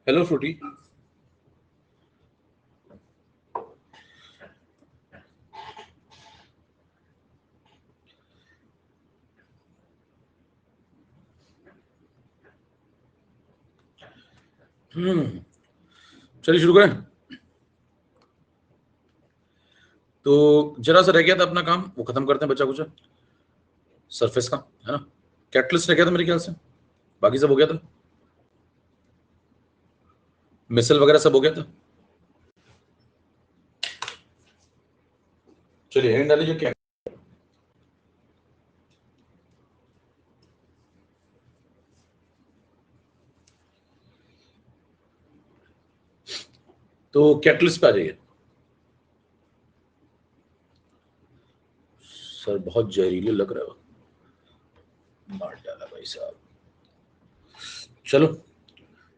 Hello Frooti. चलिए शुरू करें। तो जरा सा रह गया था अपना काम, वो खत्म करते हैं बचा कुचा सरफेस का, है ना। कैटलिस्ट रह गया था मेरे ख्याल से, बाकी सब हो गया था, मिसल वगैरह सब हो गया था। चलिए हेडिंग डालिए क्या। तो कैटलिस्ट पे आ जाइए। सर बहुत जहरीले लग रहा है, मार डाला भाई साहब। चलो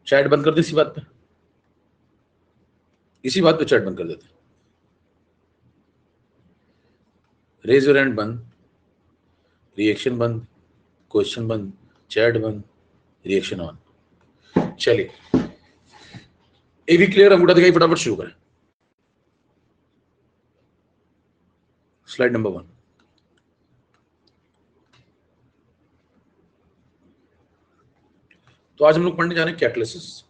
चैट बंद कर दे इसी बात पे, इसी बात पे चैट बंद कर देते। रेज योर हैंड बंद, रिएक्शन बंद, क्वेश्चन बंद, चैट बंद, रिएक्शन ऑन। चलिए ये भी क्लियर, अंगूठा दिखाई, फटाफट शुरू करें। Slide number 1। तो आज हम लोग पढ़ने जा रहे हैं कैटलिसिस।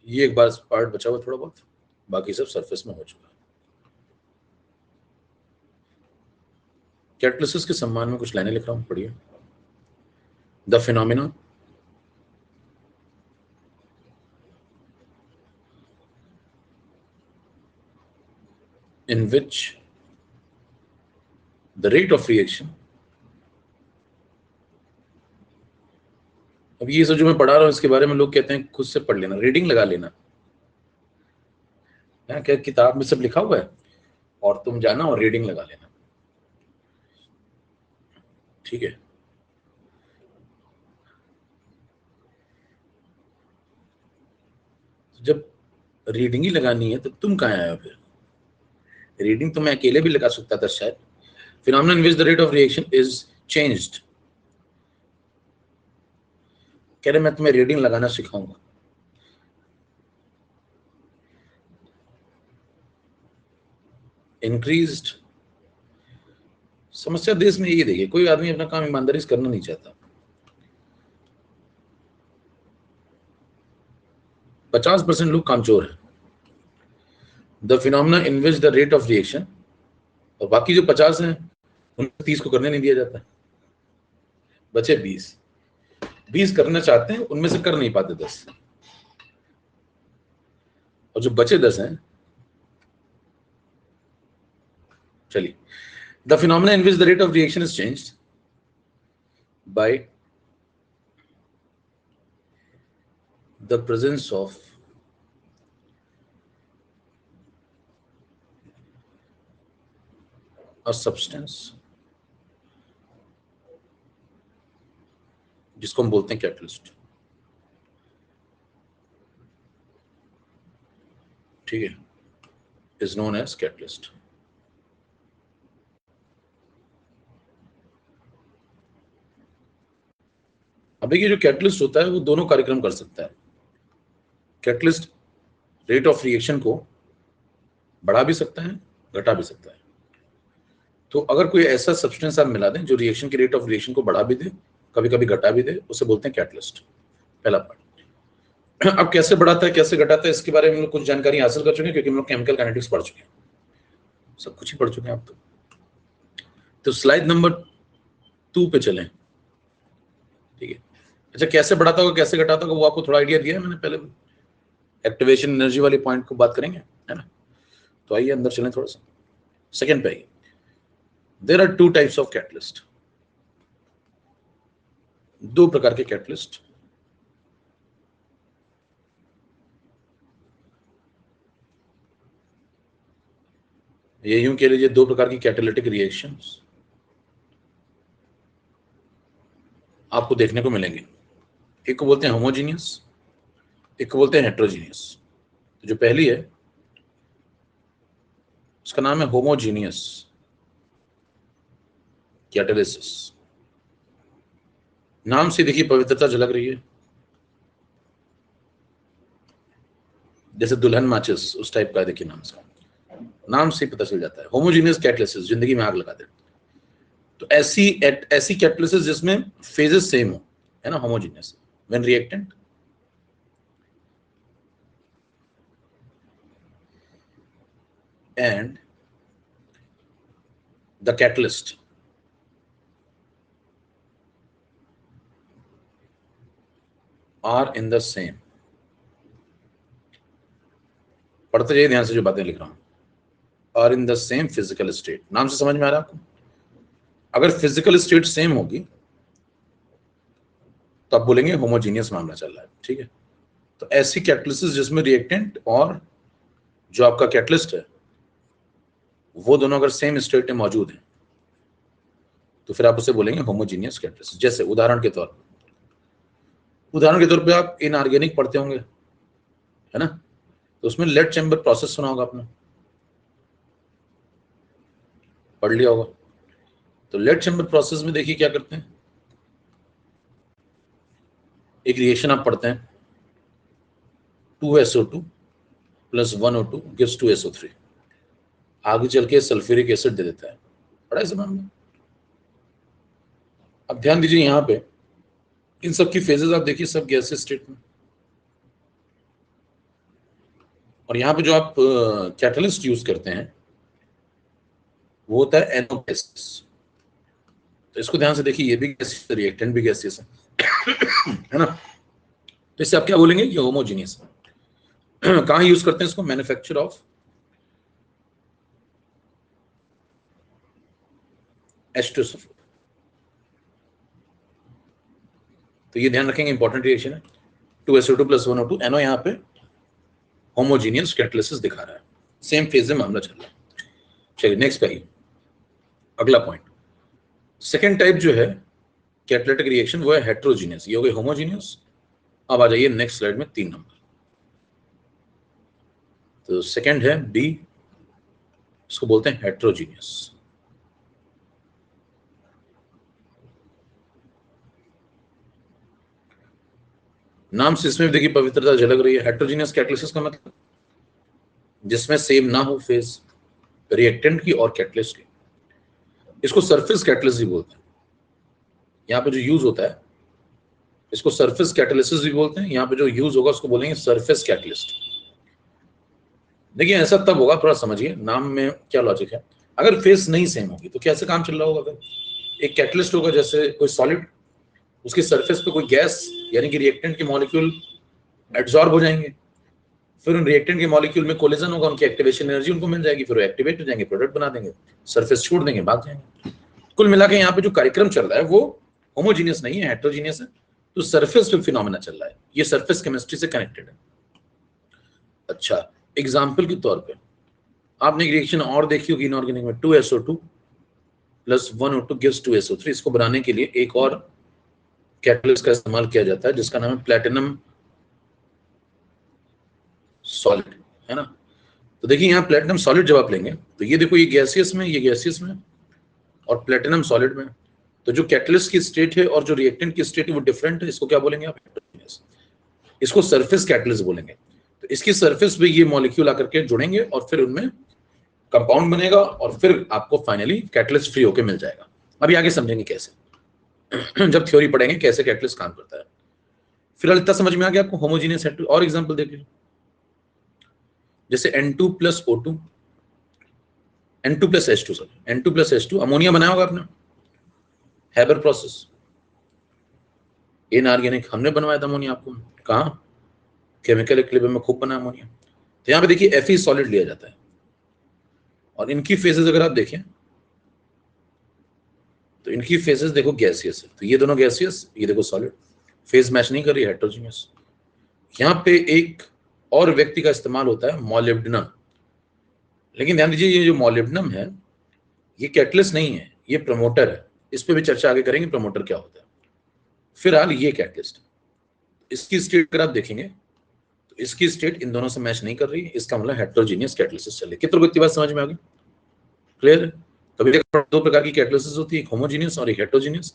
ये एक बार पार्ट बचा हुआ थोड़ा बहुत, बाकी सब सरफेस में हो चुका है। कैटलिसिस के सम्मान में कुछ लाइनें लिख रहा हूं, पढ़िए। The phenomena in which the rate of reaction, अब ये सब जो मैं पढ़ा रहा हूं इसके बारे में लोग कहते हैं खुद से पढ़ लेना, रीडिंग लगा लेना, है क्या किताब में सब लिखा हुआ है और तुम जाना और रीडिंग लगा लेना, ठीक है। जब रीडिंग ही लगानी है तो तुम कहाँ आए हो फिर? रीडिंग तो मैं अकेले भी लगा सकता था शायद। Phenomena in which the rate of reaction is changed, कह रहे मैं तुम्हें रीडिंग लगाना सिखाऊंगा। इंक्रीज्ड, समस्या देश में ये देखिए, कोई आदमी अपना काम ईमानदारी से करना नहीं चाहता। 50% लोग कामचोर हैं। The phenomena in which the rate of reaction, और बाकी जो 50 हैं उन 30 को करने नहीं दिया जाता, बचे 20 करना चाहते हैं, उनमें से कर नहीं पाते 10, और जो बचे 10 हैं, चलिए। The phenomena in which the rate of reaction is changed by the presence of a substance, जिसको हम बोलते हैं कैटलिस्ट, ठीक है, इज नोन एज कैटलिस्ट। अब देखिए जो कैटलिस्ट होता है वो दोनों कार्यक्रम कर सकता है। कैटलिस्ट रेट ऑफ रिएक्शन को बढ़ा भी सकता है, घटा भी सकता है। तो अगर कोई ऐसा सब्सटेंस आप मिला दें जो रिएक्शन की रेट ऑफ रिएक्शन को बढ़ा भी दे, कभी कभी घटा भी दे, उसे बोलते हैं कैटलिस्ट, पहला पार्ट। अब कैसे बढ़ाता है कैसे घटाता है इसके बारे में हम लोग कुछ जानकारी हासिल कर चुके हैं, क्योंकि हम लोग केमिकल काइनेटिक्स पढ़ चुके हैं, सब कुछ ही पढ़ चुके हैं आप तो स्लाइड नंबर 2 पे चलें, ठीक है। अच्छा कैसे बढ़ाता होगा कैसे घटाता होगा वो आपको थोड़ा आइडिया दिया है मैंने पहले, एक्टिवेशन एनर्जी वाले पॉइंट को बात करेंगे, है ना। तो आइए अंदर चलें थोड़ा सा, सेकेंड पे आइए। There are 2 types of catalyst, 2 प्रकार के कैटलिस्ट। ये यूं कह लीजिए 2 प्रकार की कैटालिटिक रिएक्शंस आपको देखने को मिलेंगे। एक को बोलते हैं होमोजीनियस, एक को बोलते हैं हेट्रोजीनियस। तो जो पहली है उसका नाम है होमोजीनियस कैटालिसिस, नाम से देखिए पवित्रता झलक रही है, जैसे दुल्हन माचिस उस टाइप का, देखिए नाम से पता चल जाता है। होमोजीनियस कैटलिसिस, जिंदगी में आग लगा दे। तो ऐसी कैटलिसिस जिसमें फेजेस सेम हो, है ना, homogeneous. When reactant and the catalyst are in the same, पढ़ते जाइए ध्यान से जो बातें लिख रहा हूं, are in the same physical state। नाम से समझ में आ रहा है आपको? अगर फिजिकल स्टेट सेम होगी तो आप बोलेंगे होमोजीनियस मामला चल रहा है, ठीक है। तो ऐसी कैटलिसिस जिसमें रिएक्टेंट और जो आपका कैटलिस्ट है वो दोनों अगर सेम स्टेट में मौजूद है तो फिर आप उसे बोलेंगे होमोजीनियस कैटलिसिस। जैसे उदाहरण के तौर पे आप इनऑर्गेनिक पढ़ते होंगे, है ना, तो उसमें लेड चैम्बर प्रोसेस सुना होगा आपने, पढ़ लिया होगा। तो लेड चैम्बर प्रोसेस में देखिए क्या करते हैं, एक रिएक्शन आप पढ़ते हैं, 2SO2 + 1O2 gives 2SO3, आगे चल के सल्फ्यूरिक एसिड दे देता है। पढ़ा है समझ में? अब ध्यान दीजिए यहाँ पे इन सब की फेजेस आप देखिए, सब गैसियस स्टेट में। और यहाँ पे जो आप कैटलिस्ट यूज करते हैं वो होता है NO गैसेस। तो इसको ध्यान से देखिए, ये भी गैसियस, रिएक्टेंट भी गैसियस है ना। तो इससे आप क्या बोलेंगे, ये होमोजीनियस है। कहाँ यूज करते हैं इसको? Manufacture of H2SO4। तो ये ध्यान रखेंगे, इंपॉर्टेंट रिएक्शन है। 2SO2 + 1O2, NO यहाँ पे होमोजीनियस कैटलिसिस दिखा रहा है, सेम फेज में मामला चल रहा है। चलिए नेक्स्ट पे आइए, अगला पॉइंट। सेकेंड टाइप जो है कैटालिटिक रिएक्शन वो है हेट्रोजीनियस, ये हो गई होमोजीनियस। अब आ जाइए नेक्स्ट स्लाइड में 3 नंबर। तो सेकेंड है बी, इसको बोलते हैं हेट्रोजीनियस। नाम से इसमें देखिए पवित्रता झलक रही है। हेट्रोजीनियस कैटलिसिस का मतलब जिसमें सेम ना हो फेज रिएक्टेंट की और कैटलिस्ट की, इसको सरफेस कैटलिस्ट भी बोलते हैं। यहाँ पे जो यूज होता है इसको सरफेस कैटालिसिस भी बोलते हैं, यहाँ पे जो यूज होगा उसको बोलेंगे सरफेस कैटलिस्ट। देखिए ऐसा तब होगा, थोड़ा समझिए नाम में क्या लॉजिक है। अगर फेस नहीं सेम होगी तो कैसे काम चल रहा होगा? फिर एक कैटलिस्ट होगा, जैसे कोई सॉलिड, उसकी सरफेस पे कोई गैस यानी कि रिएक्टेंट के मॉलिक्यूल एब्जॉर्ब हो जाएंगे, फिर उन रिएक्टेंट के मॉलिक्यूल में कोलिजन होगा, उनकी एक्टिवेशन एनर्जी उनको मिल जाएगी, फिर वो एक्टिवेट हो जाएंगे, प्रोडक्ट बना देंगे, सरफेस छोड़ देंगे, भाग जाएंगे। कुल मिला के यहाँ पे जो कार्यक्रम चल रहा है वो होमोजीनियस नहीं है, हेट्रोजीनियस है। तो सरफेस पे फिनोमेना चल रहा है, ये सरफेस केमिस्ट्री से कनेक्टेड है। अच्छा, एग्जाम्पल के तौर पे आपने एक रिएक्शन और देखी होगी इनऑर्गेनिक में, 2SO2 + 1O2 gives 2SO3। इसको बनाने के लिए एक और कैटलिस्ट का इस्तेमाल किया जाता है जिसका नाम है प्लैटिनम सॉलिड, है ना। तो देखिए यहाँ प्लैटिनम सॉलिड जब आप लेंगे तो ये देखो, ये गैसियस में, ये गैसियस में और प्लैटिनम सॉलिड में। तो जो कैटलिस्ट की स्टेट है और जो रिएक्टेंट की स्टेट है वो डिफरेंट है, इसको क्या बोलेंगे आप? इसको सरफेस कैटलिस्ट बोलेंगे। तो इसकी सरफेस पे ये मॉलिक्यूल आकर के जुड़ेंगे और फिर उनमें कंपाउंड बनेगा और फिर आपको फाइनली कैटलिस्ट फ्री होके मिल जाएगा। अभी आगे समझेंगे कैसे जब थ्योरी पढ़ेंगे कैसे कैटलिस्ट काम करता है। फिलहाल इतना समझ में आ गया आपको होमोजीनियस हेट्रो। और एग्जांपल देख लीजिए, जैसे N2 + O2, N2 + H2, sorry N2 + H2, ammonia बनाया होगा आपने, हैबर प्रोसेस। इनऑर्गेनिक हमने बनवाया था अमोनिया, आपको कहाँ? केमिकल इक्विलिब्रियम में खूब बना अमोनिया। तो यहाँ पे देखिए Fe सॉलिड लिया जाता है और इनकी फेजेस अगर आप देखें तो इनकी फेजेस देखो गैसियस है, तो ये दोनों गैसियस, ये देखो सॉलिड, फेज मैच नहीं कर रही है, हेट्रोजीनियस। यहाँ पे एक और व्यक्ति का इस्तेमाल होता है, मॉलिब्डेनम। लेकिन ध्यान दीजिए ये जो मॉलिब्डेनम है ये कैटलिस्ट नहीं है, ये प्रमोटर है। इस पे भी चर्चा आगे करेंगे, प्रमोटर क्या होता है। फिलहाल ये कैटलिस्ट, इसकी स्टेट अगर आप देखेंगे तो इसकी स्टेट इन दोनों से मैच नहीं कर रही है, इसका मतलब हेट्रोजीनियस कैटलिसिस चल रही है। कितनों को इतनी बात समझ में आ गई? क्लियर है? कभी दो प्रकार की कैटलिसिस होती है, एक होमोजीनियस और एक हेट्रोजीनियस।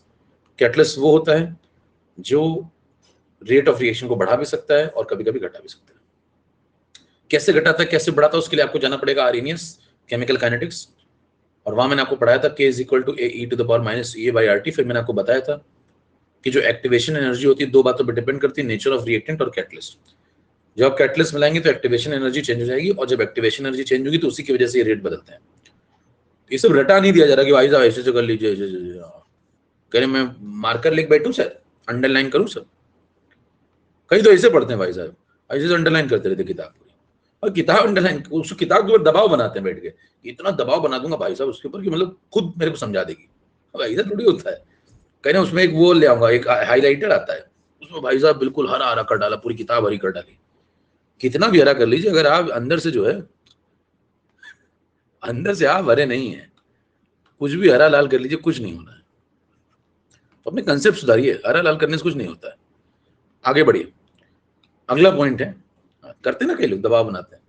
कैटलिस्ट वो होता है जो रेट ऑफ रिएक्शन को बढ़ा भी सकता है और कभी कभी घटा भी सकता है। कैसे घटाता है कैसे बढ़ाता है उसके लिए आपको जाना पड़ेगा आर्हेनियस केमिकल काइनेटिक्स, और वहां मैंने आपको पढ़ाया था K = AE⁻⁻ फिर मैंने आपको बताया था कि जो एक्टिवेशन एनर्जी होती है दो बातों पर डिपेंड करती है, नेचर ऑफ रिएक्टेंट और कैटलिस्ट। जब आप कैटलिस्ट मिलाएंगे तो एक्टिवेशन एनर्जी चेंज हो जाएगी, और जब एक्टिवेशन एनर्जी चेंज होगी तो उसी की वजह से ये रेट बदलते हैं। ये सब रटा नहीं दिया जा रहा कि भाई साहब ऐसे से कर लीजिए, कह रहे मैं मार्कर लिख बैठूं सर, अंडरलाइन करूं सर, कई तो ऐसे पढ़ते हैं भाई साहब, ऐसे अंडरलाइन करते रहते किताब पूरी, और किताब अंडरलाइन उस किताब के ऊपर दबाव बनाते हैं बैठ के, इतना दबाव बना दूंगा भाई साहब उसके ऊपर कि मतलब खुद मेरे को समझा देगी। अब ऐसा थोड़ी होता है, कहना उसमें एक वो ले आऊंगा, एक हाईलाइटर आता है उसमें भाई साहब बिल्कुल हरा हरा कर डाला, पूरी किताब हरी कर डाली। कितना भी हरा कर लीजिए, अगर आप अंदर से जो है, अंदर से आप हरे नहीं है, कुछ भी हरा लाल कर लीजिए कुछ नहीं होना है। तो अपने कंसेप्ट सुधारिए, हरा लाल करने से कुछ नहीं होता है। आगे बढ़िए, अगला पॉइंट है, करते ना कई लोग दबाव बनाते हैं,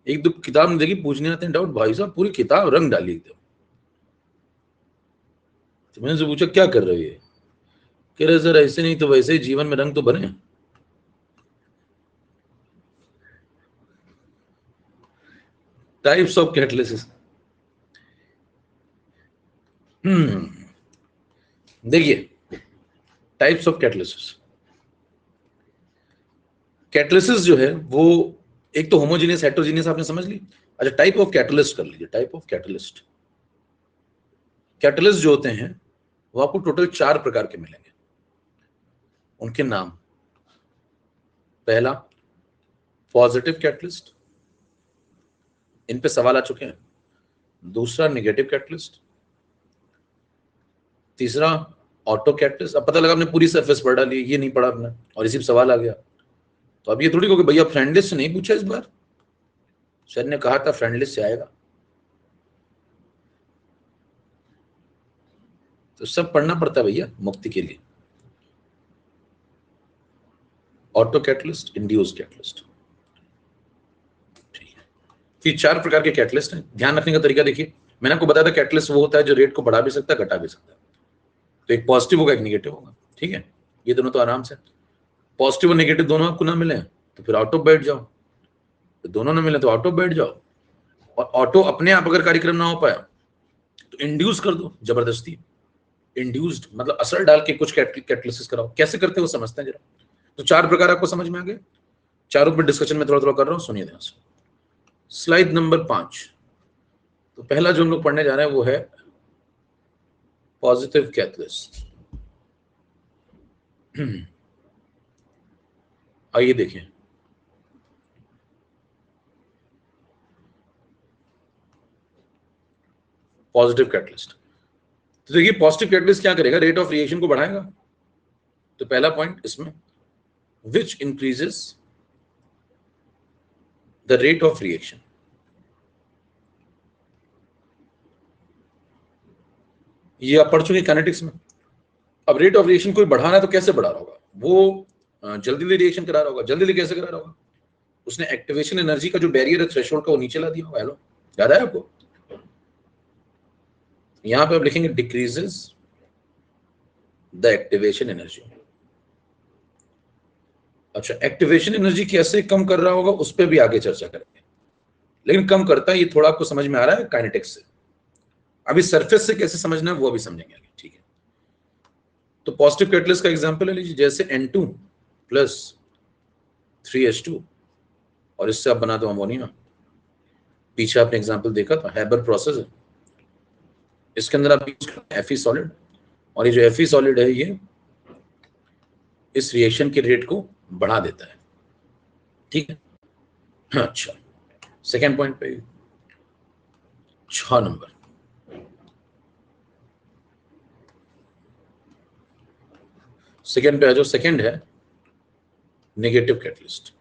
एक दो किताब में देखिए पूछने आते हैं डाउट, भाई साहब पूरी किताब रंग डाली एकदम। तो मैंने से पूछा क्या कर रही है, कह रहे सर ऐसे नहीं तो वैसे ही जीवन में रंग तो बने। टाइप्स ऑफ कैटलिसिस, देखिए टाइप्स ऑफ कैटलिसिस, कैटलिसिस जो है वो एक तो होमोजेनियस हेटेरोजेनियस आपने समझ ली। अच्छा टाइप ऑफ कैटलिस्ट कर लीजिए, टाइप ऑफ कैटलिस्ट। कैटलिस्ट जो होते हैं वो आपको टोटल 4 प्रकार के मिलेंगे, उनके नाम, पहला पॉजिटिव कैटलिस्ट, इन पे सवाल आ चुके हैं। दूसरा नेगेटिव कैटलिस्ट, तीसरा ऑटो कैटलिस्ट। अब पता लगा आपने पूरी सरफेस पढ़ डाली, ये नहीं पढ़ा आपने और इसी पे सवाल आ गया, तो अब ये थोड़ी कहोगे भैया फ्रेंड लिस्ट से नहीं पूछा इस बार, सर ने कहा था फ्रेंड लिस्ट से आएगा। तो सब पढ़ना पड़ता है भैया मुक्ति के लिए। ऑटो कैटलिस्ट, इंड्यूस कैटलिस्ट, ठीक है। फिर 4 प्रकार के कैटलिस्ट हैं। ध्यान रखने का तरीका देखिए, मैंने आपको बताया था कैटलिस्ट वो होता है जो रेट को बढ़ा भी सकता है घटा भी सकता है। तो एक पॉजिटिव होगा एक नेगेटिव होगा, ठीक है। ये दोनों तो आराम से, पॉजिटिव और नेगेटिव दोनों आपको ना मिले तो फिर ऑटो बैठ जाओ, तो दोनों ना मिले तो ऑटो बैठ जाओ, और ऑटो अपने आप अगर कार्यक्रम ना हो पाया तो इंड्यूस कर दो जबरदस्ती। इंड्यूस्ड मतलब असर डाल के कुछ कैटलिसिस कराओ। कैसे करते हो समझते हैं जरा। तो 4 प्रकार आपको समझ में आ गए, चारों पर डिस्कशन में थोड़ा थोड़ा कर रहा हूं, सुनिए ध्यान से। स्लाइड नंबर 5, तो पहला जो हम लोग पढ़ने जा रहे हैं वो है पॉजिटिव कैटलिस्ट। आइए देखें, पॉजिटिव कैटलिस्ट। तो देखिए पॉजिटिव कैटलिस्ट क्या करेगा, रेट ऑफ रिएक्शन को बढ़ाएगा। तो पहला पॉइंट इसमें, which increases the rate of reaction. ये आप पढ़ चुके काइनेटिक्स में। अब रेट ऑफ रिएक्शन कोई बढ़ाना है तो कैसे बढ़ा रहा होगा, वो जल्दी जल्दी रिएक्शन करा रहा होगा। जल्दी जल्दी कैसे करा रहा होगा, उसने एक्टिवेशन एनर्जी का जो बैरियर है थ्रेशोल्ड का वो नीचे ला दिया होगा। हेलो, याद है आपको। यहां पे आप लिखेंगे डिक्रीजेस द एक्टिवेशन एनर्जी। अच्छा, एक्टिवेशन एनर्जी कैसे कम कर रहा होगा उस पर भी आगे चर्चा करेंगे, लेकिन कम करता है ये थोड़ा आपको समझ में आ रहा है काइनेटिक्स से। अभी सरफेस से कैसे समझना है वो अभी समझेंगे, ठीक है। तो पॉजिटिव कैटलिस्ट का एग्जांपल ले लीजिए, जैसे N2 + 3H2 और इससे आप बना दो अमोनिया। पीछे आपने एग्जांपल देखा था, हैबर प्रोसेस है, इसके अंदर आप Fe सॉलिड, और ये जो Fe सॉलिड है ये इस रिएक्शन के रेट को बढ़ा देता है, ठीक है। अच्छा, सेकेंड पॉइंट पे 6 नंबर, सेकेंड पे जो सेकेंड है नेगेटिव कैटलिस्ट।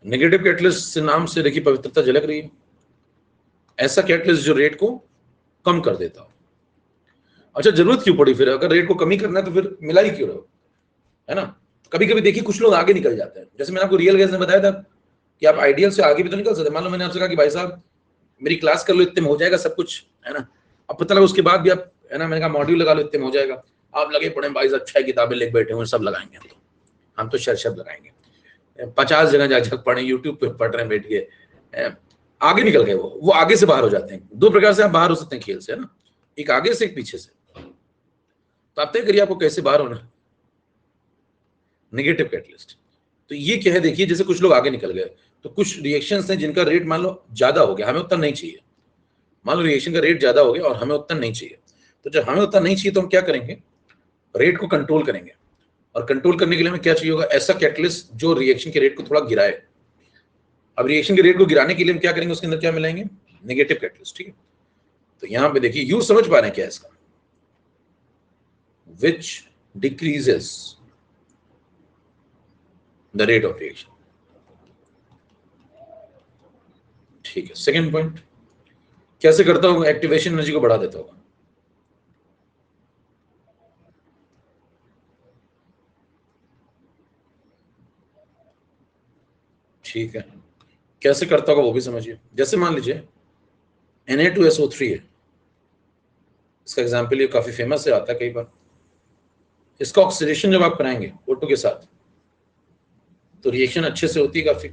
नेगेटिव कैटलिस्ट से नाम से देखिए पवित्रता झलक रही है। ऐसा कैटलिस्ट जो रेट को कम कर देता हो। अच्छा, जरूरत क्यों पड़ी फिर, अगर रेट को कमी करना है तो फिर मिला ही क्यों रहो, है ना। कभी कभी देखिए कुछ लोग आगे निकल जाते हैं, जैसे मैंने आपको रियल गैस में बताया था कि आप आइडियल से आगे भी तो निकल सकते हैं। मान लो मैंने आपसे कहा कि भाई साहब मेरी क्लास कर लो, इतने में हो जाएगा सब कुछ, है ना। अब पता लगा उसके बाद भी आप, है ना, मैंने कहा मॉड्यूल लगा लो, इतने में हो जाएगा। आप लगे पढ़े भाई, अच्छा किताबें लेके बैठे हुए, सब लगाएंगे हम तो शब्द लगाएंगे, 50 जगह जाकर पढ़े, यूट्यूब पे पढ़ रहे हैं बैठ के, आगे निकल गए। वो आगे से बाहर हो जाते हैं। दो प्रकार से आप बाहर हो सकते हैं खेल से, है ना, एक आगे से एक पीछे से। तो आप तय करिए आपको कैसे बाहर होना। नेगेटिव कैटलिस्ट तो ये क्या है, देखिए जैसे कुछ लोग आगे निकल गए, तो कुछ रिएक्शंस हैं जिनका रेट मान लो ज्यादा हो गया, हमें उतना नहीं चाहिए। मान लो रिएक्शन का रेट ज्यादा हो गया और हमें उतना नहीं चाहिए, तो जब हमें उतना नहीं चाहिए तो हम क्या करेंगे, रेट को कंट्रोल करेंगे। और कंट्रोल करने के लिए हमें क्या चाहिए होगा, ऐसा कैटलिस्ट जो रिएक्शन के रेट को थोड़ा गिराए। अब रिएक्शन के रेट को गिराने के लिए हम क्या करेंगे, उसके अंदर क्या मिलाएंगे, नेगेटिव कैटलिस्ट। ठीक है, तो यहां पे देखिए यू समझ पा रहे हैं क्या इसका, which decreases the rate of reaction। ठीक है, सेकेंड पॉइंट कैसे करता होगा, एक्टिवेशन एनर्जी को बढ़ा देता होगा। ठीक है, कैसे करता होगा वो भी समझिए। जैसे मान लीजिए Na2SO3 है, इसका एग्जाम्पल ये काफी फेमस है, आता है कई बार। इसका ऑक्सीडेशन जब आप कराएंगे O2 के साथ तो रिएक्शन अच्छे से होती है काफी।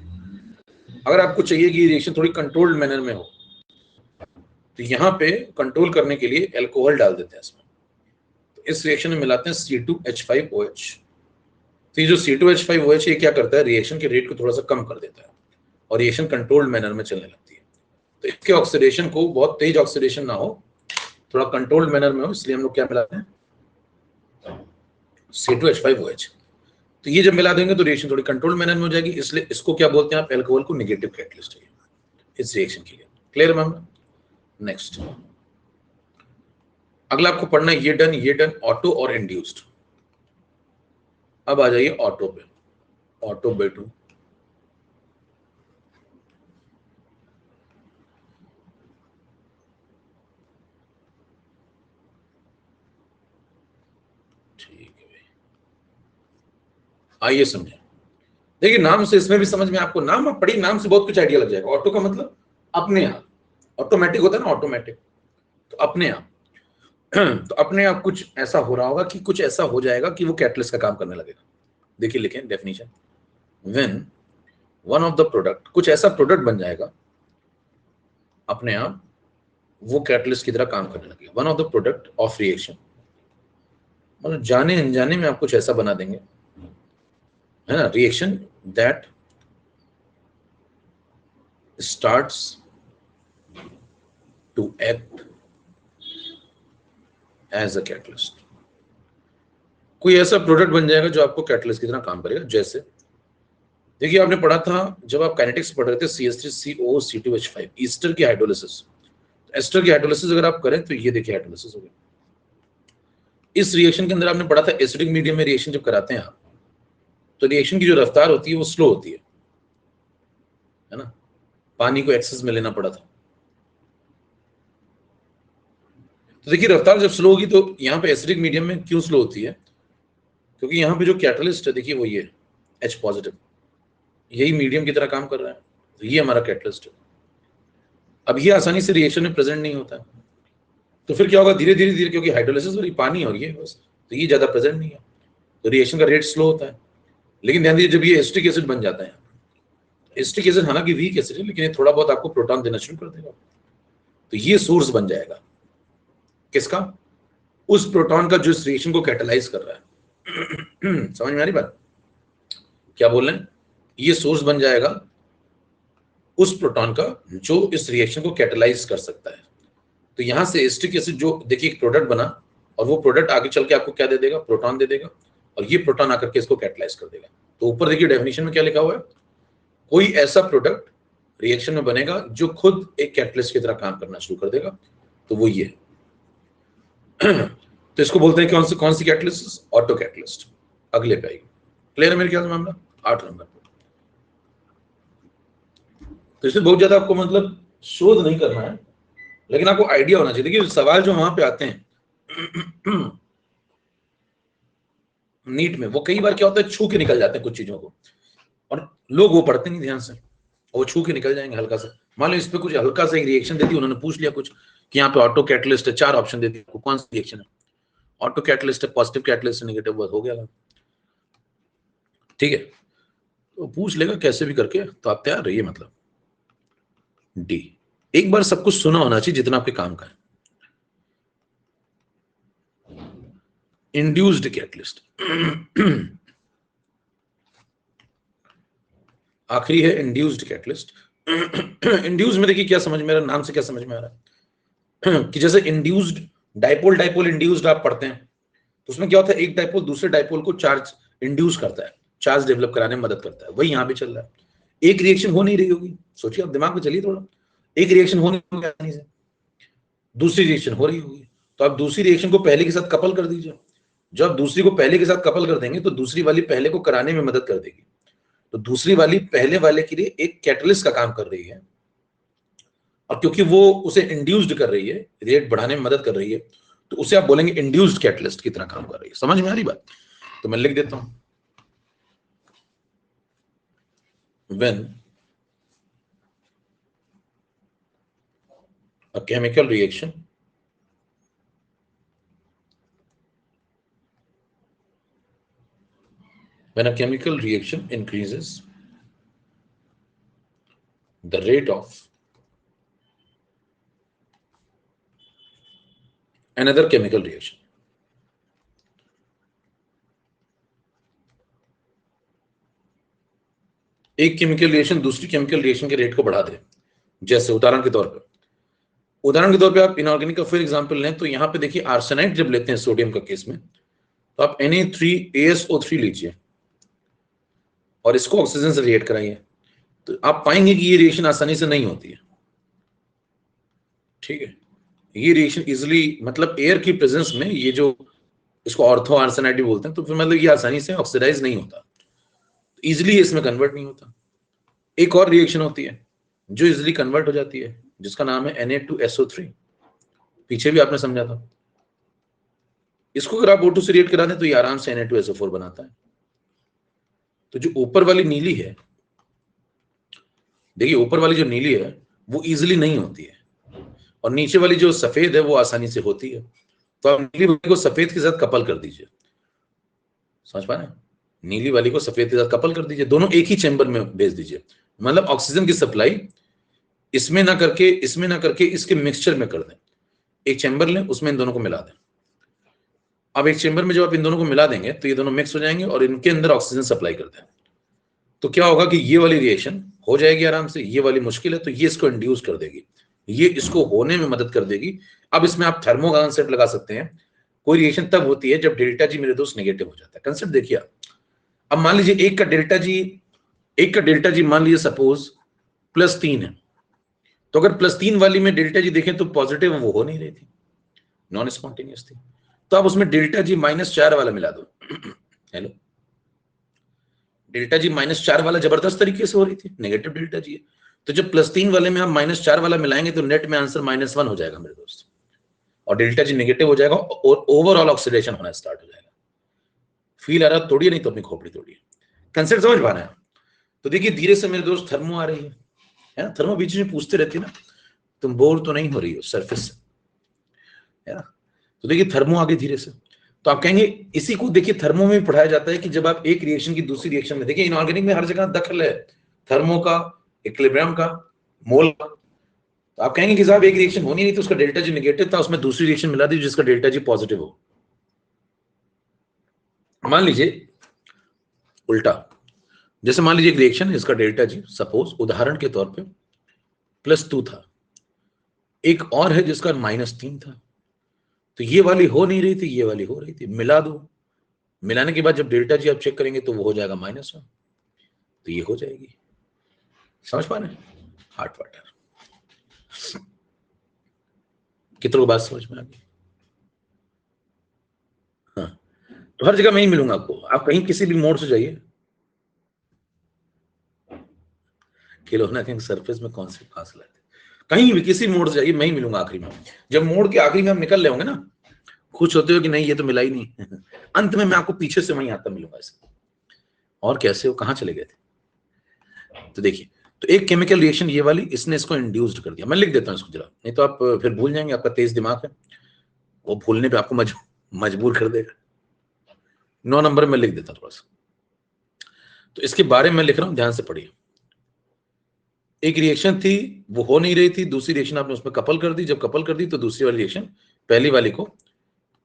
अगर आपको चाहिए कि रिएक्शन थोड़ी कंट्रोल्ड मैनर में हो तो यहाँ पे कंट्रोल करने के लिए अल्कोहल डाल देते हैं इसमें। तो इस रिएक्शन में मिलाते हैं C2H5OH। तो ये जो C2H5OH ये क्या करता है, रिएक्शन के रेट को थोड़ा सा कम कर देता है और रिएक्शन कंट्रोल्ड मैनर में चलने लगती है। तो इसके ऑक्सीडेशन को बहुत तेज ऑक्सीडेशन ना हो, थोड़ा कंट्रोल्ड मैनर में हो, इसलिए हम लोग क्या मिलाते हैं, C2H5OH। तो ये जब मिला देंगे तो रिएक्शन थोड़ी कंट्रोल मैनर में हो जाएगी, इसलिए इसको क्या बोलते हैं आप, अल्कोहल को नेगेटिव कैटलिस्ट है इस रिएक्शन के लिए। Clear ma'am. नेक्स्ट अगला आपको पढ़ना है, ये डन ऑटो और इंड्यूस्ड। अब आ जाइए ऑटो पे, ऑटो बेटू। ठीक है भाई, आइए समझे। देखिए नाम से इसमें भी समझ में, आपको नाम आप पढ़ी, नाम से बहुत कुछ आइडिया लग जाएगा। ऑटो का मतलब अपने आप, ऑटोमेटिक होता है ना ऑटोमेटिक, तो अपने आप। तो अपने आप कुछ ऐसा हो रहा होगा कि कुछ ऐसा हो जाएगा कि वो कैटलिस्ट का काम करने लगेगा। देखिए लिखें definition, when one of the product, कुछ ऐसा प्रोडक्ट बन जाएगा अपने आप वो कैटलिस्ट की तरह काम करने लगेगा। One of the product of reaction, मतलब जाने अनजाने में आप कुछ ऐसा बना देंगे, है ना, reaction that starts to act as a catalyst. कोई ऐसा प्रोडक्ट बन जाएगा जो आपको कैटलिस्ट की तरह काम करेगा। जैसे देखिए आपने पढ़ा था जब आप काइनेटिक्स पढ़ रहे थे, CH3COO C2H5 ईस्टर की हाइड्रोलिसिस। एस्टर की हाइड्रोलिसिस अगर आप करें तो ये देखिए हाइड्रोलिसिस हो गया। इस रिएक्शन के अंदर आपने पढ़ा था एसिडिक मीडियम में रिएक्शन जब कराते हैं आप, तो रिएक्शन की जो रफ्तार होती है वो स्लो होती है ना, पानी को एक्सेस में लेना पड़ा था। तो देखिए रफ्तार जब स्लो होगी तो यहाँ पे एसिडिक मीडियम में क्यों स्लो होती है, क्योंकि यहाँ पे जो कैटलिस्ट है देखिए वो ये H पॉजिटिव, यही मीडियम की तरह काम कर रहा है, तो ये हमारा कैटलिस्ट है। अब ये आसानी से रिएक्शन में प्रेजेंट नहीं होता है, तो फिर क्या होगा, धीरे धीरे धीरे, क्योंकि हाइड्रोलिसिस और ये पानी और ये बस, तो ये ज्यादा प्रेजेंट नहीं है, तो रिएक्शन का रेट स्लो होता है। लेकिन ध्यान दीजिए जब ये एसिटिक एसिड बन जाता है, एसिटिक एसिड हालांकि वीक एसिड है लेकिन ये थोड़ा बहुत आपको प्रोटॉन देना शुरू कर देगा, तो ये सोर्स बन जाएगा किसका, उस प्रोटॉन का जो इस रिएक्शन को कैटलाइज कर रहा है। समझ में आ रही बात, क्या बोल रहे हैं, ये सोर्स बन जाएगा उस प्रोटॉन का जो इस रिएक्शन को कैटलाइज कर सकता है। तो यहां से एसिटिक एसिड जो देखिए एक प्रोडक्ट बना, और वो प्रोडक्ट आगे चल के आपको क्या दे देगा, प्रोटॉन दे देगा, और ये प्रोटॉन आकर के इसको कैटलाइज कर देगा। तो ऊपर देखिए डेफिनेशन में क्या लिखा हुआ है, कोई ऐसा प्रोडक्ट रिएक्शन में बनेगा जो खुद एक कैटलिस्ट की तरह काम करना शुरू कर देगा, तो वो ये तो इसको बोलते हैं कौन सी कैटलिस्ट, ऑटो कैटलिस्ट। अगले पे आएगी। क्लियर है मेरे ख्याल से मामला। 8 नंबर पे, तो इसमें बहुत ज्यादा आपको मतलब शोध नहीं करना है, लेकिन आपको आइडिया होना चाहिए। देखिए सवाल जो वहां पे आते हैं नीट में, वो कई बार क्या होता है छू के निकल जाते हैं कुछ चीजों को, और लोग वो पढ़ते नहीं ध्यान से, और वो छू के निकल जाएंगे हल्का सा। मान लो इस पे कुछ हल्का सा एक रिएक्शन देती, उन्होंने पूछ लिया कुछ कि यहाँ पे ऑटो कैटलिस्ट है, 4 ऑप्शन देती है, कौन सा रिएक्शन है? ऑटो कैटलिस्ट है, पॉजिटिव कैटलिस्ट है, नेगेटिव, बस हो गया। ठीक है, तो पूछ लेगा कैसे भी करके, तो आप तैयार रहिए। मतलब डी, एक बार सब कुछ सुना होना चाहिए जितना आपके काम का है। इंड्यूस्ड कैटलिस्ट आखिरी है इंड्यूस्ड कैटलिस्ट। इंड्यूस में देखिए क्या समझ में आ रहा है, नाम से क्या समझ में आ रहा है कि जैसे इंड्यूस्ड डाइपोल, डाइपोल इंड्यूस्ड आप पढ़ते हैं, तो उसमें क्या होता है, एक डाइपोल दूसरे डाइपोल को चार्ज इंड्यूस करता है, चार्ज डेवलप कराने में मदद करता है। वही यहां भी चल रहा है। एक रिएक्शन हो नहीं रही होगी, सोचिए आप, दिमाग में चलिए थोड़ा, एक रिएक्शन हो नहीं होगी आसानी से, दूसरी रिएक्शन हो रही होगी, तो आप दूसरी रिएक्शन को पहले के साथ कपल कर दीजिए। जब आप दूसरी को पहले के साथ कपल कर देंगे तो दूसरी वाली पहले को कराने में मदद कर देगी, तो दूसरी वाली पहले वाले के लिए एक कैटलिस्ट का काम कर रही है, और क्योंकि वो उसे इंड्यूस्ड कर रही है, रेट बढ़ाने में मदद कर रही है, तो उसे आप बोलेंगे इंड्यूस्ड कैटलिस्ट की तरह काम कर रही है। समझ में आ रही बात? तो मैं लिख देता हूं, when a chemical reaction increases the rate of another chemical reaction, एक केमिकल रिएक्शन दूसरी केमिकल रिएक्शन के रेट को बढ़ा दे। जैसे उदाहरण के तौर पे आप इनऑर्गेनिक का फिर एग्जांपल लें, तो यहां पे देखिए आर्सेनाइड जब लेते हैं सोडियम का केस में, तो आप Na3ASO3 लीजिए और इसको ऑक्सीजन से रिएक्ट कराइए, तो आप पाएंगे कि ये रिएक्शन आसानी से नहीं होती है। ठीक है, ये रिएक्शन इजिली, मतलब एयर की प्रेजेंस में ये जो, इसको ऑर्थो आर्सेनाइड भी बोलते हैं, तो फिर मतलब ये आसानी से ऑक्सीडाइज नहीं होता, इजिली इसमें कन्वर्ट नहीं होता। एक और रिएक्शन होती है जो इजिली कन्वर्ट हो जाती है, जिसका नाम है Na2SO3, पीछे भी आपने समझा था। इसको अगर आप O2 से रिएक्ट करा दें तो ये आराम से Na2SO4 बनाता है। तो जो ऊपर वाली नीली है, देखिए ऊपर वाली जो नीली है वो इजिली नहीं होती है, और नीचे वाली जो सफेद है वो आसानी से होती है। तो आप नीली वाली को सफेद के साथ कपल कर दीजिए, समझ पा रहे हैं? नीली वाली को सफेद के साथ कपल कर दीजिए, दोनों एक ही चैम्बर में भेज दीजिए, मतलब ऑक्सीजन की सप्लाई इसमें ना करके इसके मिक्सचर में कर दें। एक चैम्बर लें, उसमें इन दोनों को मिला दें। अब एक चैम्बर में जब आप इन दोनों को मिला देंगे तो ये दोनों मिक्स हो जाएंगे और इनके अंदर ऑक्सीजन सप्लाई कर दें, तो क्या होगा कि ये वाली रिएक्शन हो जाएगी आराम से। ये वाली मुश्किल है, तो ये इसको इंड्यूस कर देगी, ये इसको होने में मदद कर देगी। अब इसमें आप थर्मो का कंसेप्ट लगा सकते हैं। कोई रिएक्शन तब होती है जब डेल्टा जी मेरे दोस्त नेगेटिव हो जाता है। कंसेप्ट देखिए, अब मान लीजिए एक का डेल्टा जी मान लीजिए सपोज +3 है, तो अगर +3 वाली में डेल्टा जी देखें तो पॉजिटिव वो हो नहीं रही थी, नॉन स्पॉन्टेनियस थी, तो आप उसमें डेल्टा जी -4 वाला मिला दो। हेलो, डेल्टा जी -4 वाला जबरदस्त तरीके से हो रही थी, नेगेटिव डेल्टा जी है, तो जब +3 वाले में आप -4 वाला मिलाएंगे तो नेट में आंसर -1 हो जाएगा मेरे दोस्त, और डेल्टा जी नेगेटिव हो जाएगा और ओवरऑल ऑक्सीडेशन होना स्टार्ट हो जाएगा। फील आ रहा? तोड़िए, नहीं तो अपनी खोपड़ी तोड़िए। कंसेप्ट समझ पा रहे हैं? तो देखिए धीरे से मेरे दोस्त थर्मो आ रही है ना, थर्मो बीच में पूछते रहती है ना, तुम बोर तो नहीं हो रही हो सरफेस से, है ना? तो देखिए थर्मो आगे धीरे से, तो आप कहेंगे, इसी को देखिए थर्मो में पढ़ाया जाता है कि जब आप एक रिएक्शन की दूसरी रिएक्शन में, देखिए इनऑर्गेनिक में हर जगह दखल है, थर्मो का, इक्विलिब्रियम का, मोल का। तो आप कहेंगे कि साहब एक रिएक्शन होनी नहीं, तो उसका डेल्टा जी नेगेटिव था, उसमें दूसरी रिएक्शन मिला दी जिसका डेल्टा जी पॉजिटिव हो। मान लीजिए उल्टा, जैसे मान लीजिए एक रिएक्शन है, इसका डेल्टा जी सपोज उदाहरण के तौर पे +2 था, एक और है जिसका -3 था, तो ये वाली हो नहीं रही थी, ये वाली हो रही थी, मिला दो, मिलाने के बाद जब डेल्टा जी आप चेक करेंगे तो वो हो जाएगा -1, तो ये हो जाएगी। समझ पा रहे हैं? Hot water. कितनों को बात समझ में आ गई? हाँ, तो हर जगह मैं ही मिलूंगा आपको, आप कहीं किसी भी मोड़ से जाइए, खिलौना किंग सरफेस में कौन सी फासला है, कहीं भी किसी मोड़ से जाइए, मैं ही मिलूंगा आखिरी में। जब मोड़ के आखिरी में हम निकल रहे होंगे ना, खुश होते हो कि नहीं ये तो मिला ही नहीं, अंत में मैं आपको पीछे से वहीं आता मिलूंगा। ऐसे और कैसे हो, कहां चले गए थे? तो देखिए तो एक केमिकल रिएक्शन ये वाली, इसने इसको इंड्यूस्ड कर दिया। मैं लिख देता हूँ इसको जरा, नहीं तो आप फिर भूल जाएंगे, आपका तेज दिमाग है, वो भूलने पे आपको मजबूर कर देगा। 9 नंबर में लिख देता थोड़ा सा। तो इसके बारे में लिख रहा हूं, ध्यान से पढ़िए। एक रिएक्शन थी, वो हो नहीं रही थी, दूसरी रिएक्शन आपने उसमें कपल कर दी, जब कपल कर दी तो दूसरी वाली रिएक्शन पहली वाली को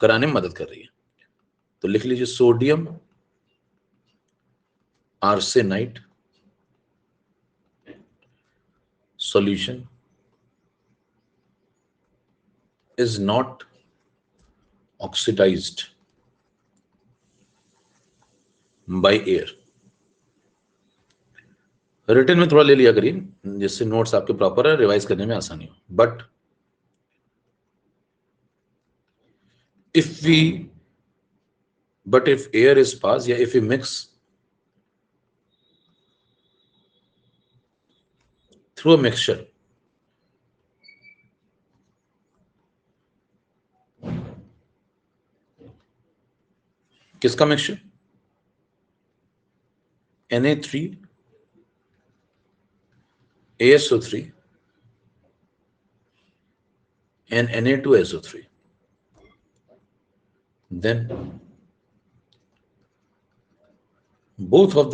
कराने में मदद कर रही है। तो लिख लीजिए sodium arsenite solution is not oxidized by air। रिटन में थोड़ा ले लिया करिए, जिससे नोट्स आपके प्रॉपर है, रिवाइज करने में आसानी हो। But if air is passed, या if we mix through a mixture, किसका mixture? Na3 ASO3 and Na2SO3, then both of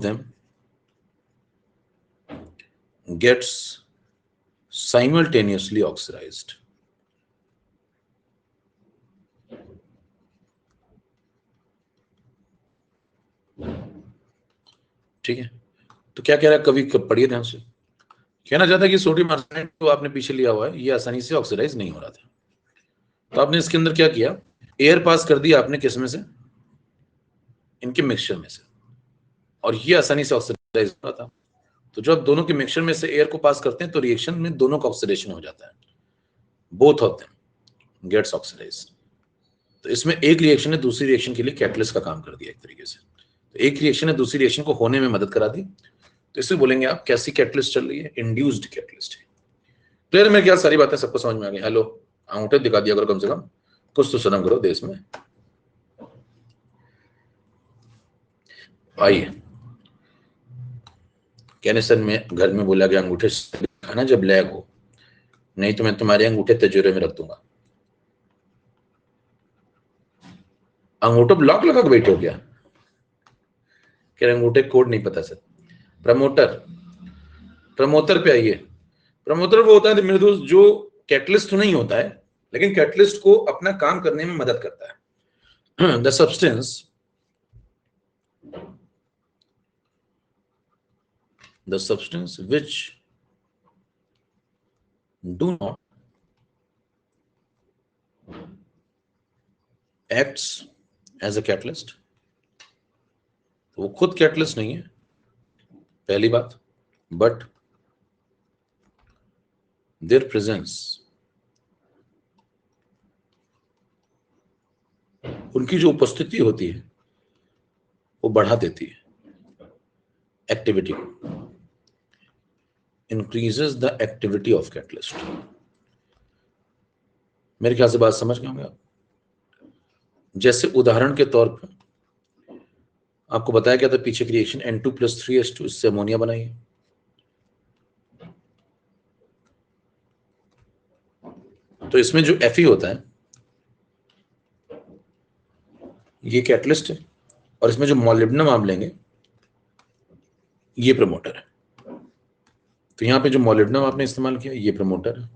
them gets simultaneously oxidized। ठीक है, तो क्या कह रहा है कवि, पढ़िए ध्यान से। कहना चाहता है कि सोडियम आर्सेनाइड जो आपने पीछे लिया हुआ है, ये आसानी से ऑक्सीडाइज नहीं हो रहा था, तो आपने इसके अंदर क्या किया, एयर पास कर दिया आपने, किस में से? इनके मिक्सचर में से, और ये आसानी से ऑक्सीडाइज हो रहा था। तो जब दोनों के मिक्सचर में से एयर को पास करते हैं तो रिएक्शन में दोनों का ऑक्सीडेशन हो जाता है, both of them gets oxidized. तो इसमें एक रिएक्शन ने दूसरी रिएक्शन के लिए कैटलिस्ट का काम कर दिया एक तरीके से। तो एक रिएक्शन ने दूसरी रिएक्शन को होने में मदद करा दी, तो इसे बोलेंगे आप कैसी कैटलिस्ट चल रही है? इंड्यूस्ड कैटलिस्ट है। क्लियर में क्या सारी बातें सबको समझ में आ गई? हेलो, अंगूठे दिखा दिया करो, कम से कम कुछ तो शर्म करो देश में। आइए, कहने सर में घर में बोला गया अंगूठे दिखाना जब लैग हो, नहीं तो मैं तुम्हारे अंगूठे तिजोरी में रख दूंगा। अंगूठे ब्लॉक लगा के बैठे हो क्या? कह रहे अंगूठे कोड नहीं पता सर। प्रमोटर पे आइए। प्रमोटर वो होता है मेरे दोस्त जो कैटलिस्ट नहीं होता है, लेकिन कैटलिस्ट को अपना काम करने में मदद करता है। The substance which do not acts as a catalyst, वो खुद कैटलिस्ट नहीं है पहली बात, बट देयर प्रेजेंस, उनकी जो उपस्थिति होती है वो बढ़ा देती है एक्टिविटी को, increases the activity of catalyst. मेरे ख्याल से बात समझ गए होंगे आप। जैसे उदाहरण के तौर पर आपको बताया क्या था पीछे की रिएक्शन N2+3H2, इससे अमोनिया बनाई है। तो इसमें जो Fe होता है ये कैटलिस्ट है, और इसमें जो मॉलिब्डेनम आप लेंगे ये प्रमोटर है। तो यहां पे जो मॉलिब्डेनम आपने इस्तेमाल किया ये प्रमोटर है,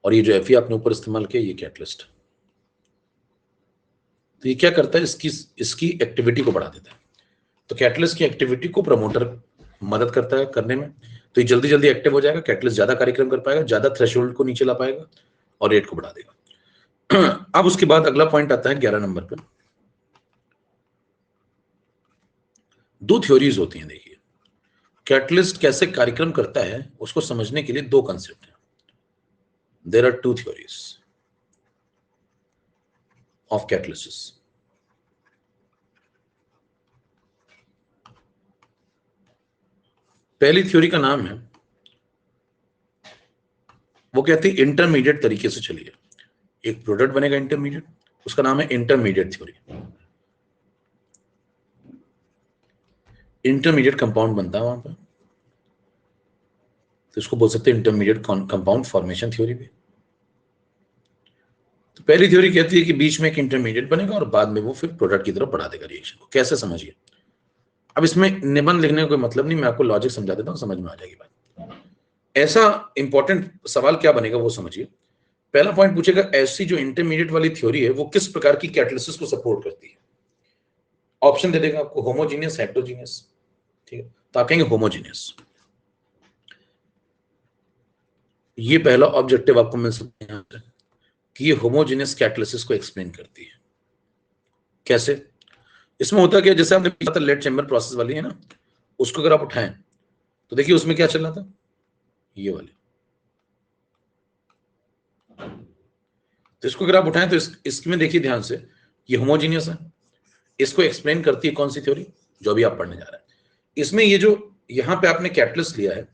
और ये जो Fe आपने ऊपर इस्तेमाल किया ये कैटलिस्ट है। तो ये क्या करता है, इसकी एक्टिविटी को बढ़ा देता है। तो कैटलिस्ट की एक्टिविटी को प्रमोटर मदद करता है करने में, तो ये जल्दी जल्दी एक्टिव हो जाएगा, कैटलिस्ट ज्यादा कार्यक्रम कर पाएगा, ज्यादा थ्रेशोल्ड को नीचे ला पाएगा और रेट को बढ़ा देगा। अब उसके बाद अगला पॉइंट आता है 11 नंबर पर। दो थ्योरीज होती हैं, देखिए कैटलिस्ट कैसे कार्यक्रम करता है उसको समझने के लिए दो कंसेप्ट हैं। There are two theories of catalysis. पहली थ्योरी का नाम है, वो कहती है इंटरमीडिएट तरीके से चलिए, एक प्रोडक्ट बनेगा इंटरमीडिएट, उसका नाम है इंटरमीडिएट थ्योरी। इंटरमीडिएट कंपाउंड बनता है वहां पर, तो इसको बोल सकते हैं इंटरमीडिएट कंपाउंड फॉर्मेशन थ्योरी भी। तो पहली थ्योरी कहती है कि बीच में एक इंटरमीडिएट बनेगा और बाद में वो फिर प्रोडक्ट की तरफ बढ़ा देगा रिएक्शन को। कैसे, समझिए। अब इसमें निबंध लिखने का कोई मतलब नहीं, मैं आपको लॉजिक समझा देता हूँ, समझ में आ जाएगी बात। ऐसा इंपॉर्टेंट सवाल क्या बनेगा वो समझिए। पहला पॉइंट पूछेगा, ऐसी जो इंटरमीडिएट वाली थ्योरी है वो किस प्रकार की कैटालिसिस को सपोर्ट करती है। ऑप्शन दे देगा आपको, होमोजीनियस, हेटेरोजीनियस। ठीक है, तो आप कहेंगे होमोजीनियस। ये पहला ऑब्जेक्टिव आपको मिल सकता है कि ये होमोजीनियस कैटालिसिस को एक्सप्लेन करती है। कैसे? इसमें होता क्या, जैसे आपने कहा था लेड चैम्बर प्रोसेस वाली है ना, उसको अगर आप उठाएं तो देखिए उसमें क्या चल रहा था, ये वाली। तो इसको अगर आप उठाएं तो इसमें देखिए ध्यान से, ये होमोजीनियस है। इसको एक्सप्लेन करती है कौन सी थ्योरी, जो अभी आप पढ़ने जा रहे हैं। इसमें ये जो यहां पे आपने कैटलिस्ट लिया है,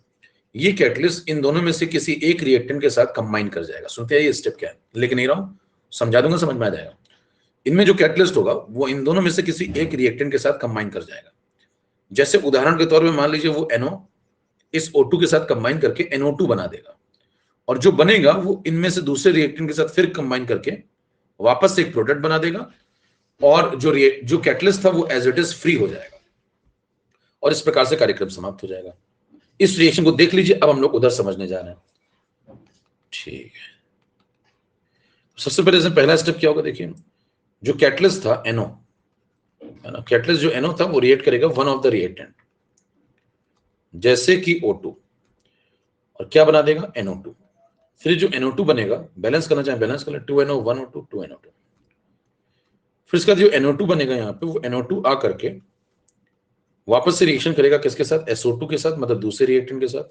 ये कैटलिस्ट इन दोनों में से किसी एक रिएक्टेंट के साथ कंबाइन कर जाएगा। सुनते हैं ये स्टेप क्या है, लेकिन नहीं रहा हूं, समझा दूंगा, समझ में आ जाएगा। इनमें जो कैटलिस्ट होगा वो इन दोनों में से किसी एक रिएक्टेंट के साथ कंबाइन कर जाएगा। जैसे उदाहरण के तौर पे मान लीजिए वो NO इस O2 के साथ कंबाइन करके NO2 बना देगा, और जो बनेगा वो इनमें से दूसरे रिएक्टेंट के साथ फिर कंबाइन करके वापस से एक प्रोडक्ट बना देगा, और जो कैटलिस्ट था वो एज इट इज फ्री हो जाएगा, और इस प्रकार से कार्यक्रम समाप्त हो जाएगा। इस रिएक्शन को देख लीजिए। अब हम लोग उधर समझने जा रहे हैं। ठीक है, सबसे पहले इसमें पहला स्टेप क्या होगा, देखिए। जो कैटलिस्ट था NO, है ना, कैटलिस्ट जो NO था वो रिएक्ट करेगा वन ऑफ द रिएक्टेंट, जैसे कि O2, और क्या बना देगा, NO2। फिर जो NO2 बनेगा, बैलेंस करना चाहे बैलेंस कर ले, 2NO 1O2 2NO2। फिर इसका जो NO2 बनेगा यहाँ पे, वो NO2 आ करके वापस से रिएक्शन करेगा किसके साथ, SO2 के साथ, मतलब दूसरे रिएक्टेंट के साथ,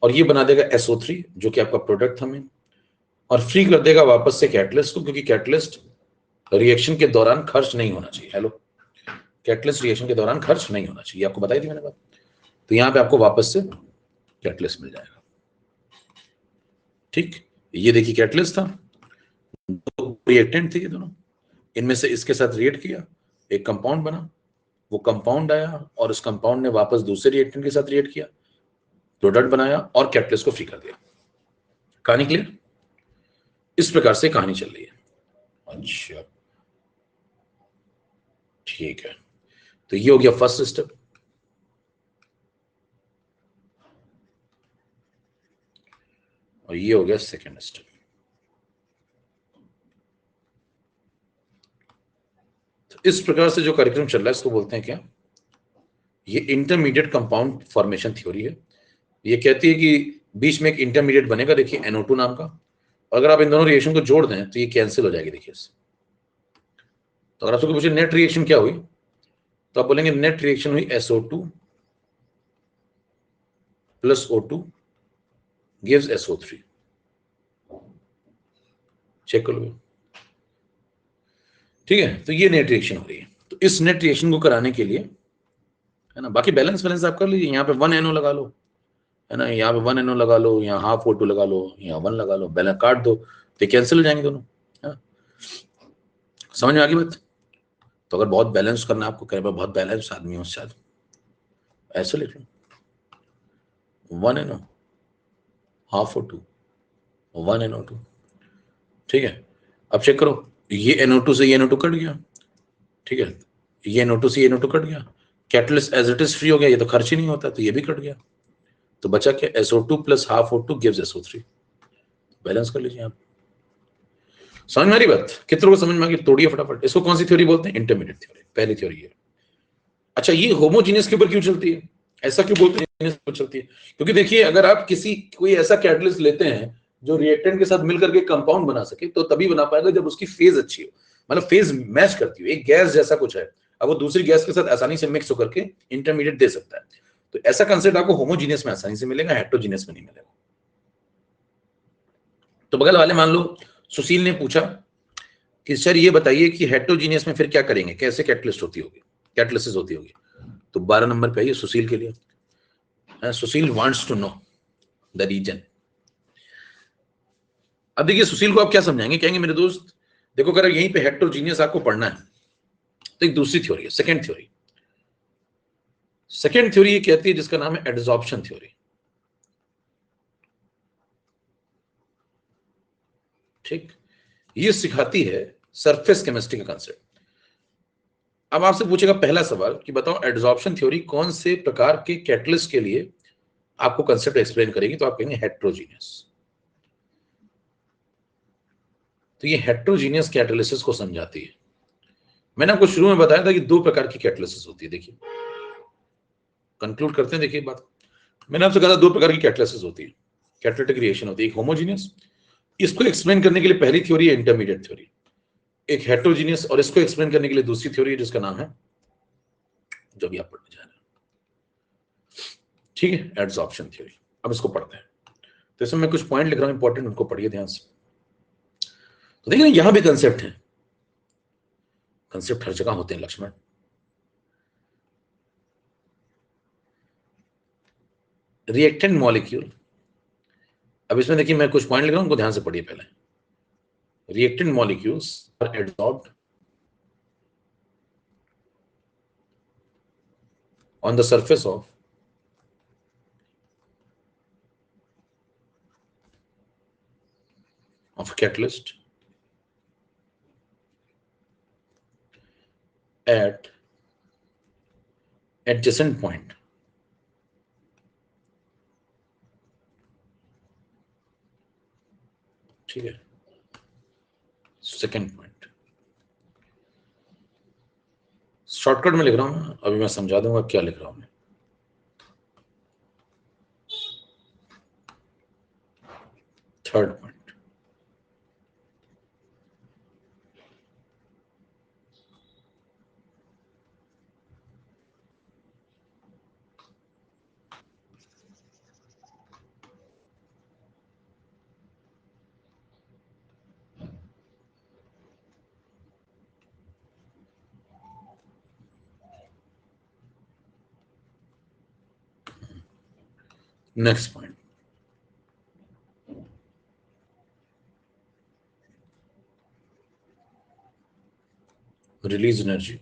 और ये बना देगा SO3 जो कि आपका प्रोडक्ट था मेन, और फ्री कर देगा वापस से कैटलिस्ट को, क्योंकि कैटलिस्ट रिएक्शन के दौरान खर्च नहीं होना चाहिए। हेलो, कैटलिस्ट रिएक्शन के दौरान खर्च नहीं होना चाहिए, आपको बताई थी मैंने बात। तो यहां पे आपको वापस से कैटलिस्ट मिल जाएगा। ठीक, ये देखिए कैटलिस्ट था, दो रिएक्टेंट थे ये दोनों, इनमें से इसके साथ रिएक्ट किया, एक कंपाउंड बना, वो कंपाउंड आया और उस कंपाउंड ने वापस दूसरे रिएक्टेंट के साथ रिएक्ट किया, प्रोडक्ट बनाया और कैटलिस्ट को फ्री कर दिया। कहानी क्लियर? इस प्रकार से कहानी चल रही है। अच्छा, ठीक है, तो ये हो गया फर्स्ट स्टेप। और ये हो गया सेकेंड स्टेप। तो इस प्रकार से जो कार्यक्रम चल रहा है इसको बोलते हैं क्या, ये इंटरमीडिएट कंपाउंड फॉर्मेशन थ्योरी है। ये कहती है कि बीच में एक इंटरमीडिएट बनेगा, देखिए NO2 नाम का, अगर आप इन दोनों रिएक्शन को जोड़ दें तो ये कैंसिल हो जाएगी, देखिए इससे। तो अगर आपसे पूछे नेट रिएक्शन क्या हुई, तो आप बोलेंगे नेट रिएक्शन हुई SO2 plus O2 gives SO3। Check कर लो, ठीक है। तो ये नेट रिएक्शन हो रही है। तो इस नेट रिएक्शन को कराने के लिए, है ना, बाकी बैलेंस आप कर लीजिए। यहाँ पे 1NO लगा लो, है ना, यहाँ पे 1NO लगा लो, यहाँ हाफ O2 लगा लो, यहाँ 1 लगा लो, बैलेंस काट दो तो कैंसिल हो जाएंगे दोनों, है ना। समझ में आ गई बात? तो अगर बहुत बैलेंस करना है आपको, कह रहे बहुत बैलेंस आदमी हो शायद, ऐसे लिख लो 1NO हाफ O2 1NO2। ठीक है, अब चेक करो, ये NO2 से ये NO2 कट गया, ठीक है, ये NO2 से ये NO2 कट गया, catalyst as it is free हो गया, ये तो खर्च ही नहीं होता, तो ये भी कट गया। तो बचा क्या, SO2 plus half O2 gives SO3। Balance कर लीजिए आप। समझ में आ रही बात? कितनों को समझ में आ गई? तोड़िए फटाफट। इसको कौन सी थ्योरी बोलते हैं? इंटरमीडिएट थ्योरी, पहली थ्योरी है। अच्छा, ये होमोजीनियस के ऊपर क्यों चलती है? ऐसा क्यों बोलते हैं चलती है? क्योंकि देखिए, अगर आप कोई ऐसा कैटलिस्ट लेते हैं जो रिएक्टेंट के साथ मिलकर के कंपाउंड बना सके, तो तभी बना पाएगा जब उसकी फेज अच्छी हो, मतलब फेज मैच करती हो, एक गैस जैसा कुछ है, अब वो दूसरी गैस के साथ आसानी से मिक्स होकर के इंटरमीडिएट दे सकता है। तो ऐसा कंसेप्ट आपको होमोजीनियस में आसानी से मिलेगा, हेटेरोजीनियस में नहीं मिलेगा। तो बगल वाले मान लो सुशील ने पूछा कि सर ये बताइए कि हेटेरोजीनियस में फिर क्या करेंगे, कैसे कैटलिस्ट होती होगी, कैटलिसिस होती होगी। तो 12 नंबर पे आइए सुशील के लिए। Sushil wants to know the reason. अब देखिए सुशील को आप क्या समझाएंगे, कहेंगे मेरे दोस्त देखो, अगर यहीं पे हेटेरोजीनियस आपको पढ़ना है तो एक दूसरी थ्योरी है, सेकंड थ्योरी। सेकेंड थ्योरी ये कहती है जिसका नाम है एडजॉर्प्शन थ्योरी। ठीक, ये सिखाती है सरफेस केमिस्ट्री का कंसेप्ट। अब आपसे पूछेगा पहला सवाल कि बताओ एडजॉर्प्शन थ्योरी कौन से प्रकार के कैटलिस्ट के लिए आपको कंसेप्ट एक्सप्लेन करेगी, तो आप कहेंगे हेट्रोजीनियस। तो ये हेट्रोजीनियस कैटालिसिस को समझाती है। मैंने आपको शुरू में बताया था कि दो प्रकार की कैटालिसिस होती है। देखिए कंक्लूड करते हैं, देखिए बात। मैंने आपसे कहा था दो प्रकार की कैटालिसिस होती है, कैटालिटिक रिएक्शन होती है, एक होमोजीनियस, इसको एक्सप्लेन करने के लिए पहली थ्योरी है इंटरमीडिएट थ्योरी, एक हेट्रोजीनियस, और इसको एक्सप्लेन करने के लिए दूसरी थ्योरी है जिसका नाम है, जो भी आप पढ़ने जा रहे हैं, ठीक है, एडजॉर्प्शन थ्योरी। अब इसको पढ़ते हैं। तो इसमें मैं कुछ पॉइंट लिख रहा हूं इंपॉर्टेंट, उनको पढ़िए ध्यान से। तो देखिए यहां भी कंसेप्ट है, कंसेप्ट हर जगह होते हैं लक्ष्मण। रिएक्टेंट मॉलिक्यूल, अब इसमें देखिए मैं कुछ पॉइंट लिख रहा हूं, उनको ध्यान से पढ़िए पहले। Reactant molecules are adsorbed on the surface of a catalyst at adjacent point ठीक है। सेकेंड पॉइंट शॉर्टकट में लिख रहा हूं, अभी मैं समझा दूंगा क्या लिख रहा हूं मैं। Third point, next point, release energy.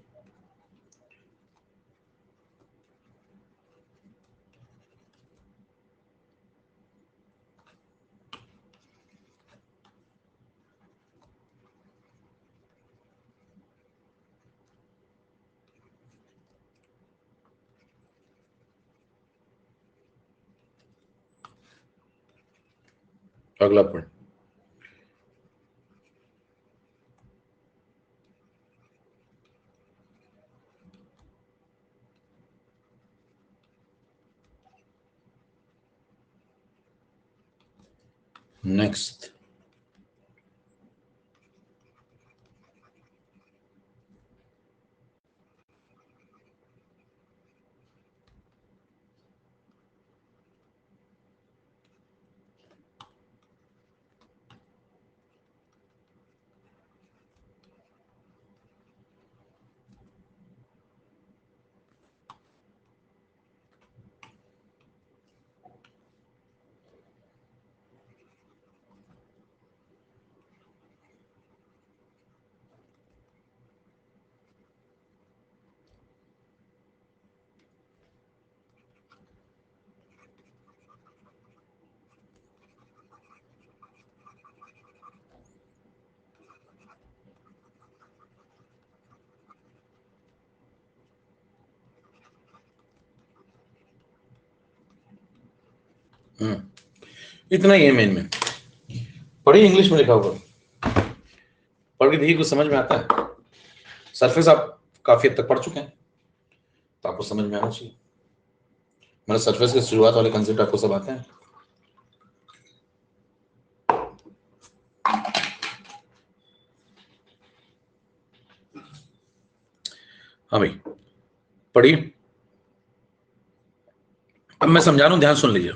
अगला पॉइंट, नेक्स्ट इतना ही है मेन में। पढ़िए, इंग्लिश में लिखा हुआ, पढ़ के देखिए कुछ समझ में आता है। सरफेस आप काफी हद तक पढ़ चुके हैं, तो आपको समझ में आना चाहिए। मतलब सरफेस के शुरुआत वाले कंसेप्ट आपको सब आते हैं। हाँ भाई पढ़िए, अब मैं समझा रहा हूं, ध्यान सुन लीजिए।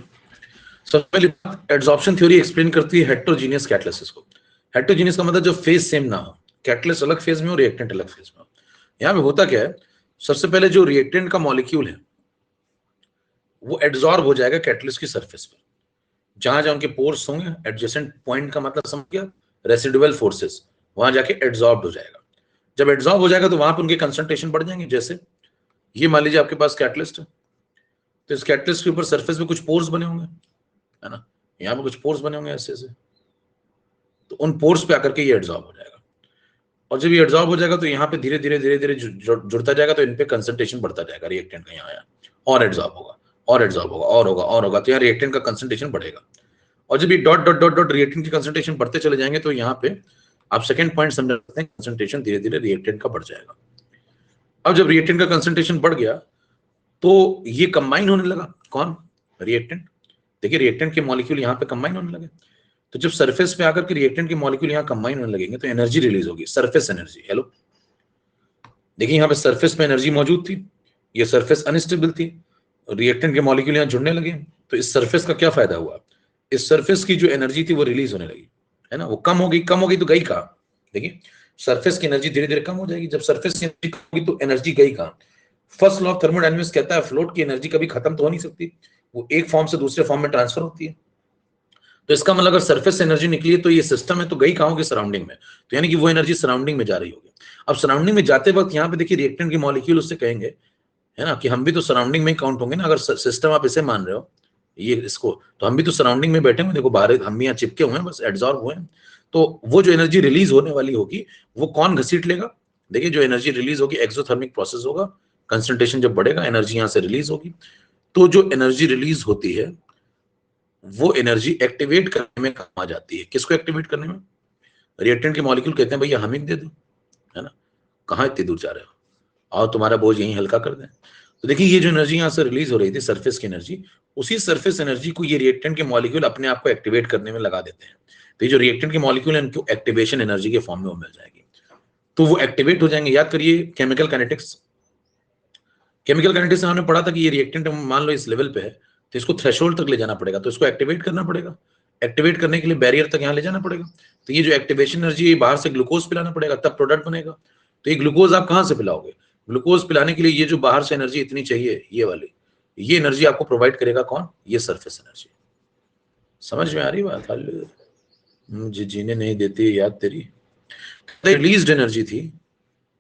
सबसे पहली बात, एडजॉर्प्शन थ्योरी एक्सप्लेन करती है हेट्रोजीनियस कैटालिसिस को। हेट्रोजीनियस का मतलब जो फेज सेम ना हो, कैटालिस्ट अलग फेज में हो, रिएक्टेंट अलग फेज में हो। यहाँ पे होता क्या है, सबसे पहले जो रिएक्टेंट का मॉलिक्यूल है वो एड्सॉर्ब हो जाएगा कैटालिस्ट की सरफेस पर। जहां जहां उनके पोर्स होंगे, एडजेसेंट पॉइंट का मतलब समझ गया, रेसिडुअल फोर्सेस, वहां जाके एड्सॉर्ब हो जाएगा। जब एड्सॉर्ब हो जाएगा तो वहां पर उनके कंसंट्रेशन बढ़ जाएंगे। जैसे ये मान लीजिए आपके पास कैटलिस्ट है, तो इस कैटलिस्ट के ऊपर सरफेस पे कुछ पोर्स बने होंगे, है ना, यहाँ पे कुछ पोर्स बने होंगे ऐसे ऐसे, तो उन पोर्स पे आकर के ये एड्सॉर्ब हो जाएगा, और जब ये एड्सॉर्ब हो जाएगा तो यहाँ पे धीरे धीरे धीरे धीरे जुड़ता जाएगा, तो इन पे कंसंट्रेशन बढ़ता जाएगा रिएक्टेंट का, यहाँ आया और एड्सॉर्ब होगा और एड्सॉर्ब होगा और होगा, तो यहाँ रिएक्टेंट का कंसंट्रेशन बढ़ेगा, और जब ये dot dot dot dot reactant की कंसंट्रेशन बढ़ते चले जाएंगे तो यहाँ पे आप सेकंड पॉइंट समझ सकते हैं, कंसंट्रेशन धीरे धीरे रिएक्टेंट का बढ़ जाएगा। अब जब रिएक्टेंट का कंसंट्रेशन बढ़ गया तो ये कंबाइन होने लगा, कौन, रिएक्टेंट। देखिए रिएक्टेंट के मॉलिक्यूल यहाँ पे कंबाइन होने लगे, तो जब सरफेस पे आकर के रिएक्टेंट के मॉलिक्यूल यहाँ कंबाइन होने लगेंगे तो एनर्जी रिलीज होगी, सरफेस एनर्जी। हेलो, देखिए यहाँ पे सरफेस पे एनर्जी मौजूद थी, ये सरफेस अनस्टेबल थी, रिएक्टेंट के मॉलिक्यूल यहाँ जुड़ने लगे, तो इस सरफेस का क्या फायदा हुआ, इस सरफेस की जो एनर्जी थी वो रिलीज होने लगी, है ना, वो कम हो गई तो गई कहाँ, देखिए सरफेस की एनर्जी धीरे धीरे कम हो जाएगी, जब सरफेस की एनर्जी कम होगी तो एनर्जी गई कहाँ। फर्स्ट लॉ ऑफ थर्मोडायनामिक्स कहता है फ्लूइड की एनर्जी कभी खत्म तो हो नहीं सकती, वो एक फॉर्म से दूसरे फॉर्म में ट्रांसफर होती है, तो इसका मतलब अगर सरफेस से एनर्जी निकली है तो ये सिस्टम है, तो गई कहाँ होगी, सराउंडिंग में, तो यानी कि वो एनर्जी सराउंडिंग में जा रही होगी। अब सराउंडिंग में जाते वक्त यहाँ पे देखिए रिएक्टेंट के मॉलिक्यूल उससे कहेंगे, है ना, कि हम भी तो सराउंडिंग में ही काउंट होंगे ना, अगर सिस्टम आप इसे मान रहे हो ये इसको, तो हम भी तो सराउंडिंग में बैठे हुए, देखो बाहर हम भी यहाँ चिपके हुए हैं, बस एब्जॉर्ब हुए हैं, तो वो जो एनर्जी रिलीज होने वाली होगी वो कौन घसीट लेगा, देखिए जो एनर्जी रिलीज होगी एक्सोथर्मिक प्रोसेस होगा, कंसंट्रेशन जब बढ़ेगा एनर्जी यहाँ से रिलीज होगी, तो जो एनर्जी रिलीज होती है वो एनर्जी एक्टिवेट करने में काम आ जाती है, किसको एक्टिवेट करने में, रिएक्टेंट के मॉलिक्यूल कहते हैं भैया हम ही दे दो, है ना, कहाँ इतनी दूर जा रहे हो, और तुम्हारा बोझ यहीं हल्का कर दें। तो देखिए ये जो एनर्जी यहाँ से रिलीज हो रही थी सरफेस की एनर्जी, उसी सरफेस एनर्जी को ये रिएक्टेंट के मॉलिक्यूल अपने आप को एक्टिवेट करने में लगा देते हैं, तो ये जो रिएक्टेंट के मॉलिक्यूल है इनको एक्टिवेशन एनर्जी के फॉर्म में वो मिल जाएगी, तो वो एक्टिवेट हो जाएंगे। याद करिए केमिकल काइनेटिक्स, केमिकल काइनेटिक्स में हमने पढ़ा था कि ये रिएक्टेंट मान लो इस लेवल पे है तो इसको थ्रेशोल्ड तक ले जाना पड़ेगा, तो इसको एक्टिवेट करना पड़ेगा, एक्टिवेट करने के लिए बैरियर तक यहाँ ले जाना पड़ेगा, तो ये जो एक्टिवेशन एनर्जी बाहर से ग्लूकोज पिलाना पड़ेगा तब प्रोडक्ट बनेगा, तो ये ग्लूकोज आप कहाँ से पिलाओगे, ग्लूकोज पिलाने के लिए ये जो बाहर से एनर्जी इतनी चाहिए ये वाली, ये एनर्जी आपको प्रोवाइड करेगा कौन, ये सरफेस एनर्जी। समझ में आ रही बात, मुझे जीने नहीं देती याद तेरी। रिलीज्ड एनर्जी थी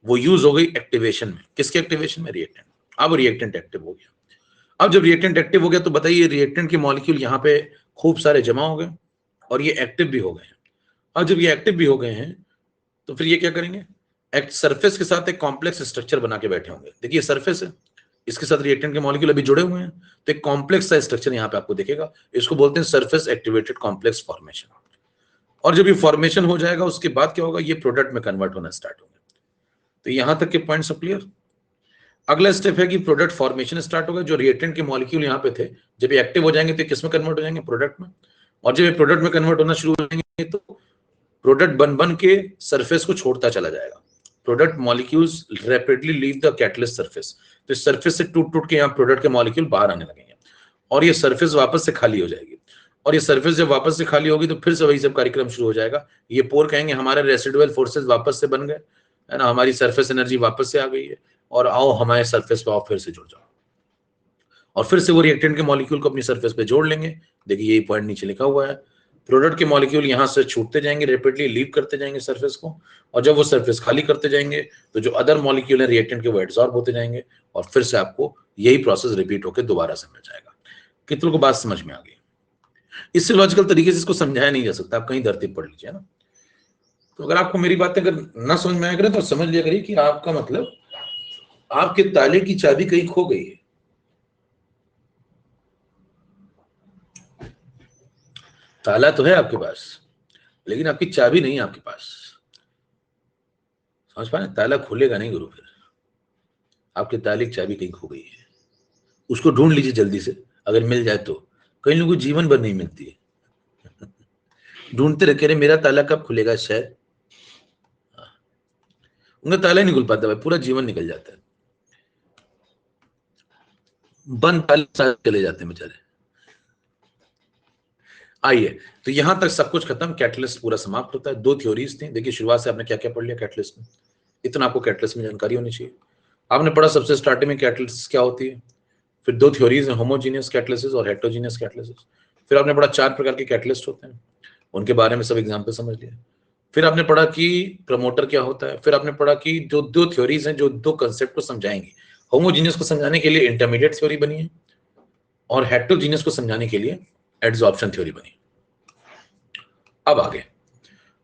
वो यूज हो गई एक्टिवेशन में, किसके एक्टिवेशन में, रिएक्टेंट। अब रिएक्टेंट एक्टिव हो गया, अब जब रिएक्टेंट एक्टिव हो गया तो बताइए रिएक्टेंट के मॉलिक्यूल यहाँ पे खूब सारे जमा हो गए और ये एक्टिव भी हो गए हैं। अब जब ये एक्टिव भी हो गए हैं तो फिर ये क्या करेंगे, सरफेस के साथ एक कॉम्प्लेक्स स्ट्रक्चर बना के बैठे होंगे, देखिए सरफेस है इसके साथ रिएक्टेंट के मॉलिक्यूल अभी जुड़े हुए हैं, तो एक कॉम्प्लेक्स सा स्ट्रक्चर यहाँ पे आपको दिखेगा, इसको बोलते हैं सरफेस एक्टिवेटेड कॉम्प्लेक्स फॉर्मेशन। और जब ये फॉर्मेशन हो जाएगा उसके बाद क्या होगा, ये प्रोडक्ट में कन्वर्ट होना स्टार्ट होगा। तो यहां तक के पॉइंट सब क्लियर। अगला स्टेप है कि प्रोडक्ट फॉर्मेशन स्टार्ट होगा, जो रिएक्टेंट के मॉलिक्यूल यहाँ पे थे जब ये एक्टिव हो जाएंगे तो किस में कन्वर्ट हो जाएंगे, प्रोडक्ट में, और जब ये प्रोडक्ट में कन्वर्ट होना शुरू हो जाएंगे तो प्रोडक्ट बन बन के सरफेस को छोड़ता चला जाएगा, product molecules rapidly leave the catalyst surface, तो इस सरफेस से टूट टूट के यहाँ प्रोडक्ट के मॉलिक्यूल बाहर आने लगेंगे और ये सरफेस वापस से खाली हो जाएगी, और ये सरफेस जब वापस से खाली होगी तो फिर से वही सब कार्यक्रम शुरू हो जाएगा, ये पोर कहेंगे हमारे रेसिडुअल फोर्सेस वापस से बन गए, है ना, हमारी सरफेस एनर्जी वापस से आ गई है और आओ हमारे सरफेस पे आओ फिर से जुड़ जाओ, और फिर से वो रिएक्टेंट के मॉलिक्यूल को अपनी सरफेस पे जोड़ लेंगे। देखिए यही पॉइंट नीचे लिखा हुआ है, प्रोडक्ट के मॉलिक्यूल यहाँ से छूटते जाएंगे, रैपिडली लीव करते जाएंगे सरफेस को, और जब वो सरफेस खाली करते जाएंगे तो जो अदर मॉलिक्यूल है रिएक्टेंट के वो एब्जॉर्ब होते जाएंगे और फिर से आपको यही प्रोसेस रिपीट होकर दोबारा से मिल जाएगा। कितनों को बात समझ में आ गई, इससे लॉजिकल तरीके से इसको समझाया नहीं जा सकता, आप कहीं धरती पढ़ लीजिए ना। तो अगर आपको मेरी बातें अगर ना समझ में आया करें तो समझ लिया करिए कि आपका मतलब आपके ताले की चाबी कहीं खो गई है। ताला तो है आपके पास लेकिन आपकी चाबी नहीं है आपके पास, समझ पाए, ताला खुलेगा नहीं गुरु, फिर आपके ताले की चाबी कहीं खो गई है, उसको ढूंढ लीजिए जल्दी से, अगर मिल जाए तो, कई लोगों को जीवन भर नहीं मिलती है ढूंढते रखे रहे मेरा ताला कब खुलेगा, शायद उनका ताला ही नहीं खुल पाता भाई, पूरा जीवन निकल जाता है, बंद ताले चले जाते हैं बेचारे। आइए, तो यहां तक सब कुछ खत्म, कैटलिस्ट पूरा समाप्त होता है। दो थ्योरीज थी, देखिए शुरुआत से आपने क्या क्या पढ़ लिया कैटलिस्ट में, इतना आपको कैटलिस्ट में जानकारी होनी चाहिए। आपने पढ़ा सबसे स्टार्टिंग में कैटलिस्ट क्या होती है, फिर दो थ्योरीज हैं, होमोजीनियस कैटलिसिस और हेटेरोजीनियस कैटलिसिस। फिर आपने पढ़ा 4 प्रकार के कैटलिस्ट होते हैं, उनके बारे में सब एग्जाम्पल समझ लिया। फिर आपने पढ़ा कि प्रमोटर क्या होता है। फिर आपने पढ़ा कि जो दो थ्योरीज हैं जो दो कंसेप्ट को समझाएंगी, होमोजीनियस को समझाने के लिए इंटरमीडिएट थ्योरी बनी है और हेटेरोजीनियस को समझाने के लिए एडजॉर्प्शन थ्योरी बनी। अब आगे,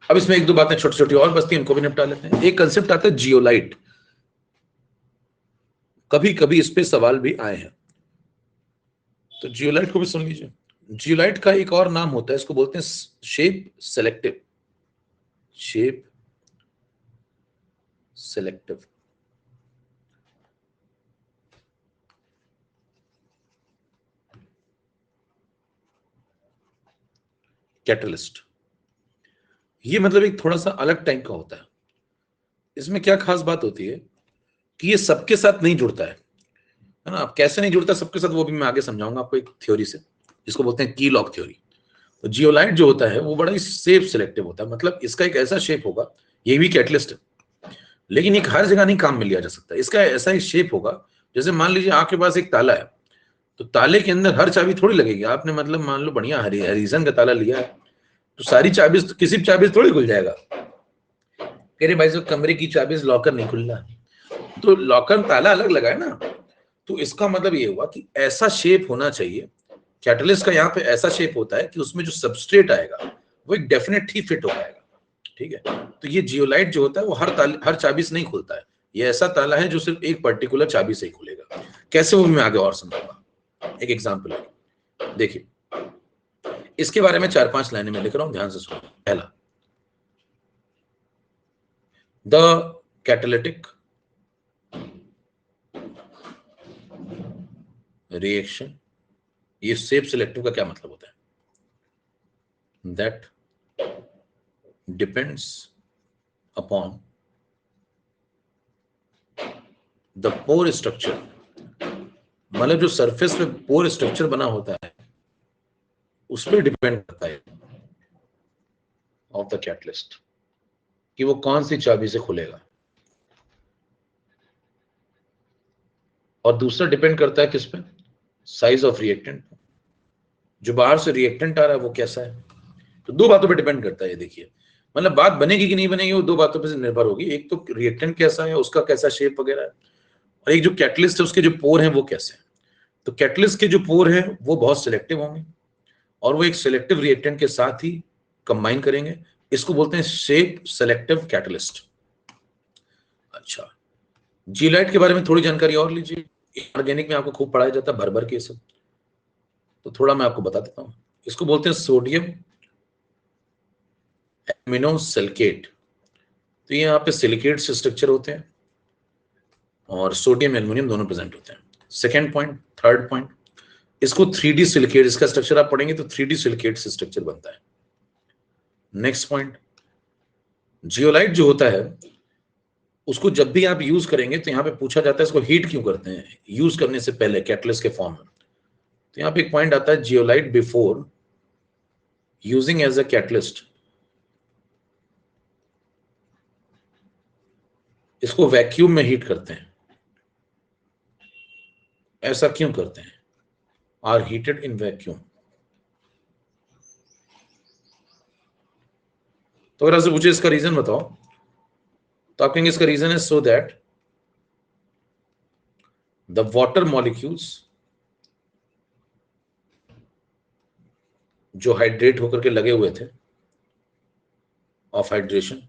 अब इसमें एक दो बातें छोटी छोटी और बचती हैं, इनको भी निपटा लेते हैं। एक कंसेप्ट आता है जियोलाइट, कभी कभी इस पे सवाल भी आए हैं, तो जियोलाइट को भी सुन लीजिए। जियोलाइट का एक और नाम होता है, इसको बोलते हैं shape selective. Shape selective catalyst. ये मतलब एक थोड़ा सा अलग टाइप का होता है। इसमें क्या खास बात होती है कि ये सबके साथ नहीं जुड़ता है ना। अब कैसे नहीं जुड़ता सबके साथ, वो भी मैं आगे समझाऊंगा आपको एक थ्योरी से, जिसको बोलते हैं की लॉक थ्योरी। तो जियोलाइट जो होता है वो बड़ा ही शेप सिलेक्टिव होता है, मतलब इसका एक ऐसा शेप होगा, ये भी कैटलिस्ट है, लेकिन एक हर जगह नहीं काम में लिया जा सकता। इसका ऐसा ही शेप होगा, जैसे मान लीजिए आपके पास एक ताला है, तो ताले के अंदर हर चाबी थोड़ी लगेगी। आपने मतलब मान लो बढ़िया हरिजन का ताला लिया है, तो सारी चाबी किसी भी चाबी थोड़ी खुल जाएगा। कह रहे भाई जो कमरे की चाबी लॉकर नहीं खुल रहा, तो लॉकर ताला अलग लगा है ना। तो इसका मतलब ये हुआ कि ऐसा शेप होना चाहिए, कैटलिस्ट का यहाँ पे ऐसा शेप होता है कि उसमें जो सबस्ट्रेट आएगा वो एक डेफिनेट ही फिट हो पाएगा। ठीक है, तो ये जियोलाइट जो होता है वो हर चाबी से नहीं खुलता है। ये ऐसा ताला है जो सिर्फ एक पर्टिकुलर चाबी से ही खुलेगा। कैसे, वो मैं आगे और समझाऊंगा। एक एग्जांपल है, देखिए इसके बारे में 4-5 लाइनें में लिख रहा हूं, ध्यान से सुनो। पहला, द कैटालिटिक रिएक्शन। ये शेप सिलेक्टिव का क्या मतलब होता है? That depends upon the pore structure, मतलब जो सरफेस पे पोर स्ट्रक्चर बना होता है उस पर डिपेंड करता है ऑफ द कैटलिस्ट, कि वो कौन सी चाबी से खुलेगा। और दूसरा डिपेंड करता है किस पे? साइज ऑफ रिएक्टेंट, जो बाहर से रिएक्टेंट आ रहा है वो कैसा है। तो दो बातों पे डिपेंड करता है ये। देखिए मतलब बात बनेगी कि नहीं बनेगी वो दो बातों पे निर्भर होगी। एक तो रिएक्टेंट कैसा है, उसका कैसा शेप वगैरह है, और एक जो कैटलिस्ट है उसके जो पोर हैं वो कैसे हैं। तो कैटलिस्ट के जो पोर हैं वो बहुत सिलेक्टिव होंगे, और वो एक सिलेक्टिव रिएक्टेंट के साथ ही कंबाइन करेंगे। इसको बोलते हैं शेप सेलेक्टिव कैटलिस्ट। अच्छा, जीलाइट के बारे में थोड़ी जानकारी और लीजिए। ऑर्गेनिक में आपको खूब पढ़ाया जाता है भर भर के सब, तो थोड़ा मैं आपको बता देता हूं। इसको बोलते हैं सोडियम एमिनो सिलिकेट। तो ये यहाँ पे सिलिकेट से स्ट्रक्चर होते हैं और सोडियम एल्युमिनियम दोनों प्रेजेंट होते हैं। सेकेंड पॉइंट, थर्ड पॉइंट, इसको 3D सिलिकेट, इसका स्ट्रक्चर आप पढ़ेंगे तो 3D सिलिकेट से स्ट्रक्चर बनता है। नेक्स्ट पॉइंट, जियोलाइट जो होता है उसको जब भी आप यूज करेंगे तो यहाँ पे पूछा जाता है इसको हीट क्यों करते हैं यूज करने से पहले कैटलिस्ट के फॉर्म में। तो यहाँ पे एक पॉइंट आता है, zeolite before using as a catalyst, इसको वैक्यूम में हीट करते हैं। ऐसा क्यों करते हैं? Are heated in vacuum. तो अगर आपसे पूछे इसका रीजन बताओ, तो आप कहेंगे इसका रीजन है so that the water molecules जो हाइड्रेट होकर के लगे हुए थे ऑफ हाइड्रेशन,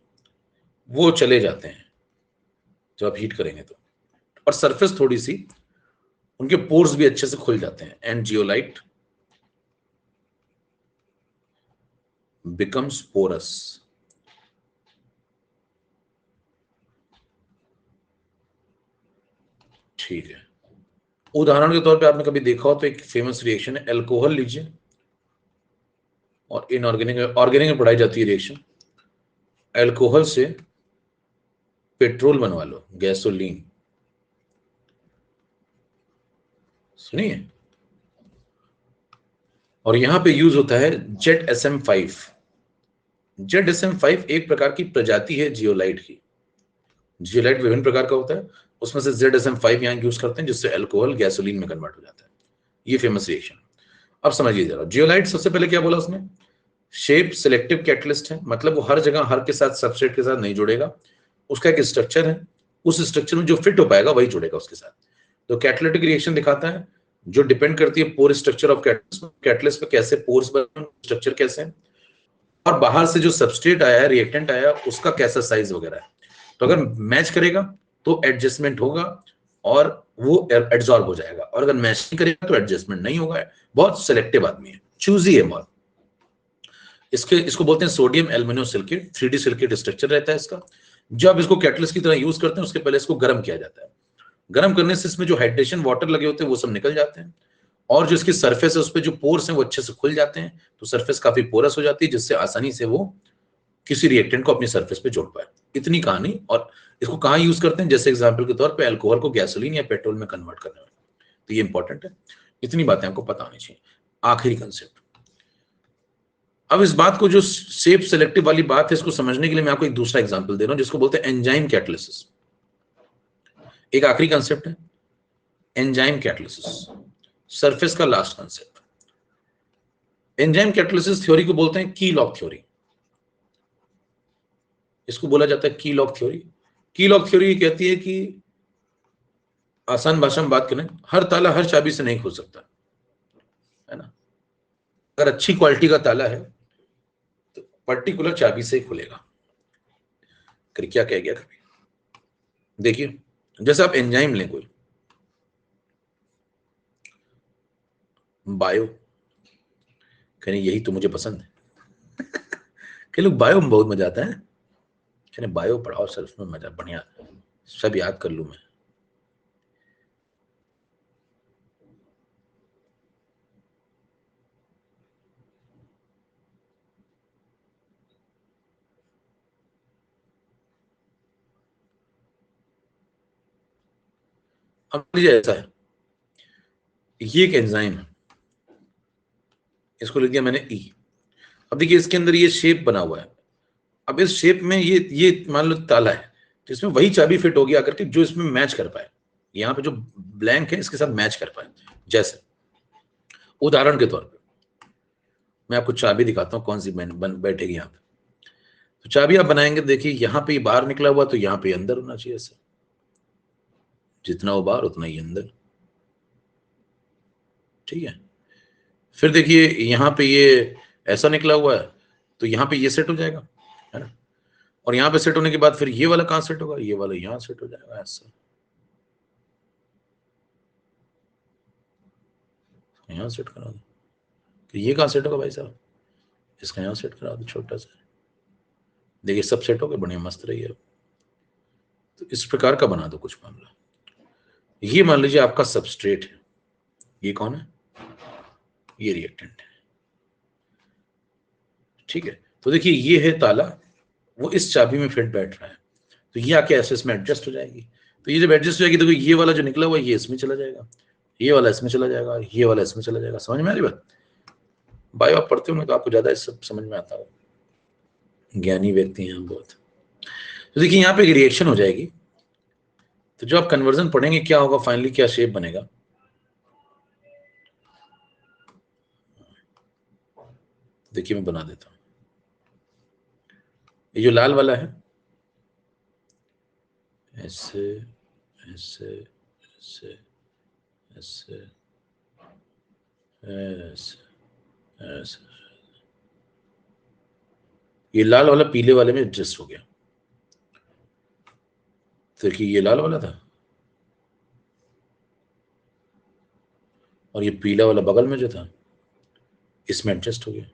वो चले जाते हैं जब आप हीट करेंगे तो, और सरफेस थोड़ी सी उनके पोर्स भी अच्छे से खुल जाते हैं। And zeolite becomes porous. ठीक है, उदाहरण के तौर पे आपने कभी देखा हो तो एक फेमस रिएक्शन है, अल्कोहल लीजिए और इनऑर्गेनिक, ऑर्गेनिक में पढ़ाई जाती है रिएक्शन। अल्कोहल से पेट्रोल बनवा लो, गैसोलीन, सुनिए। और यहां पे यूज होता है ZSM5। ZSM5 एक प्रकार की प्रजाति है जियोलाइट की। जियोलाइट विभिन्न प्रकार का होता है, उसमें से ZSM5 यहाँ यूज करते हैं, जिससे अल्कोहल गैसोलीन में कन्वर्ट हो जाता है। ये फेमस रिएक्शन। अब समझिए जरा, जियोलाइट सबसे पहले क्या बोला उसने? शेप सिलेक्टिव कैटलिस्ट है, मतलब वो हर जगह हर के साथ सबस्ट्रेट के साथ नहीं जुड़ेगा। उसका एक स्ट्रक्चर है, उस स्ट्रक्चर में जो फिट हो पाएगा वही जुड़ेगा उसके साथ। तो कैटालिटिक रिएक्शन दिखाता है जो डिपेंड करती है पोर स्ट्रक्चर ऑफ कैटलिस्ट पे, कैसे पोर्स बने, स्ट्रक्चर कैसे है, और बाहर से जो सबस्ट्रेट आया है, रिएक्टेंट आया, उसका कैसा साइज वगैरह है। तो अगर मैच करेगा तो एडजस्टमेंट होगा और वो एब्जॉर्ब हो जाएगा, और अगर मैच नहीं करेगा तो एडजस्टमेंट नहीं होगा। बहुत सिलेक्टिव आदमी है, चूजी है बहुत। इसको बोलते हैं sodium aluminium silicate, 3D silicate structure रहता है इसका। जब इसको कैटलिस्ट की तरह यूज करते हैं उसके पहले इसको गर्म किया जाता है। गर्म करने से इसमें जो हाइड्रेशन वाटर लगे होते हैं वो सब निकल जाते हैं, और जो इसकी सरफेस है उस पर जो पोर्स हैं वो अच्छे से खुल जाते हैं, तो सरफेस काफी पोरस हो जाती है, जिससे आसानी से वो किसी रिएक्टेंट को अपनी सरफेस पे जोड़ पाए। इतनी कहानी। और इसको कहाँ यूज करते हैं, जैसे एग्जांपल के तौर पे अल्कोहल को गैसोलीन या पेट्रोल में कन्वर्ट करने में, तो ये इंपॉर्टेंट है। इतनी बातें आपको पता होनी चाहिए। आखिरी कंसेप्ट, अब इस बात को, जो सेफ सेलेक्टिव वाली बात है, इसको समझने के लिए मैं आपको एक दूसरा एग्जांपल दे रहा हूं, जिसको बोलते हैं एंजाइम कैटालिसिस। एक आखिरी कंसेप्ट है एंजाइम कैटालिसिस, सरफेस का last concept. Enzyme catalysis theory को बोलते हैं की लॉक थ्योरी। इसको बोला जाता है की लॉक थ्योरी। की लॉक थ्योरी कहती है कि, आसान भाषा में बात करें, हर ताला हर चाबी से नहीं खुल सकता है ना। अगर अच्छी क्वालिटी का ताला है तो पर्टिकुलर चाबी से ही खुलेगा। क्या कह गया कभी, देखिए जैसे आप एंजाइम लें कोई, बायो, कहने यही तो मुझे पसंद है। कई लोग बायो में बहुत मजा आता है, कहने बायो पढ़ाओ सर, उसमें मजा बढ़िया, सब याद कर लूं मैं। अब लीजिए ऐसा है, ये एक एंजाइम है, इसको लिख दिया मैंने ई। अब देखिए इसके अंदर ये शेप बना हुआ है। अब इस शेप में ये मान लो ताला है, तो इसमें वही चाबी फिट होगी आकर के जो इसमें मैच कर पाए, यहाँ पे जो ब्लैंक है इसके साथ मैच कर पाए। जैसे उदाहरण के तौर पे मैं आपको चाबी दिखाता हूँ कौन सी बैठेगी यहाँ पे। तो चाबी आप बनाएंगे, देखिए यहाँ पे बाहर निकला हुआ, तो यहाँ पे अंदर होना चाहिए ऐसे, जितना वो बाहर उतना ही अंदर, ठीक है। फिर देखिए यहाँ पे ये ऐसा निकला हुआ है, तो यहाँ पे ये सेट हो जाएगा, है ना। और यहाँ पे सेट होने के बाद फिर ये वाला कहाँ सेट होगा, ये वाला यहाँ सेट हो जाएगा ऐसा, यहाँ सेट करा दो। तो ये कहाँ सेट होगा भाई साहब, इसका यहाँ सेट करा दो छोटा सा, देखिए सब सेट हो गया, बढ़िया मस्त रही है। तो इस प्रकार का बना दो कुछ मामला। ये मान लीजिए आपका सबस्ट्रेट है, ये कौन है, ये रिएक्टेंट है, ठीक है। तो देखिए ये है ताला, वो इस चाबी में फिट बैठ रहा है, तो ये आके ऐसे इसमें एडजस्ट हो जाएगी। तो ये जब एडजस्ट हो जाएगी तो ये वाला जो निकला हुआ ये इसमें चला जाएगा, ये वाला इसमें चला जाएगा, ये वाला इसमें चला जाएगा। समझ में आ रही बात। बायो आप पढ़ते होंगे तो आपको ज्यादा सब समझ में आता है, ज्ञानी व्यक्ति हैं हम बहुत। तो देखिए यहाँ पे एक रिएक्शन हो जाएगी, तो जो आप कन्वर्जन पढ़ेंगे क्या होगा, फाइनली क्या शेप बनेगा। देखिए मैं बना देता हूं, ये जो लाल वाला है ऐसे ऐसे ऐसे ऐसे ऐसे ऐसे, ये लाल वाला पीले वाले में एडजस्ट हो गया। तो देखिए ये लाल वाला था और ये पीला वाला बगल में जो था इसमें एडजस्ट हो गया।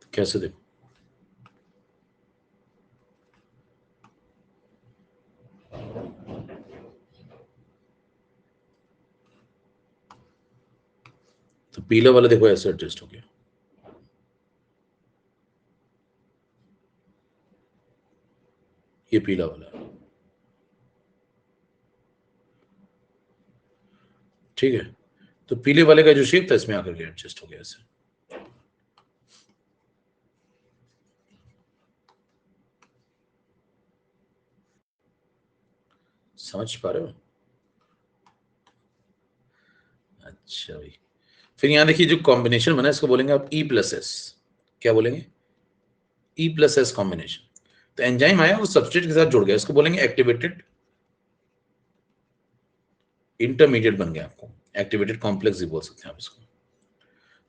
तो कैसे देखो, तो पीला वाला देखो ऐसे एडजस्ट हो गया, ये पीला वाला, ठीक है। तो पीले वाले का जो शेप था इसमें आकर के एडजस्ट हो गया ऐसे। समझ पा रहे हो, अच्छा भाई। फिर यहां देखिए जो कॉम्बिनेशन बना है इसको बोलेंगे आप E+S। क्या बोलेंगे, E+S कॉम्बिनेशन। तो एंजाइम आया वो सबस्ट्रेट के साथ जुड़ गया, इसको बोलेंगे एक्टिवेटेड इंटरमीडिएट बन गया आपको, एक्टिवेटेड कॉम्प्लेक्स भी बोल सकते हैं आप इसको।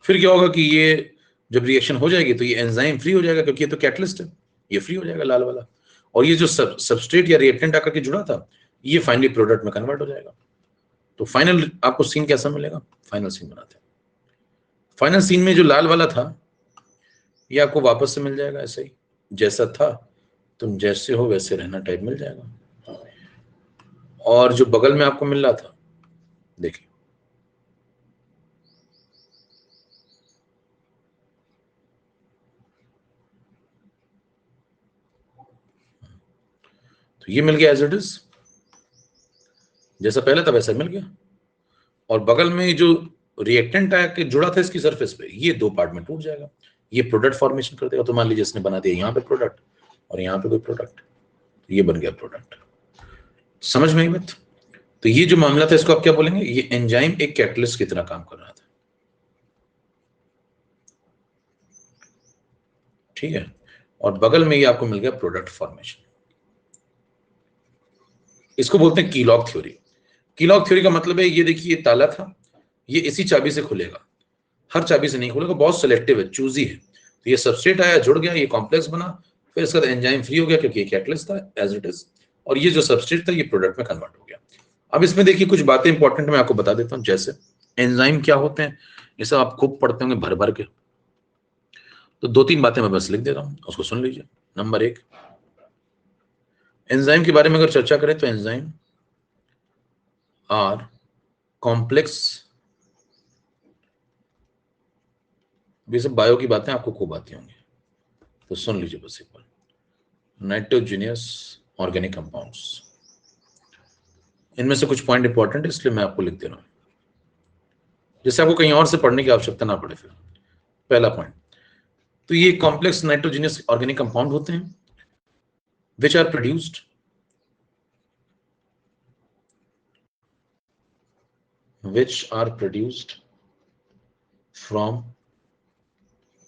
फिर क्या होगा कि ये जब रिएक्शन हो जाएगी तो ये एंजाइम फ्री हो जाएगा, क्योंकि ये तो कैटलिस्ट है, ये फ्री हो जाएगा लाल वाला, और ये जो सबस्ट्रेट या रिएक्टेंट आकर के जुड़ा था ये फाइनली प्रोडक्ट में कन्वर्ट हो जाएगा। तो फाइनल आपको सीन कैसा मिलेगा, फाइनल सीन बनाते हैं। फाइनल सीन में जो लाल वाला था ये आपको वापस से मिल जाएगा ऐसे ही, जैसा था तुम जैसे हो वैसे रहना टाइप मिल जाएगा। और जो बगल में आपको मिल रहा था देखिए, तो ये मिल गया एज इट इज, जैसा पहले था वैसा मिल गया। और बगल में जो रिएक्टेंट आया के जुड़ा था इसकी सरफेस पे, ये दो पार्ट में टूट जाएगा, ये प्रोडक्ट फॉर्मेशन कर देगा। तो मान लीजिए इसने बना दिया यहाँ पे प्रोडक्ट और यहाँ पे कोई प्रोडक्ट, तो ये बन गया प्रोडक्ट। समझ में आई बात? तो ये जो मामला था इसको आप क्या बोलेंगे, ये एंजाइम एक कैटलिस्ट की तरह काम कर रहा था, ठीक है। और बगल में ये आपको मिल गया प्रोडक्ट फॉर्मेशन। इसको बोलते हैं कीलॉग थ्योरी। कीलॉग थ्योरी का मतलब है, ये देखिए ये ताला था, ये इसी चाबी से खुलेगा, हर चाबी से नहीं खुलेगा, बहुत सिलेक्टिव है, चूजी है। तो ये सबस्ट्रेट आया, जुड़ गया, ये कॉम्प्लेक्स बना, फिर इसका एंजाइम फ्री हो गया क्योंकि ये कैटलिस्ट था एज इट इज, और ये जो सबस्ट्रेट था ये प्रोडक्ट में कन्वर्ट हो गया। अब इसमें देखिए कुछ बातें इंपॉर्टेंट मैं आपको बता देता हूं, जैसे एंजाइम क्या होते हैं, ये सब आप खूब पढ़ते होंगे भर भर के, तो दो तीन बातें मैं बस लिख दे रहा हूं, उसको सुन लीजिए। नंबर एक, एंजाइम के बारे में अगर चर्चा करें तो एंजाइम आर कॉम्प्लेक्स, ये सब बायो की बातें आपको खूब आती होंगी, तो सुन लीजिए बस एक बार। नाइट्रोजीनियस ऑर्गेनिक कंपाउंड्स, इनमें से कुछ पॉइंट इंपॉर्टेंट है इसलिए मैं आपको लिख दे रहा हूं, जिससे आपको कहीं और से पढ़ने की आवश्यकता ना पड़े। फिर पहला पॉइंट, तो ये कॉम्प्लेक्स नाइट्रोजीनियस ऑर्गेनिक कंपाउंड होते हैं which are produced from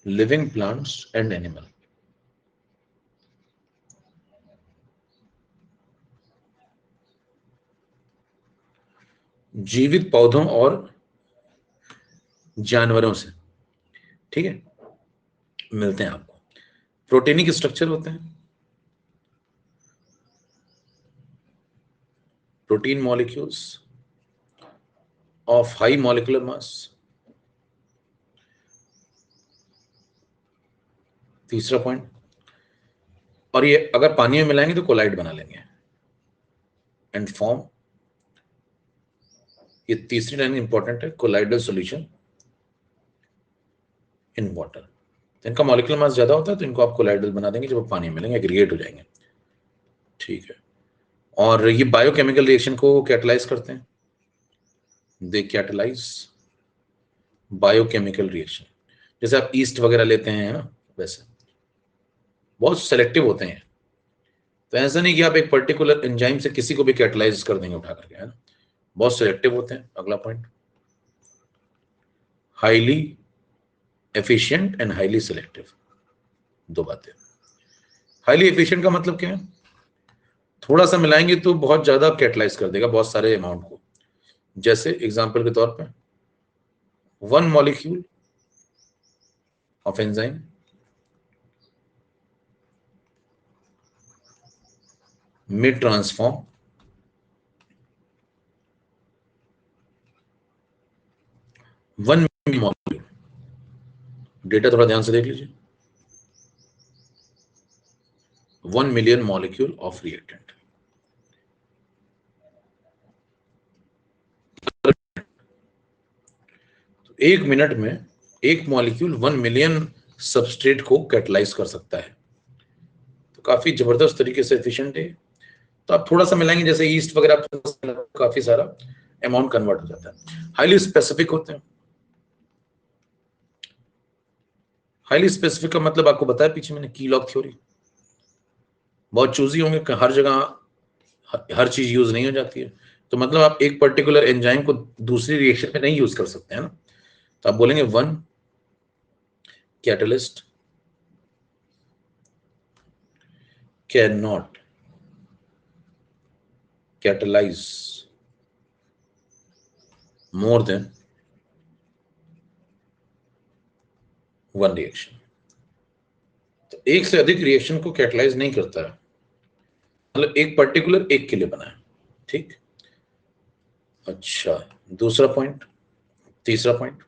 living plants and animal। जीवित पौधों और जानवरों से, ठीक है, मिलते हैं आपको। प्रोटीनिक स्ट्रक्चर होते हैं, protein molecules of high molecular mass. तीसरा पॉइंट, और ये अगर पानी में मिलाएंगे तो कोलाइड बना लेंगे एंड फॉर्म, ये तीसरी लाइन इंपॉर्टेंट है, कोलाइडल सॉल्यूशन इन वाटर। तो इनका मॉलिक्यूलर मास ज्यादा होता है तो इनको आप कोलाइडल बना देंगे, जब पानी में मिलेंगे एग्रीगेट हो जाएंगे, ठीक है। और ये बायोकेमिकल रिएक्शन को कैटलाइज करते हैं, दे कैटलाइज बायोकेमिकल रिएक्शन। जैसे आप ईस्ट वगैरह लेते हैं ना, वैसे बहुत सेलेक्टिव होते हैं। तो ऐसा नहीं कि आप एक पर्टिकुलर एंजाइम से किसी को भी कैटलाइज कर देंगे उठा करके, है ना, बहुत सिलेक्टिव होते हैं। अगला point, highly efficient and highly selective. दो बातें, हाईली एफिशिएंट का मतलब क्या है, थोड़ा सा मिलाएंगे तो बहुत ज्यादा कैटलाइज कर देगा बहुत सारे अमाउंट को। जैसे एग्जांपल के तौर पे 1 molecule of enzyme may transform 1 molecule, data थोड़ा ध्यान से देख लीजिए, 1 मिलियन मॉलिक्यूल ऑफ रिएक्टेंट। तो 1 मिनट में एक मॉलिक्यूल 1 मिलियन सबस्ट्रेट को कैटलाइज कर सकता है, तो काफी जबरदस्त तरीके से एफिशिएंट है। तो आप थोड़ा सा मिलाएंगे, जैसे ईस्ट वगैरह, काफी सारा अमाउंट कन्वर्ट हो जाता है। हाईली स्पेसिफिक होते हैं, हाईली स्पेसिफिक का मतलब आपको बताया पीछे मैंने, कीलॉग थ्योरी। बहुत चूजी होंगे, हर जगह हर चीज यूज नहीं हो जाती है, तो मतलब आप एक पर्टिकुलर एंजाइम को दूसरी रिएक्शन में नहीं यूज कर सकते हैं ना, तो आप बोलेंगे 1 catalyst can not catalyze more than one reaction. तो एक से अधिक रिएक्शन को कैटलाइज नहीं करता है, मतलब एक पर्टिकुलर एक के लिए बना है। ठीक, अच्छा दूसरा पॉइंट, तीसरा पॉइंट,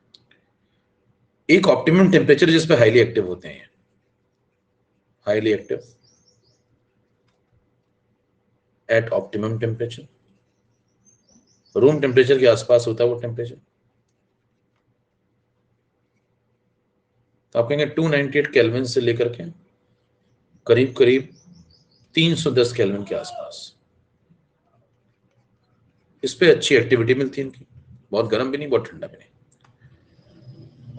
एक ऑप्टिमम टेम्परेचर जिस पे हाईली एक्टिव होते हैं, highly active at optimum temperature, room temperature के आसपास होता है वो टेम्परेचर। तो आप कहेंगे 298 केल्विन से लेकर के करीब करीब 310 केल्विन के आसपास, इस पे अच्छी एक्टिविटी मिलती है इनकी, बहुत गर्म भी नहीं बहुत ठंडा भी नहीं।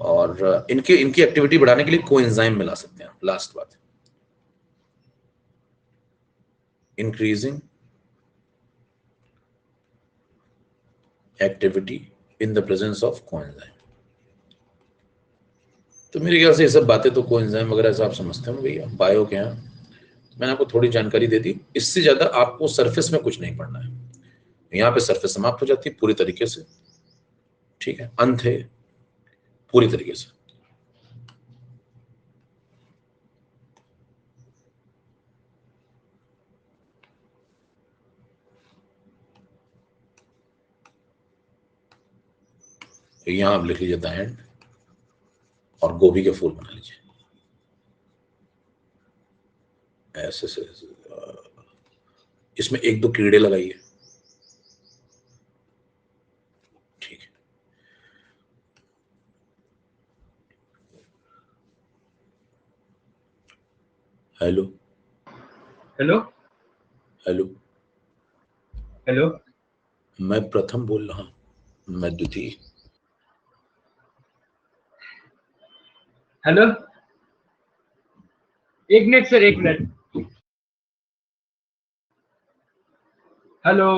और इनकी एक्टिविटी बढ़ाने के लिए कोएंजाइम मिला सकते हैं। लास्ट बात, increasing activity in the presence of coenzyme. तो मेरे ख्याल से ये सब बातें तो कोएंजाइम वगैरह से आप समझते हो भैया, बायो के यहाँ मैंने आपको थोड़ी जानकारी दे दी, इससे ज्यादा आपको सरफेस में कुछ नहीं पढ़ना है। यहाँ पे सरफेस समाप्त हो जाती है पूरी तरीके से, ठीक है, अंत है पूरी तरीके से। तो यहाँ आप लिख लीजिए द एंड, और गोभी के फूल बना लीजिए ऐसे से। इसमें एक दो कीड़े लगाइए, ठीक है। हेलो हेलो हेलो, हेलो, मैं प्रथम बोल रहा हूं, मैं द्वितीय। हेलो, एक मिनट सर, एक मिनट। हेलो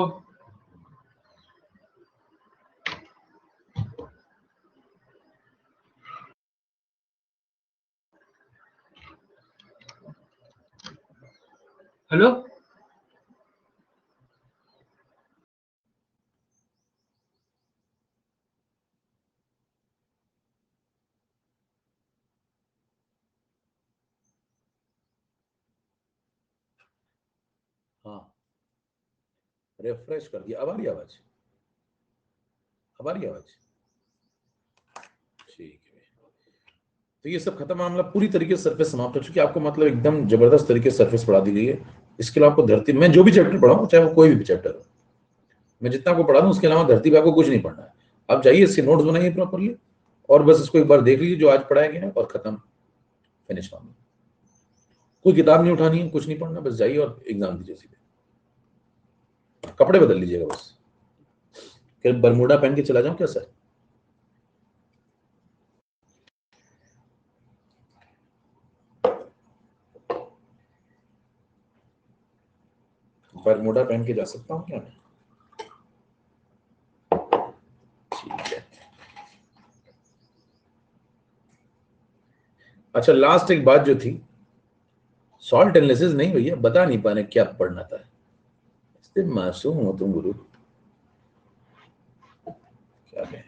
हेलो, हाँ, रिफ्रेश कर दिया, अब आ रही आवाज, अब आ रही आवाज, ठीक है। तो ये सब खत्म मामला, पूरी तरीके से सरफेस समाप्त हो चुकी है। आपको मतलब एकदम जबरदस्त तरीके से सरफेस पढ़ा दी गई है। इसके अलावा आपको धरती, मैं जो भी चैप्टर पढ़ाऊँ चाहे वो कोई भी चैप्टर हो, मैं जितना आपको पढ़ा दूं उसके अलावा धरती पे आपको कुछ नहीं पढ़ना है। आप जाइए, इसके नोट्स बनाइए प्रॉपरली, और बस इसको एक बार देख लीजिए जो आज पढ़ाया गया है, और खत्म, फिनिश मामला। कोई किताब नहीं उठानी है, कुछ नहीं पढ़ना, बस जाइए और एग्जाम दीजिए सीधे। कपड़े बदल लीजिएगा बस। फिर बरमूडा पहन के चला जाऊं क्या सर? बरमूडा पहन के जा सकता हूँ क्या मैं? ठीक है। अच्छा, लास्ट एक बात जो थी, सॉल्ट एनालिसिस नहीं भैया, बता नहीं पाने क्या पढ़ना था। इससे मासूम हो तुम गुरु, क्या कहें,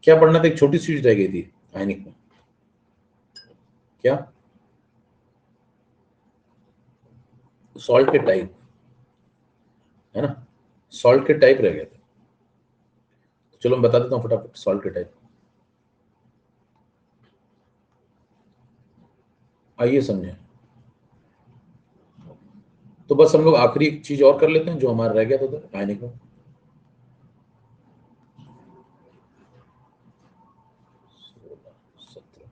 क्या पढ़ना था? एक छोटी सी चीज रह गई थी आयनिक में, क्या? सॉल्ट के टाइप, है ना, सॉल्ट के टाइप रह गए थे। चलो मैं बता देता हूँ फटाफट सॉल्ट के टाइप, आइए समझे। तो बस हम लोग आखिरी एक चीज और कर लेते हैं जो हमारा रह गया था उधर आयनिक में। 17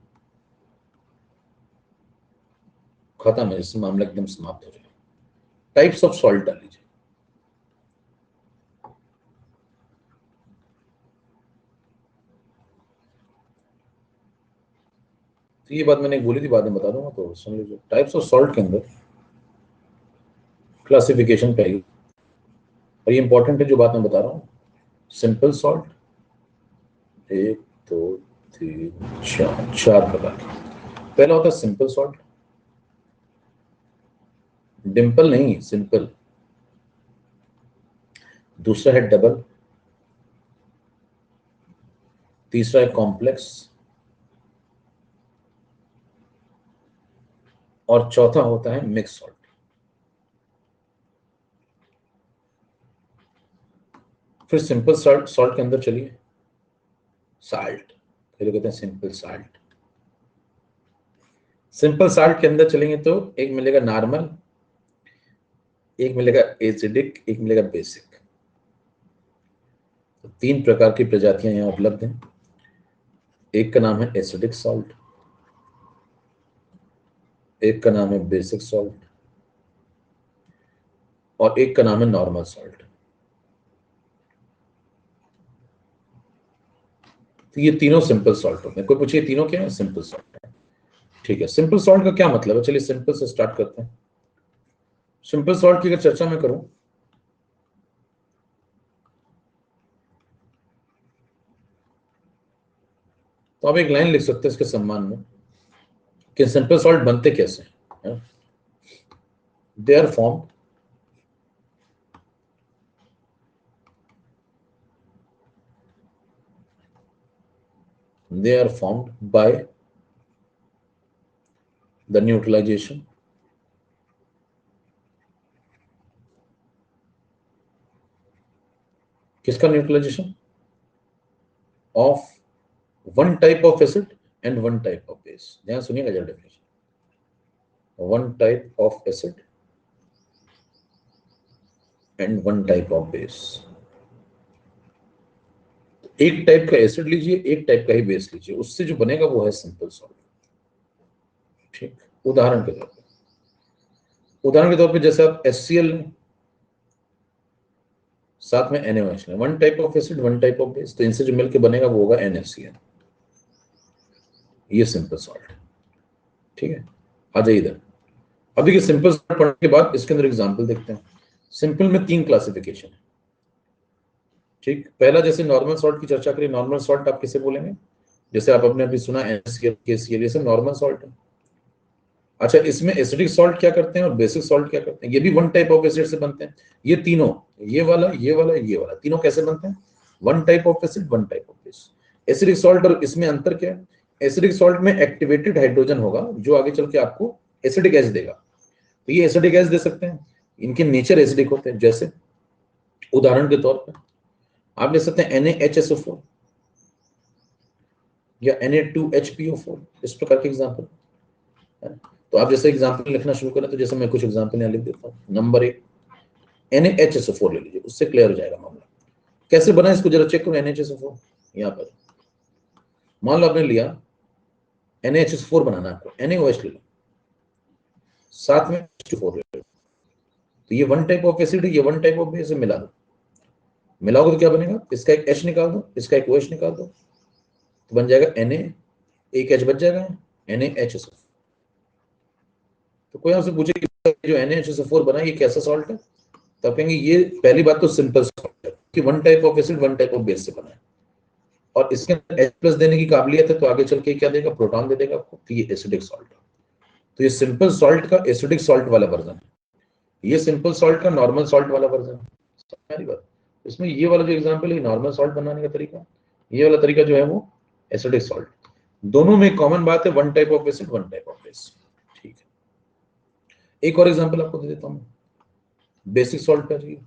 खत्म है, इस मामला एकदम समाप्त हो जाए। टाइप्स ऑफ सॉल्ट डाल लीजिए। तो ये बात मैंने बोली थी, बाद में बता दूंगा, तो सुन लीजिए। टाइप्स ऑफ सॉल्ट के अंदर क्लासिफिकेशन पहली, और ये इंपॉर्टेंट है जो बात मैं बता रहा हूँ। सिंपल सॉल्ट, एक दो तीन चार, चार प्रकार के। पहला होता है सिंपल सॉल्ट, डिंपल नहीं, सिंपल। दूसरा है डबल, तीसरा है कॉम्प्लेक्स, और चौथा होता है मिक्स सॉल्ट। फिर सिंपल सॉल्ट, सॉल्ट के अंदर चलिए, साल्ट, फिर कहते हैं सिंपल साल्ट। सिंपल साल्ट के अंदर चलेंगे तो एक मिलेगा नॉर्मल, एक मिलेगा एसिडिक, एक मिलेगा बेसिक। तो 3 प्रकार की प्रजातियां यहां उपलब्ध हैं। एक का नाम है एसिडिक सॉल्ट, एक का नाम है बेसिक सॉल्ट, और एक का नाम है नॉर्मल सॉल्ट। तो ये तीनों सिंपल सॉल्ट होते हैं। कोई पूछिए तीनों क्या है? सिंपल सॉल्ट है। ठीक है, सिंपल सॉल्ट का क्या मतलब है? चलिए सिंपल से स्टार्ट करते हैं। सिंपल सॉल्ट की अगर चर्चा मैं करूं तो आप एक लाइन लिख सकते हैं इसके सम्मान में कि सिंपल सॉल्ट बनते कैसे हैं। They are formed by the neutralization किसका neutralization? Of one type of acid and one type of base. ध्यान सुनिएगा जरा definition, one type of acid and one type of base. एक टाइप का एसिड लीजिए, एक टाइप का ही बेस लीजिए, उससे जो बनेगा वो है सिंपल सॉल्ट। ठीक, उदाहरण के तौर पे जैसे आप HCl लें, साथ में NaOH लें, one type of acid one type of base, तो इनसे जो मिलकर बनेगा वो होगा NaCl। ये सिंपल सॉल्ट। ठीक है, आ जाइए इधर। अब देखिए सिंपल सॉल्ट पढ़ने के बाद इसके अंदर एग्जांपल देखते हैं। सिंपल में 3 क्लासिफिकेशन है। ठीक, पहला जैसे नॉर्मल सॉल्ट की चर्चा करें, नॉर्मल सॉल्ट आप किसे बोलेंगे? जैसे आप अपने अभी सुना NaCl, KCl, ये सब नॉर्मल सॉल्ट है। अच्छा, इसमें एसिडिक सॉल्ट क्या करते हैं और बेसिक सॉल्ट क्या करते हैं? ये भी वन टाइप ऑफ एसिड से बनते हैं। ये तीनों, ये वाला, ये वाला, ये वाला, तीनों कैसे बनते हैं? One type of acid, one type of base. Acidic salt और इसमें अंतर क्या है? एसिडिक सॉल्ट में एक्टिवेटेड हाइड्रोजन होगा जो आगे चल के आपको एसिडिक गैस देगा। तो ये एसिडिक गैस दे सकते हैं, इनके नेचर एसिडिक होते हैं। जैसे उदाहरण के तौर पर आप ले सकते हैं NaHSO4 या Na2HPO4, इस प्रकार के एग्जाम्पल। तो आप जैसे एग्जाम्पल लिखना शुरू करें, तो जैसे मैं कुछ एग्जाम्पल यहाँ लिख देता हूँ। नंबर 1 NaHSO4 ले लीजिए, उससे क्लियर हो जाएगा मामला। कैसे बना इसको जरा चेक करो। NaHSO4 यहाँ पर मान लो आपने लिया, NaHSO4 बनाना है आपको, NaOH ले लो, साथ में H2O ले लो। तो ये वन टाइप ऑफ एसिड है, ये वन टाइप ऑफ बेस है, मिला दो। मिलाओगे तो क्या बनेगा? इसका एक H निकाल दो, इसका एक OH निकाल दो, तो बन जाएगा Na, एक H बच जाएगा, NaHSO4। तो कोई आपसे पूछे कि जो NaHSO4 बना ये कैसा सॉल्ट है, तो आप कहेंगे ये पहली बात तो सिंपल सॉल्ट है कि one type of acid one type of base से बना है, और इसके अंदर H+ देने की काबिलियत है, तो आगे चल के क्या देगा? प्रोटॉन दे देगा आपको। तो ये एसिडिक सॉल्ट है। तो ये सिंपल सॉल्ट का एसिडिक सॉल्ट वाला वर्जन है, ये सिंपल सॉल्ट का नॉर्मल सॉल्ट वाला वर्जन है। सारी बात इसमें ये वाला जो एग्जांपल है नॉर्मल सॉल्ट बनाने का तरीका, ये वाला तरीका जो है वो एसिडिक सॉल्ट। दोनों में कॉमन बात है, one type of acid one type of base. ठीक है, एक और एग्जांपल आपको दे देता हूं। बेसिक सॉल्ट पे जाइए।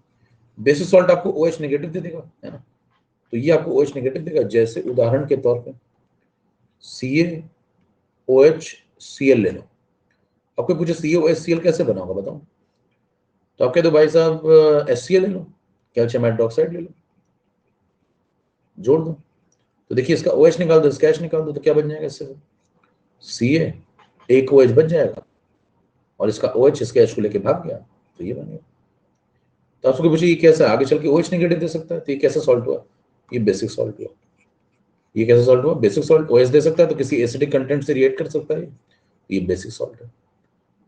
बेसिक सॉल्ट आपको OH नेगेटिव दे देगा, है ना? तो ये आपको OH नेगेटिव देगा। जैसे उदाहरण के तौर पे CaOH ले लो। आपको पूछे CaOH कैसे बना होगा बताओ, तो आप कह दो भाई साहब HCl ले लो, कैल्शियम हाइड्रोक्साइड ले लो, जोड़ दो। तो देखिए इसका OH निकाल दो, इसका H निकाल दो, तो क्या बन जाएगा? इससे Ca, एक OH बच जाएगा, और इसका OH इसके H को लेके भाग गया, तो ये बन गया। तो आपको पूछे ये कैसा, आगे चल के OH नेगेटिव दे सकता है, तो ये कैसा सॉल्ट हुआ? ये बेसिक सॉल्ट हुआ। ये कैसा सॉल्ट हुआ? Basic salt. OH दे सकता है तो किसी एसिडिक कंटेंट से रिएक्ट कर सकता है, ये बेसिक सॉल्ट है।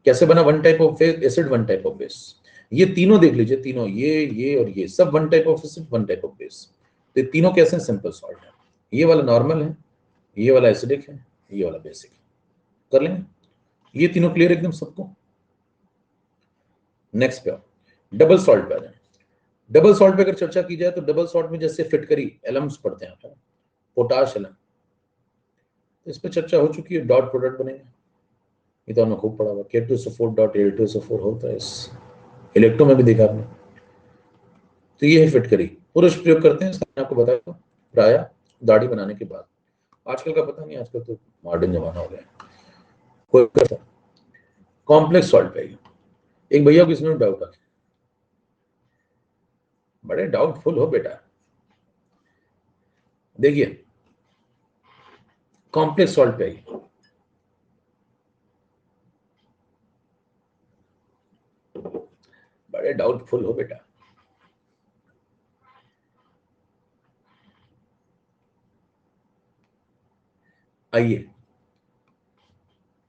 कैसे बना? One type of acid one type of base. ये तीनों देख लीजिए, तीनों, ये और ये सब one type of acid one type of base. तो तीनों कैसे हैं? सिंपल सॉल्ट है। ये वाला नॉर्मल है, ये वाला एसिडिक है, ये वाला बेसिक है। कर लेंगे ये तीनों क्लियर एकदम सबको? नेक्स्ट पे डबल सॉल्ट पे आ जाए। डबल सॉल्ट पे अगर चर्चा की जाए तो डबल सॉल्ट में जैसे फिटकरी एलम्स पढ़ते हैं आप, पोटाश है ना, तो इस पर चर्चा हो चुकी है, डॉट प्रोडक्ट बनेगा, ये तो हमने खूब पढ़ा हुआ, K2SO4 डॉट Al2SO4 होता है, इस इलेक्ट्रो में भी देखा आपने। तो ये है फिटकरी, पुरुष प्रयोग करते हैं, इसका आपको बताया प्राय दाढ़ी बनाने के बाद। आजकल का पता नहीं, आजकल तो मॉडर्न जमाना हो गया, कोई करता। कॉम्प्लेक्स सॉल्ट पे एक भैया को इसमें डाउट है, बड़े डाउटफुल हो बेटा। देखिए कॉम्प्लेक्स सॉल्ट पे बड़े डाउटफुल हो बेटा। आइए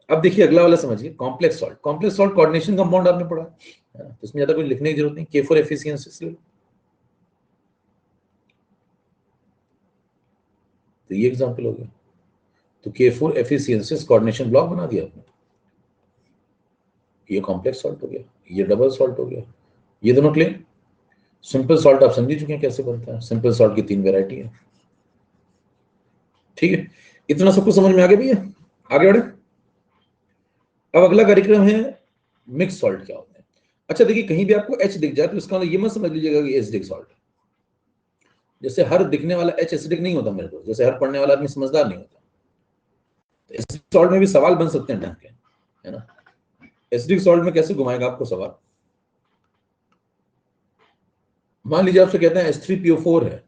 अब देखिए अगला वाला समझिए, complex salt. Complex salt coordination compound आपने पढ़ा है, तो इसमें ज्यादा कुछ लिखने की जरूरत नहीं, K4 एफिशिएंसी। तो ये एग्जांपल हो गया, तो K4 एफिशिएंसी कोऑर्डिनेशन ब्लॉक बना दिया आपने, ये कॉम्प्लेक्स सॉल्ट हो गया, ये डबल सॉल्ट हो गया, ये दोनों क्लियर। सिंपल सॉल्ट आप समझ चुके हैं कैसे बनता है, सिंपल सॉल्ट की 3 वैरायटी है, ठीक है। इतना सब कुछ समझ में आ गया भैया, आगे बढ़े। अब अगला कार्यक्रम है मिक्स सॉल्ट क्या होता है। अच्छा देखिए, कहीं भी आपको H दिख जाए तो इसका मतलब ये मत समझ लीजिएगा कि एसिडिक सॉल्ट है। जैसे हर दिखने वाला H एसिडिक नहीं होता मेरे को, जैसे हर पढ़ने वाला आदमी समझदार नहीं होता, तो एसिडिक सॉल्ट में भी सवाल बन सकते हैं ढंग के, है ना। एसिडिक सॉल्ट में कैसे घुमाएगा आपको सवाल। मान लीजिए आपसे कहते हैं H3PO4 है,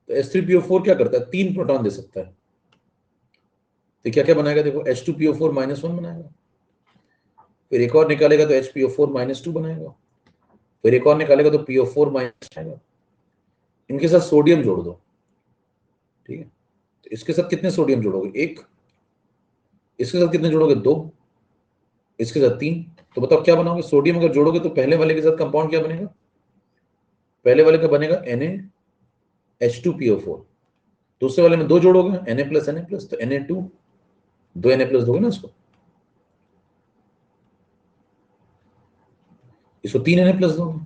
तो H3PO4 क्या करता है, 3 प्रोटॉन दे सकता है, तो क्या क्या बनाएगा, देखो H2PO4 -1 बनाएगा, फिर एक और निकालेगा तो HPO4 -2 बनाएगा, फिर एक और निकालेगा तो PO4 आएगा। इनके साथ सोडियम जोड़ दो, ठीक है, तो इसके साथ कितने सोडियम जोड़ोगे, 1, इसके साथ कितने जोड़ोगे, 2, इसके साथ 3, तो बताओ क्या बनाओगे। सोडियम अगर जोड़ोगे तो पहले वाले के साथ कंपाउंड क्या बनेगा, पहले वाले का बनेगा NaH2PO4, दूसरे वाले में 2 जोड़ोगे Na+Na+, तो Na2, 2 Na+ दोगे ना इसको 3 Na+ दोगे,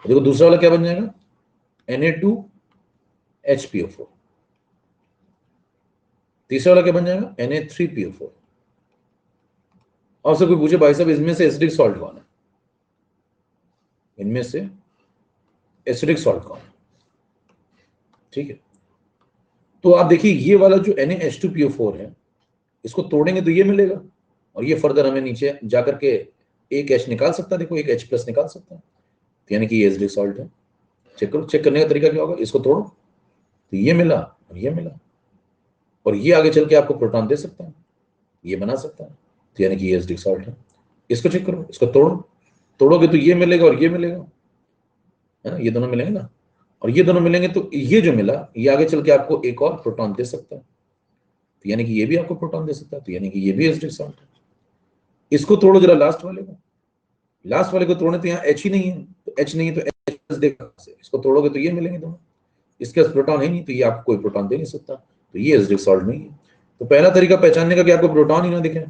देखो दूसरा वाला क्या बन जाएगा, Na2HPO4, तीसरा वाला क्या बन जाएगा, Na3PO4। और से कोई पूछे भाई साहब इसमें से एसिडिक सॉल्ट कौन है, इनमें से एसिडिक सॉल्ट कौन है, ठीक है। तो आप देखिए ये वाला जो NaH2PO4 है, इसको तोड़ेंगे तो ये मिलेगा, और ये फर्दर हमें नीचे जाकर के एक H निकाल सकता है, देखो एक H+ निकाल सकता है, तो यानी कि ये एसिडिक सॉल्ट है। चेक करो, चेक करने का तरीका क्या होगा, इसको तोड़ो तो ये मिला और ये मिला, और ये आगे चल के आपको प्रोटॉन दे सकता है, ये बना सकता है, तो यानी कि ये एसिडिक सॉल्ट है। इसको चेक करो, इसको तोड़ो, तोड़ोगे तो ये मिलेगा और ये मिलेगा, है ना, ये दोनों मिलेंगे ना, और ये दोनों मिलेंगे, तो ये जो मिला ये आगे चल के आपको एक और प्रोटॉन दे सकता है, तो यानी कि ये भी आपको प्रोटॉन दे सकता है, तो यानी कि ये भी एसिडिक सॉल्ट है। इसको तोड़ो जरा लास्ट वाले को, लास्ट वाले को तोड़ने तो यहाँ H ही नहीं है, तो H नहीं है तो H देखा, इसको तोड़ोगे तो ये मिलेंगे दोनों, इसके पास प्रोटॉन है नहीं, तो ये आपको कोई प्रोटॉन दे नहीं सकता, तो ये एसिडिक सॉल्ट नहीं है। तो पहला तरीका पहचानने का कि आपको प्रोटॉन ही ना दिखे,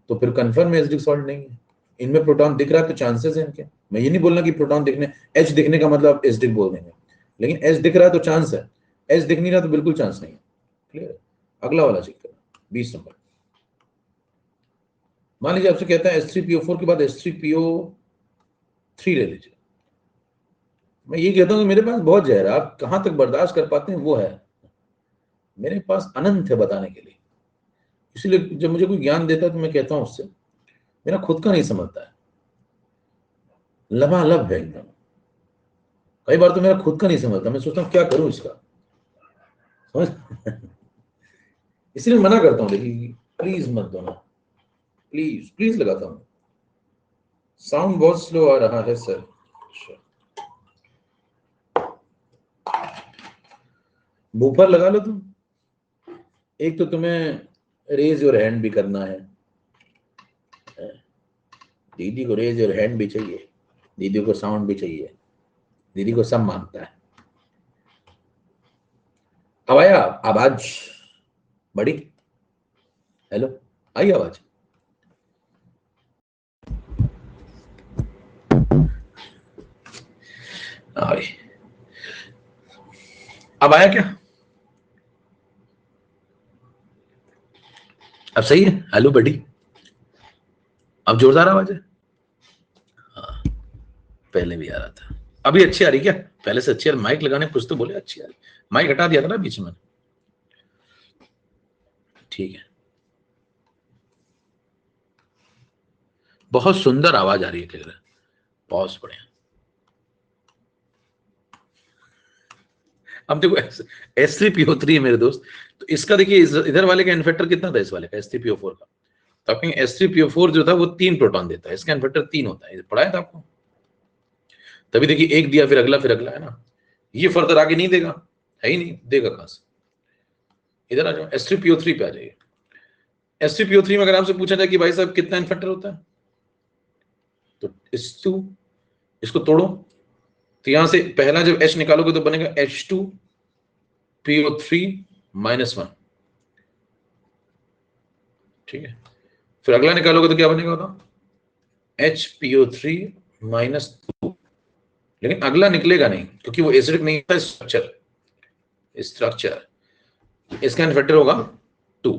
तो फिर कंफर्म एसिडिक सॉल्ट नहीं है। इनमें प्रोटॉन दिख रहा है तो चांसेस है इनके, मैं ये नहीं बोलना कि प्रोटॉन दिखने, H दिखने का मतलब आप एसिडिक बोल देंगे, लेकिन H दिख रहा है तो चांस है, H दिख नहीं रहा तो बिल्कुल चांस नहीं है, क्लियर है। अगला वाला चेक करना 20 नंबर। मान लीजिए आपसे कहता है H3PO4 के बाद H3PO3 ले लीजिए, मैं ये कहता हूँ कि मेरे पास बहुत जहर है, आप कहां तक बर्दाश्त कर पाते हैं वो है, मेरे पास अनंत है बताने के लिए। इसलिए जब मुझे कोई ज्ञान देता है तो मैं कहता हूं उससे, मेरा खुद का नहीं समझता है, लबालब है एकदम। कई बार तो मेरा खुद का नहीं समझता, मैं सोचता हूँ क्या करूं इसका, समझ इसलिए मना करता हूँ, देखिए प्लीज मत दो ना, प्लीज प्लीज लगाता हूँ। साउंड बहुत स्लो आ रहा है सर। बूफर लगा लो तुम, एक तो तुम्हें रेज योर हैंड भी करना है, दीदी को रेज योर हैंड भी चाहिए, दीदी को साउंड भी चाहिए, दीदी को सब मांगता है। अब आया आवाज बड़ी, हेलो आई आवाज, आई। अब आया क्या? अब सही है? हेलो बडी, अब जोरदार आवाज है? हाँ, पहले भी आ रहा था। अभी अच्छी आ रही क्या? पहले से अच्छी आ रही? माइक लगाने कुछ तो बोले अच्छी आ रही। माइक हटा दिया था ना बीच में। ठीक है, बहुत सुंदर आवाज आ रही है, कह रहे बहुत बढ़िया। अब देखो S3PO3 है मेरे दोस्त, तो इसका देखिए इधर वाले का इन्फेक्टर कितना था, इस वाले का S3PO4 का, तो आपके S3PO4 जो था वो 3 प्रोटॉन देता है, इसका इन्फेक्टर 3 होता है, पढ़ाया था आपको। तभी देखिए एक दिया फिर अगला है ना, ये फर्दर आगे नहीं देगा, है ही नहीं, देगा कहां से? इधर आ जाओ, S3PO3 पे आ जाइए। S3PO3 में अगर आपसे पूछा जाए कि भाई साहब कितना इन्फेक्टर होता है, तो इसको तोड़ो, तो यहां से पहला जब H निकालोगे तो बनेगा H2PO3 -1, ठीक है। फिर अगला निकालोगे तो क्या बनेगा बताओ? HPO3 -2, लेकिन अगला निकलेगा नहीं क्योंकि वो एसिडिक नहीं था, स्ट्रक्चर इसका इन्फेक्टर होगा 2।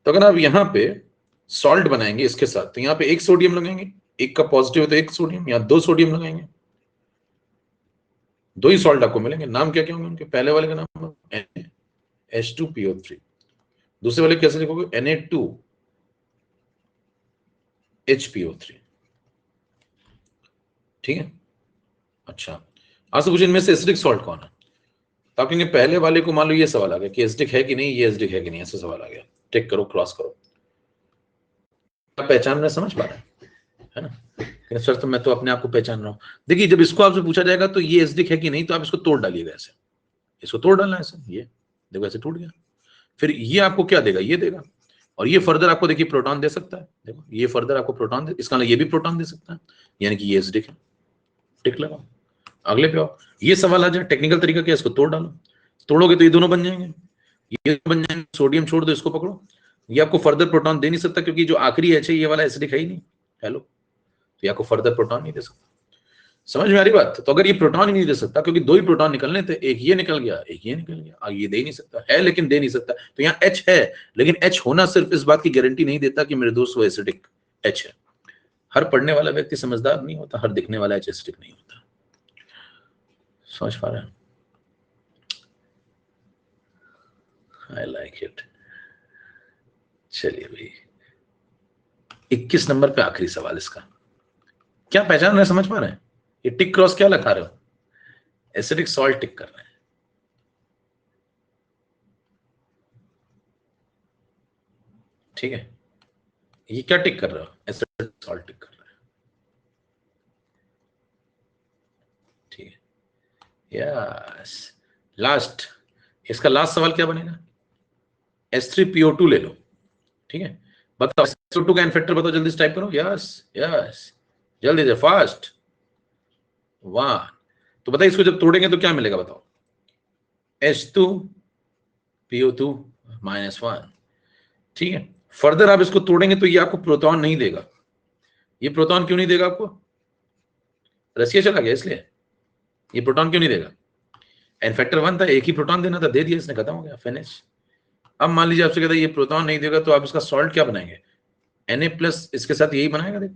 तो अगर आप यहां पे सॉल्ट बनाएंगे इसके साथ, तो यहां पे एक सोडियम लगाएंगे, एक का पॉजिटिव है तो एक सोडियम, यहां 2 सोडियम लगाएंगे, 2 ही सॉल्ट आपको मिलेंगे। नाम क्या क्या होंगे उनके? पहले वाले का नाम H2PO3, दूसरे वाले कैसे लिखोगे? Na2HPO3, ठीक है। अच्छा, आज से पूछे इनमें से एसिडिक सॉल्ट कौन है, तो आप कहेंगे पहले वाले को मान लो ये सवाल आ गया कि एसिडिक है कि नहीं, ये एसिडिक है कि नहीं, ऐसा सवाल आ गया, टिक करो, क्रॉस करो। पहचान में समझ पा रहे है ना? सर तो मैं तो अपने आप को पहचान रहा हूं। देखिए जब इसको आपसे पूछा जाएगा तो ये एसिडिक है कि नहीं, तो आप इसको तोड़ डालिएगा ऐसे, इसको तोड़ डालना ऐसे, ये देखो ऐसे टूट गया। फिर ये आपको क्या देगा? ये देगा, और ये फर्दर आपको देखिए प्रोटॉन दे सकता है, देखो ये फर्दर आपको प्रोटॉन दे, इसका ये भी प्रोटॉन दे सकता है, यानी कि ये एसिडिक है। टिक लगाओ, अगले पे आओ। ये सवाल आ जाए, टेक्निकल तरीका क्या है, इसको तोड़ डालो, तोड़ोगे तो ये दोनों बन जाएंगे, ये बन जाएंगे, सोडियम छोड़ दो, इसको पकड़ो, ये आपको फर्दर प्रोटॉन दे नहीं सकता क्योंकि जो आखिरी एच है ये वाला एसिडिक है ही नहीं। हेलो, तो ये आपको फर्दर प्रोटॉन नहीं दे सकता। समझ में आ रही बात? तो अगर ये प्रोटॉन ही नहीं दे सकता क्योंकि 2 ही प्रोटॉन निकलने थे, एक ये निकल गया, एक ये निकल गया, ये दे ही नहीं सकता है, लेकिन दे नहीं सकता, तो यहाँ H है, लेकिन H होना सिर्फ इस बात की गारंटी नहीं देता कि मेरे दोस्त वो एसिडिक H है। हर पढ़ने वाला व्यक्ति समझदार नहीं होता, हर दिखने वाला H एसिडिक नहीं होता। समझ पा रहे हैं? I like it. चलिए भाई, 21 नंबर पे आखिरी सवाल इसका, क्या पहचान रहे, समझ पा रहे हैं? ये टिक क्रॉस क्या लिखा रहे हो? एसिडिक सॉल्ट टिक कर रहे हैं, ठीक है। ये क्या टिक कर रहे हो? एसिडिक सॉल्ट टिक कर रहे हैं, ठीक है। यस, लास्ट, इसका लास्ट सवाल क्या बनेगा? H3PO2 ले लो, ठीक है। बताओ SO2 का इन्फेक्टर बताओ, जल्दी से टाइप करो। यस यस, जल्दी से, फास्ट। 1, तो बताइए इसको जब तोड़ेंगे तो क्या मिलेगा बताओ? H2PO2 -1, ठीक है। फर्दर आप इसको तोड़ेंगे तो ये आपको प्रोटॉन नहीं देगा। ये प्रोटॉन क्यों नहीं देगा आपको? रसिया चला गया इसलिए। ये प्रोटॉन क्यों नहीं देगा? इन्फेक्टर 1 था, एक ही प्रोटॉन देना था, दे दिया इसने, खत्म हो गया, फिनिश। अब मान लीजिए आपसे कहता है ये प्रोटॉन नहीं देगा, तो आप इसका सॉल्ट क्या बनाएंगे? Na+ इसके साथ यही बनाएगा, देखो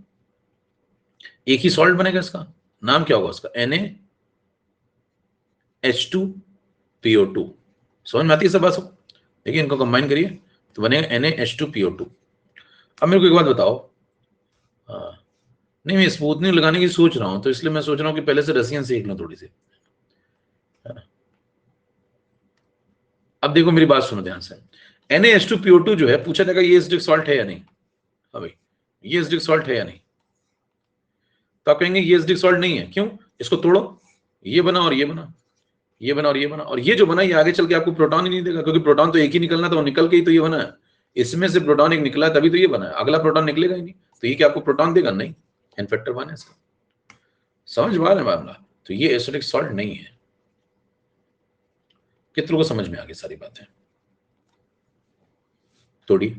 एक ही सॉल्ट बनेगा, इसका नाम क्या होगा? उसका NaH2PO2। समझ में आती है सब बात? देखिए इनको कंबाइन करिए तो बनेगा NaH2PO2। अब मेरे को एक बात बताओ, नहीं मैं स्मूथनिंग लगाने की सोच रहा हूं, तो इसलिए मैं सोच रहा हूं कि पहले से रसियन सीख लूं थोड़ी सी। अब देखो मेरी बात सुनो ध्यान से, NaH2PO2 जो है, पूछा जाएगा ये एसिडिक सॉल्ट है या नहीं। हाँ भाई, ये एसिडिक सॉल्ट है या नहीं, तो आप कहेंगे ये एसिडिक सॉल्ट नहीं है, क्यों? इसको तोड़ो, ये बना और ये बना, ये बना और ये बना, और ये जो बना ये आगे चल के आपको प्रोटॉन ही नहीं देगा, क्योंकि प्रोटॉन तो एक ही निकलना था, वो निकल के ही तो ये बना है। इसमें से प्रोटॉन एक निकला तभी तो ये बना है, अगला प्रोटॉन निकलेगा ही नहीं, तो ये क्या आपको प्रोटॉन देगा? नहीं, इन्फेक्टर 1 है इसका। समझ पा रहे हैं मामला? तो ये एसिडिक सॉल्ट नहीं है। कितनों को समझ में आ गई सारी बातें? थोड़ी।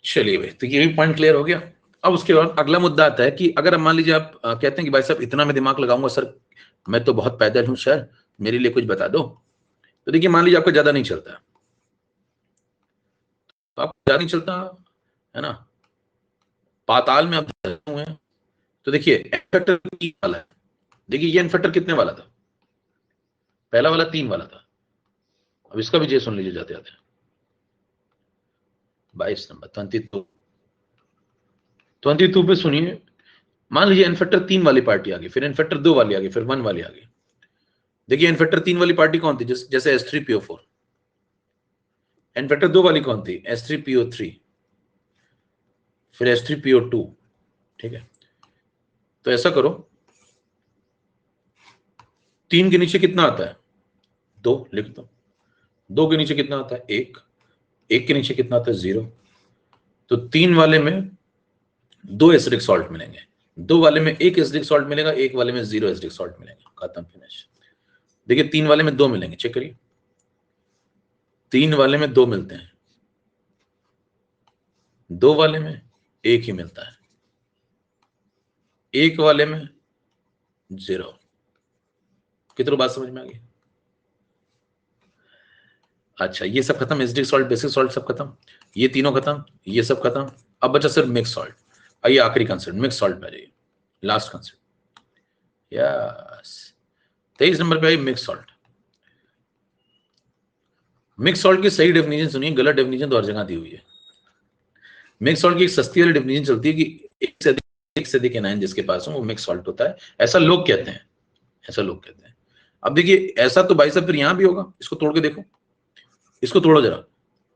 चलिए भाई, तो ये भी पॉइंट क्लियर हो गया। अब उसके बाद अगला मुद्दा आता है कि अगर मान लीजिए आप कहते हैं कि भाई साहब इतना मैं दिमाग लगाऊंगा सर, मैं तो बहुत पैदल हूं सर, मेरे लिए कुछ बता दो। तो देखिए मान लीजिए आपको ज्यादा नहीं चलता, तो आपको ज्यादा नहीं चलता है ना, पाताल में आप हुए हैं, तो देखिए एन फैक्टर 3 वाला है। देखिए ये एन फैक्टर कितने वाला था, पहला वाला 3 वाला था। अब इसका भी जे सुन लीजिए जाते जाते, 22 नंबर 22 पे सुनिए। मान लीजिए एन फैक्टर 3 वाली पार्टी आ गई, फिर एन फैक्टर 2 वाली आ गई, फिर 1 वाली आ गई। देखिए एन फैक्टर 3 वाली पार्टी कौन थी, जैसे S3PO4। एन फैक्टर 2 वाली कौन थी, S3PO3, फिर S3PO2। ठीक है, तो ऐसा करो, 3 के नीचे कितना आता है, 2 लिख दो। 2 के नीचे कितना आता है, 1। 1 के नीचे कितना आता है, 0। तो 3 वाले में 2 एसिडिक सॉल्ट मिलेंगे, 2 वाले में 1 एसिडिक सॉल्ट मिलेगा, 1 वाले में 0 एसिडिक सॉल्ट मिलेगा, खत्म, फिनिश। देखिए 3 वाले में 2 मिलेंगे, चेक करिए, 3 वाले में 2 मिलते हैं, 2 वाले में 1 ही मिलता है, 1 वाले में 0। कितनी बात समझ में आ गई? अच्छा, ये सब खत्म, एसिडिक सॉल्ट, बेसिक सॉल्ट सब खत्म, ये तीनों खत्म, ये सब खत्म। अब बचा सिर्फ मिक्स सॉल्ट। आइए आखिरी कंसेप्ट मिक्स सॉल्ट पे आ जाइए, लास्ट कंसेप्ट। यस, 23 नंबर पे आइए मिक्स सॉल्ट। मिक्स सॉल्ट की सही डेफिनेशन सुनिए, गलत डेफिनेशन तो हर जगह दी हुई है। मिक्स सॉल्ट की एक सस्ती वाली डेफिनेशन चलती है कि एक से अधिक एनायन जिसके पास हो वो मिक्स सॉल्ट होता है, ऐसा लोग कहते हैं, ऐसा लोग कहते हैं। अब देखिए ऐसा तो भाई साहब फिर यहां भी होगा, इसको तोड़ के देखो, इसको तोड़ो जरा,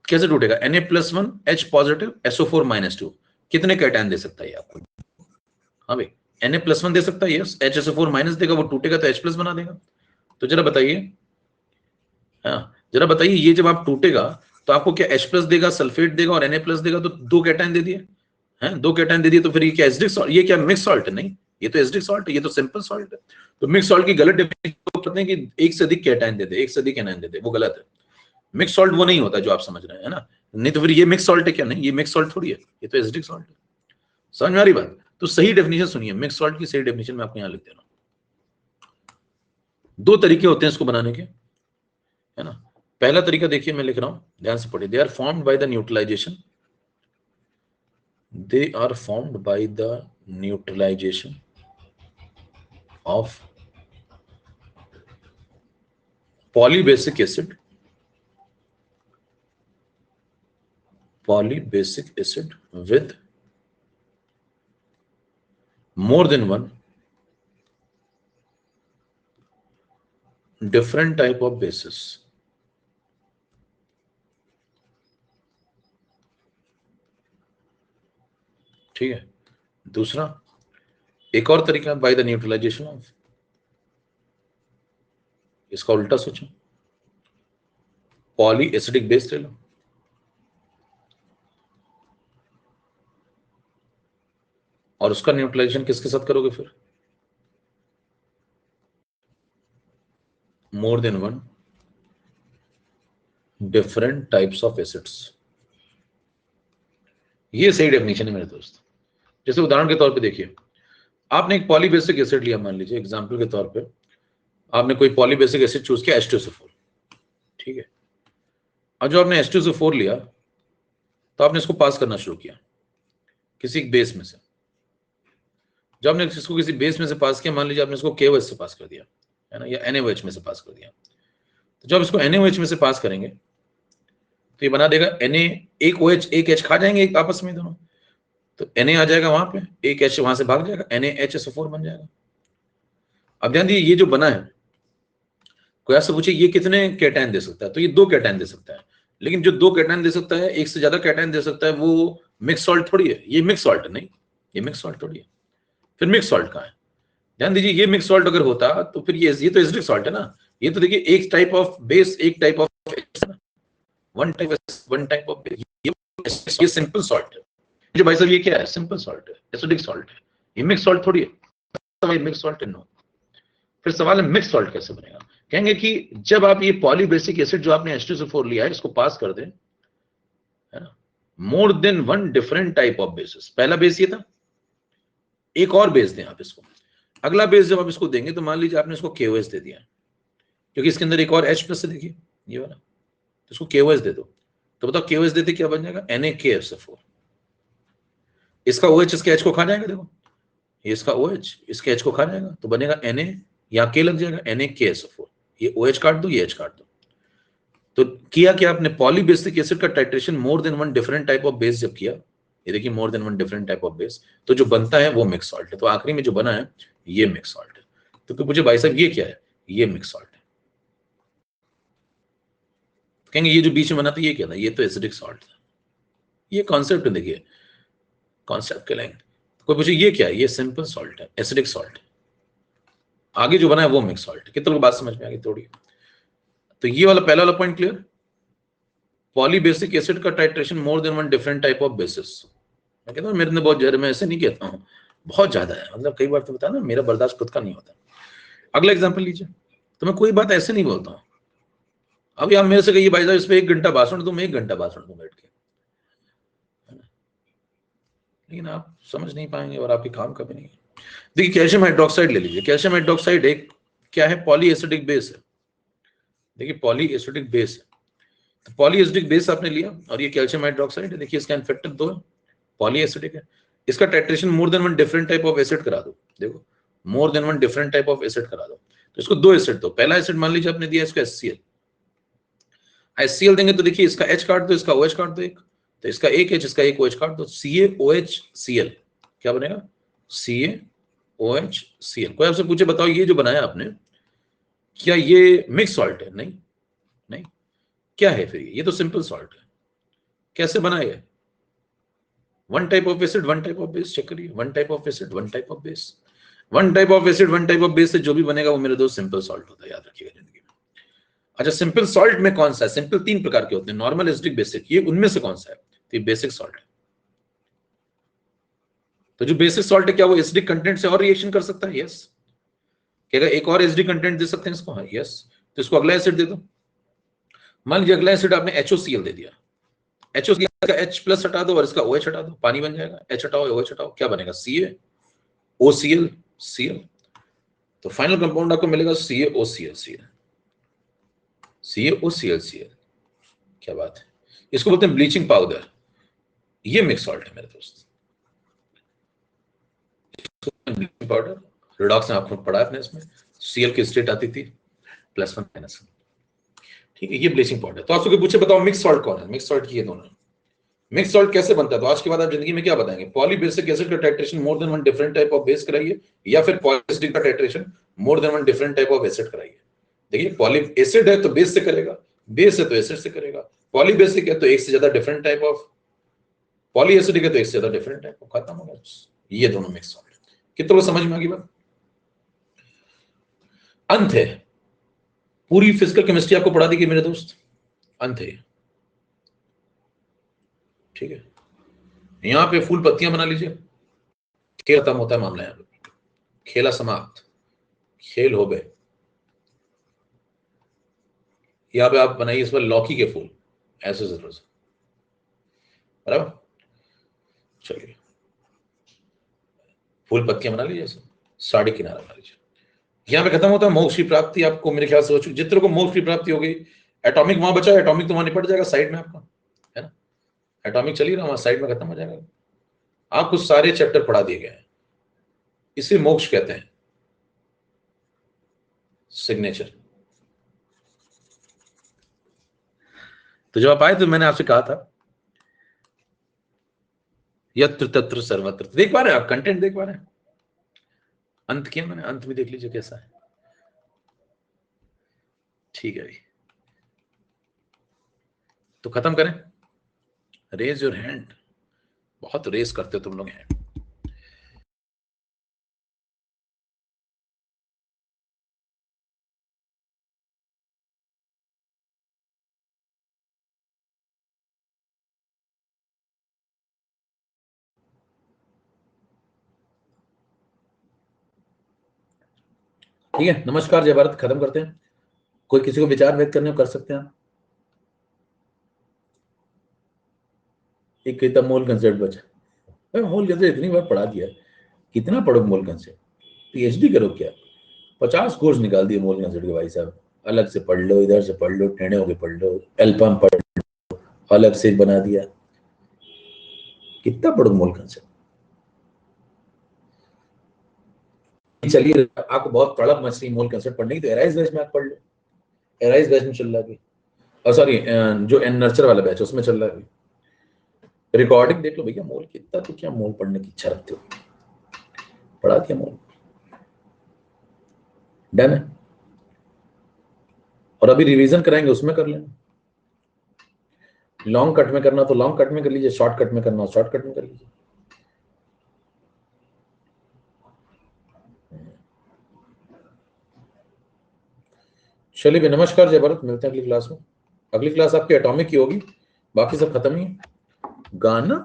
कैसे टूटेगा, Na+1 H पॉजिटिव SO4-2, कितने कैटायन दे सकता है ये आपको? हाँ भाई, Na+1 दे सकता है, यस। HSO4- देगा, वो टूटेगा तो H+ बना देगा। तो जरा बताइए, हाँ जरा बताइए, ये जब आप टूटेगा तो आपको क्या H+ देगा, सल्फेट देगा और Na+ देगा, तो 2 कैटायन दे दिए हैं, 2 कैटायन दे दिए, तो फिर ये क्या एसिडिक सॉल्ट, ये क्या मिक्स सॉल्ट है? नहीं, ये तो एसिडिक सॉल्ट है, ये तो सिंपल सॉल्ट है। तो मिक्स सॉल्ट की गलत डेफिनेशन करते हैं कि एक से अधिक कैटायन दे दे, एक से अधिक एनायन दे दे, वो गलत है। मिक्स सॉल्ट वो नहीं होता जो आप समझ रहे हैं, है ना? नहीं तो फिर ये मिक्स सॉल्ट है क्या? नहीं, ये मिक्स सॉल्ट थोड़ी है, ये तो एसिडिक सॉल्ट है। समझ में आ रही बात? तो सही डेफिनेशन सुनिए, मिक्स सॉल्ट की सही डेफिनेशन मैं आपको यहां लिख दे रहा हूं। 2 तरीके होते हैं इसको बनाने के, है ना? पहला तरीका देखिए, मैं लिख रहा हूं, ध्यान से पढ़िए। They are formed by the neutralization, they are formed by the neutralization of polybasic acid with more than one different type of bases। ठीक है, दूसरा एक और तरीका, बाय द न्यूट्रलाइजेशन ऑफ, इसका उल्टा सोचो, पॉली एसिडिक बेस ले लो, और उसका न्यूट्रलाइजेशन किसके साथ करोगे फिर? More than one different types of acids. ये सही डेफिनेशन है मेरे दोस्त। जैसे उदाहरण के तौर पे देखिए, आपने एक पॉलीबेसिक एसिड लिया, मान लीजिए एग्जांपल के तौर पे आपने कोई पॉलीबेसिक एसिड चूज किया H2SO4, ठीक है। और जो आपने H2SO4 लिया तो आपने इसको पास करना शुरू किया किसी बेस में से। जब आपने इसको किसी बेस में से पास किया, मान लीजिए आपने इसको KOH से पास कर दिया, है ना, या NaOH में से पास कर दिया, तो जब इसको NaOH में से पास करेंगे तो ये बना देगा Na, एक OH एक H खा जाएंगे एक आपस में दोनों, तो Na आ जाएगा वहां पे, एक H वहां से भाग जाएगा, NaHSO4 बन जाएगा। अब ध्यान दीजिए, ये जो बना है, कोई आपसे पूछे ये कितने कैटायन दे सकता है, तो ये 2 कैटायन दे सकता है। लेकिन जो 2 कैटायन दे सकता है, एक से ज्यादा कैटायन दे सकता है, वो मिक्स सॉल्ट थोड़ी है, ये मिक्स सॉल्ट नहीं, ये मिक्स सॉल्ट थोड़ी है। फिर मिक्स सॉल्ट कहाँ है? ध्यान दीजिए, ये मिक्स सॉल्ट अगर होता तो फिर ये तो एसिडिक सॉल्ट है ना। ये तो देखिए एक टाइप ऑफ बेस, एक type of one type of base, ये सिंपल सॉल्ट है। जो भाई साहब ये क्या है? सिंपल सॉल्ट है, एसिडिक सॉल्ट है, ये मिक्स सॉल्ट थोड़ी है। मिक्स सॉल्ट है, नो। फिर सवाल है मिक्स सॉल्ट कैसे बनेगा? कहेंगे कि जब आप ये पॉलीबेसिक एसिड जो आपने H2SO4 लिया है, इसको पास कर दें, है ना, more than one different type of basis. पहला बेस ये था, एक और बेस दें आप इसको। अगला बेस जब आप इसको देंगे तो मान लीजिए आपने इसको KOH दे दिया, क्योंकि इसके अंदर एक और H प्लस है, देखिए ये वाला, तो इसको KOH दे दो। तो बताओ KOH देते क्या बन जाएगा, NaKFCl4। इसका OH इसके H को खा जाएगा, देखो ये इसका OH इसके H को खा जाएगा, तो बनेगा Na, या K लग जाएगा, NaKSO4। ये OH काट दो, ये H काट दो। तो किया क्या आपने, पॉलीबेसिक एसिड का titration more than one different type of base जब किया, ये देखिए more than one different type of base, तो जो बनता है वो मिक्स सॉल्ट है। तो आखिरी में जो बना है ये मिक्स सॉल्ट है। तो फिर मुझे भाई साहब ये क्या है, ये मिक्स सॉल्ट है। कहेंगे ये जो बीच में बना था ये क्या था, ये तो एसिडिक सॉल्ट था। ये कॉन्सेप्ट देखिए, कॉन्सेप्ट के लाइन। कोई पूछे ये क्या है, ये सिंपल सॉल्ट है, एसिडिक सॉल्ट है। आगे जो बना है वो मिक्स सॉल्ट है। कितने लोग बात समझ में आ गई थोड़ी। तो ये वाला पहला वाला पॉइंट क्लियर। पॉलीबेसिक एसिड का titration more than one different type of basis. मैं कहता हूँ मेरे ने बहुत जहर, मैं ऐसे नहीं कहता हूँ, बहुत ज्यादा है, मतलब कई बार तो बता ना मेरा बर्दाश्त खुद का नहीं होता। अगला एग्जांपल लीजिए, तो मैं कोई बात ऐसे नहीं बोलता हूँ। अब आप मेरे से कहिए भाई साहब इस पे 1 घंटा भाषण दूं, मैं 1 घंटा भाषण दूं बैठ के, लेकिन आप समझ नहीं पाएंगे और आपके काम का भी नहीं है। देखिए कैल्शियम हाइड्रोक्साइड ले लीजिए। कैल्शियम हाइड्रोक्साइड एक क्या है, पॉली एसिडिक बेस है। देखिए पॉली एसिडिक बेस है, तो पॉली एसिडिक बेस आपने लिया और ये कैल्शियम हाइड्रोक्साइड है। देखिए इसका इन्फेक्टर 2 है, पॉली एसिडिक है। इसका titration more than one different type of acid करा दो। देखो more than one different type of acid करा दो, तो इसको 2 एसिड दो। पहला एसिड मान लीजिए आपने दिया इसको HCl, HCl देंगे तो देखिए इसका H काट दो, इसका OH काट दो एक, तो इसका एक H इसका एक OH काट दो, CaOHCl क्या बनेगा, CaOHCl। कोई आपसे पूछे बताओ ये जो बनाया आपने क्या ये मिक्स सॉल्ट है, नहीं नहीं, क्या है फिर ये तो सिंपल सॉल्ट है। कैसे बना ये, one type of acid one type of base, check करिए, one type of acid one type of base, one type of acid one type of base से जो भी बनेगा वो मेरे दोस्त सिंपल सॉल्ट होता है, याद रखिएगा जिंदगी में। अच्छा सिंपल सॉल्ट में कौन सा है, सिंपल 3 प्रकार के होते हैं, नॉर्मल, एसिडिक, बेसिक, ये उनमें से कौन सा है, तो ये बेसिक सॉल्ट है। तो जो बेसिक सॉल्ट है क्या वो एसिडिक कंटेंट से और रिएक्शन कर सकता है, यस। क्या एक और एसिडिक कंटेंट दे सकते हैं इसको, हाँ यस। तो इसको अगला एसिड दे दो। मान लीजिए अगला एसिड आपने HOCl दे दिया, HOCl का H प्लस हटा दो और इसका OH हटा दो, पानी बन जाएगा। H हटाओ OH हटाओ, क्या बनेगा, CaOCl Cl। तो फाइनल कंपाउंड आपको मिलेगा CaOCl Cl, CaOCl Cl। क्या बात है, इसको बोलते हैं ब्लीचिंग पाउडर। ये मिक्स सॉल्ट है मेरे दोस्त, ब्लीचिंग पाउडर। रिडॉक्स ने आपको पढ़ा है इसमें, Cl की स्टेट आती थी +1 -1, ठीक है। ये ब्लीचिंग पाउडर। तो आपसे कोई पूछे बताओ मिक्स सॉल्ट कौन है, मिक्स सॉल्ट ये दोनों। मिक्स सॉल्ट कैसे बनता है, तो आज के बाद आप जिंदगी में क्या बताएंगे, पॉलीबेसिक एसिड का titration more than one different type of base कराइए, या फिर पॉलीएसिडिक का titration more than one different type of acid कराइए। देखिए पॉली एसिड है तो बेस से करेगा, बेस है तो एसिड से करेगा, पॉलीबेसिक है तो एक से ज्यादा डिफरेंट टाइप ऑफ, पॉलीएसिडिक है तो एक से ज्यादा डिफरेंट टाइप ऑफ, खत्म हो गया। ये दोनों मिक्स सॉल्ट। कितनों को समझ में आ गई बात। अंत है, पूरी फिजिकल केमिस्ट्री आपको पढ़ा दी गई मेरे दोस्त, अंत है, ठीक है। यहां पे फूल पत्तियां बना लीजिए, खेल खत्म होता है मामला, यहाँ पे खेला समाप्त, खेल हो गए। यहाँ पे आप बनाइए इस पर लौकी के फूल, ऐसे जरूर से, बराबर। चलिए फूल पत्तियां बना लीजिए, साड़ी किनारा बना लीजिए। यहाँ पे खत्म होता है मोक्ष की प्राप्ति। आपको मेरे ख्याल से हो चुकी, जितने को मोक्ष की प्राप्ति हो गई, एटॉमिक वहां बचा, एटॉमिक तो वहां निपट जाएगा साइड में आपका, है ना, एटॉमिक चल ही रहा वहां साइड में, खत्म हो जाएगा। आपको सारे चैप्टर पढ़ा दिए गए हैं, इसे मोक्ष कहते हैं, सिग्नेचर। तो जब आप आए तो मैंने आपसे कहा था यत्र तत्र सर्वत्र, देख पा रहे हैं आप, कंटेंट देख पा रहे हैं। अंत किया मैंने, अंत भी देख लीजिए कैसा है, ठीक है भाई। तो खत्म करें, रेज योर हैंड, बहुत रेस करते हो तुम लोग हैं। ठीक है, नमस्कार, जय भारत, खत्म करते हैं। कोई किसी को विचार व्यक्त करने को कर सकते हैं आप। एक किताब मोल कंसेप्ट बचा, मोल कंसेप्ट इतनी बार पढ़ा दिया, कितना पढ़ो मोल कंसेप्ट, पीएचडी करो क्या, 50 कोर्स निकाल दिए मोल कंसेप्ट के भाई साहब। अलग से पढ़ लो, इधर से पढ़ लो, टेढ़े होके पढ़ लो, एल्पम पढ़ लो, अलग से बना दिया। कितना पढ़ो मोल कंसेप्ट। चलिए आपको बहुत तड़प मच रही मोल कंसेप्ट पढ़ने की, तो एराइज बैच में आप पढ़ लो। एराइज बैच में चल रहा है, और सॉरी जो एन नर्चर वाला बैच उसमें चल रहा है। रिकॉर्डिंग देख लो भैया, मोल कितना, तो क्या मोल पढ़ने की इच्छा रखते हो, पढ़ा दिया मोल, डन है। और अभी रिवीजन कराएंगे उसमें कर लेना, लॉन्ग कट में करना तो लॉन्ग कट में कर लीजिए, शॉर्ट कट में करना शॉर्ट कट में कर लीजिए। चलिए भी, नमस्कार, जय भारत, मिलते हैं अगली क्लास में। अगली क्लास आपकी एटॉमिक की होगी, बाकी सब खत्म ही है। गाना,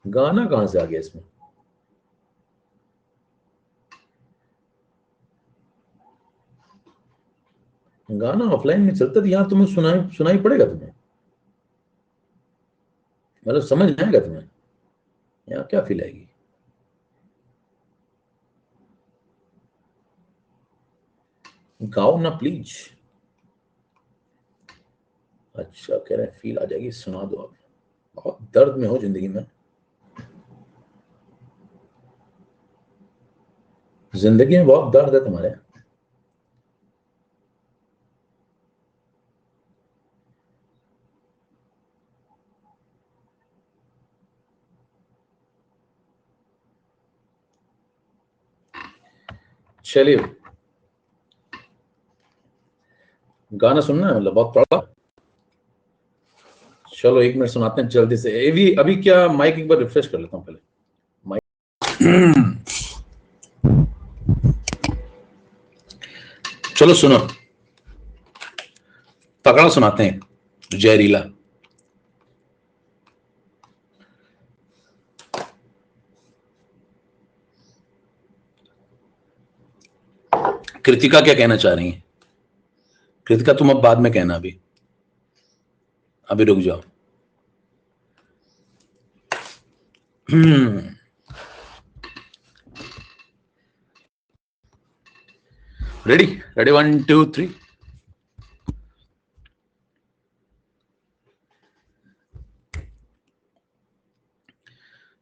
गाना कहां से आ गया इसमें, गाना ऑफलाइन में चलता था, यहाँ तुम्हें सुनाई पड़ेगा तुम्हें, मतलब समझ में आएगा तुम्हें, यहाँ क्या फील आएगी। गाओ ना प्लीज। अच्छा कह रहे हैं फील आ जाएगी, सुना दो आप, बहुत दर्द में हो जिंदगी में, जिंदगी में बहुत दर्द है तुम्हारे। चलिए, गाना सुनना है मतलब बहुत बड़ा। चलो 1 मिनट सुनाते हैं जल्दी से। अभी अभी क्या माइक एक बार रिफ्रेश कर लेता हूँ पहले माइक। चलो सुनो, तगड़ा सुनाते हैं, जहरीला। कृतिका क्या कहना चाह रही है, कृतिका तुम अब बाद में कहना, अभी अभी रुक जाओ। Ready ready, 1 2 3।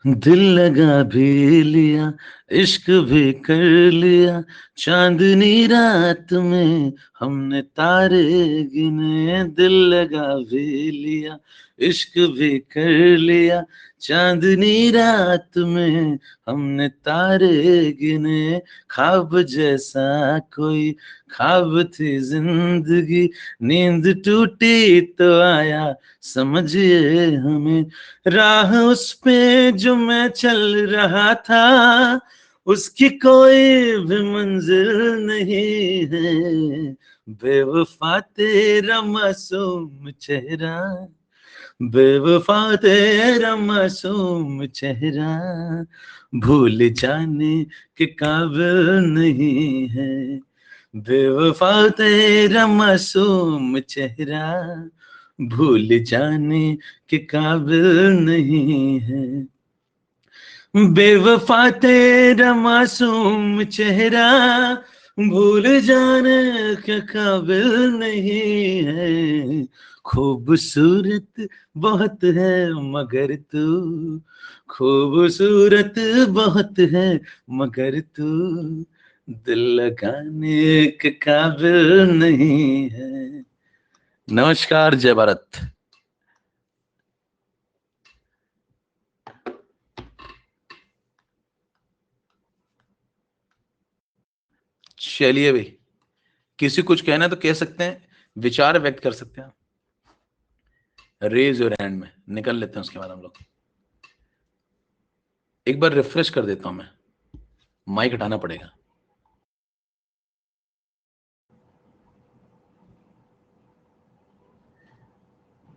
दिल लगा भी लिया, इश्क भी कर लिया, चांदनी रात में हमने तारे गिने। दिल लगा भी लिया, इश्क भी कर लिया, चांदनी रात में हमने तारे गिने। ख्वाब जैसा कोई ख्वाब थी जिंदगी, नींद टूटी तो आया समझिए हमें। राह उस पे जो मैं चल रहा था, उसकी कोई भी मंजिल नहीं है। बेवफा तेरा मासूम चेहरा, बेवफा तेरा मासूम चेहरा, भूल जाने के काबिल नहीं है। बेवफा तेरा मासूम चेहरा, भूल जाने के काबिल नहीं है। बेवफा तेरा मासूम चेहरा, भूल जाने के काबिल नहीं है। खूबसूरत बहुत है मगर तू, खूबसूरत बहुत है मगर तू, दिल लगाने के काबिल नहीं है। नमस्कार, जय भारत। चलिए भाई, किसी कुछ कहना है तो कह सकते हैं, विचार व्यक्त कर सकते हैं, रेज योर हैंड में निकल लेते हैं, उसके बाद हम लोग एक बार रिफ्रेश कर देता हूं मैं, माइक हटाना पड़ेगा।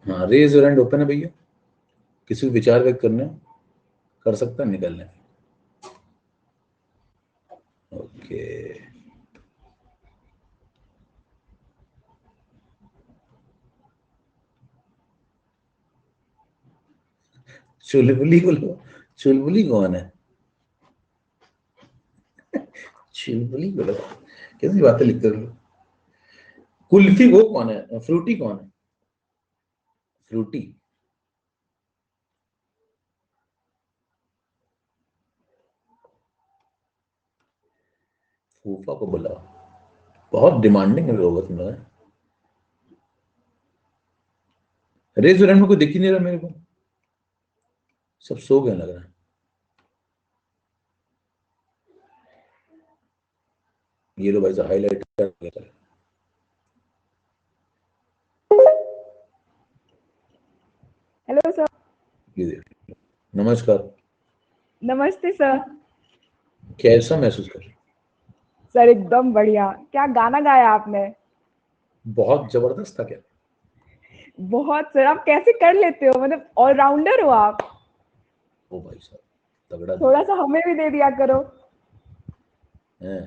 हाँ, रेज योर हैंड ओपन है भैया, किसी को विचार व्यक्त करना है कर सकता है, निकल लें। ओके, चुलबुली को लो, चुलबुली कौन है? चिलबली बोला, कैसी बातें लिखते हो। कुल्फी वो कौन है, फ्रूटी कौन है? फ्रूटी फूफा को बुलाओ, बहुत डिमांडिंग है लोग तुम्हारे। रेस्टोरेंट में कोई दिख ही नहीं रहा मेरे को, सब सो गए लग रहा है। ये लो भाई साहब, हाईलाइट कर लेता है। Hello sir. ये देखिए, नमस्कार। नमस्ते सर। कैसा महसूस कर रहे हो? सर एकदम बढ़िया। क्या गाना गाया आपने? बहुत जबरदस्त था क्या? बहुत सर। आप कैसे कर लेते हो, मतलब ऑलराउंडर हो आप। ओ भाई साहब, तगड़ा थोड़ा सा हमें भी दे दिया करो। है।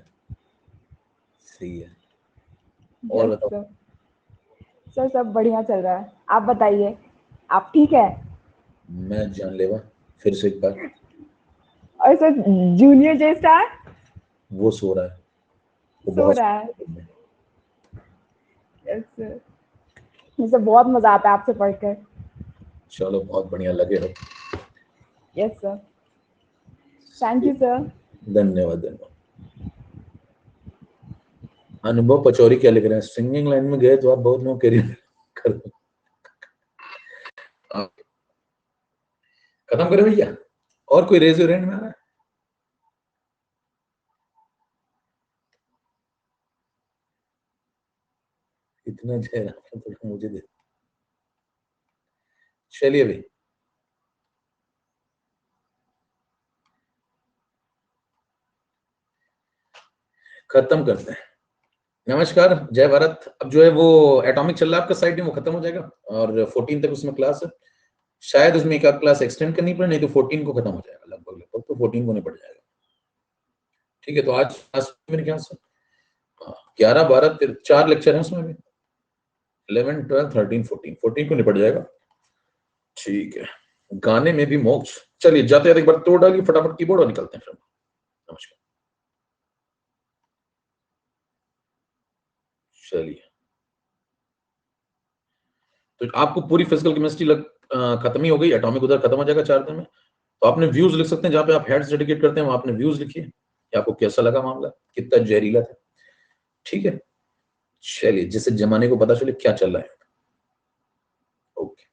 सही है। और यस बताओ। सर। सर सब बढ़िया चल रहा है, आप बताइए, आप ठीक है? मैं जानलेवा, फिर से एक बार। और सर जूनियर जे स्टार वो सो रहा है, वो सो बहुत। रहा है। Yes sir. मुझे बहुत मजा आता है आपसे पढ़कर। चलो बहुत बढ़िया, लगे रहो। Yes sir. Thank you sir. धन्यवाद धन्यवाद। अनुभव पचौरी क्या लिख रहे हैं, सिंगिंग लाइन में गए तो आप बहुत नो करियर कर दो। खत्म करें भैया, और कोई रेज रेंट में आ रहा है? इतना जहर तो मुझे दे। चलिए भाई, खत्म करते हैं। नमस्कार, जय भारत। अब जो है वो एटॉमिक चल रहा है आपका साइड में, वो खत्म हो जाएगा और 14 तक उसमें क्लास है। शायद उसमें एक आध क्लास एक्सटेंड करनी पड़े, नहीं तो 14 को खत्म हो जाएगा लगभग लगभग, तो 14 को निपट जाएगा। ठीक है, तो आज क्लास मेरे ख्याल से 11 12 4 लेक्चर हैं उसमें भी, 11 12 13 14 14 को निपट जाएगा। ठीक है, गाने में भी मोक्ष। चलिए जाते जाते एक बार तोड़ डालिए फटाफट कीबोर्ड और निकलते हैं फिर। नमस्कार। चलिए, तो आपको पूरी फिजिकल केमिस्ट्री खत्म ही हो गई, एटॉमिक उधर खत्म हो जाएगा 4 दिन में। तो आपने व्यूज लिख सकते हैं, जहां पे आप हेड्स डेडिकेट करते हैं वहां आपने व्यूज लिखिए कि आपको कैसा लगा मामला, कितना जहरीला था। ठीक है, चलिए जिससे जमाने को पता चले क्या चल रहा है। ओके।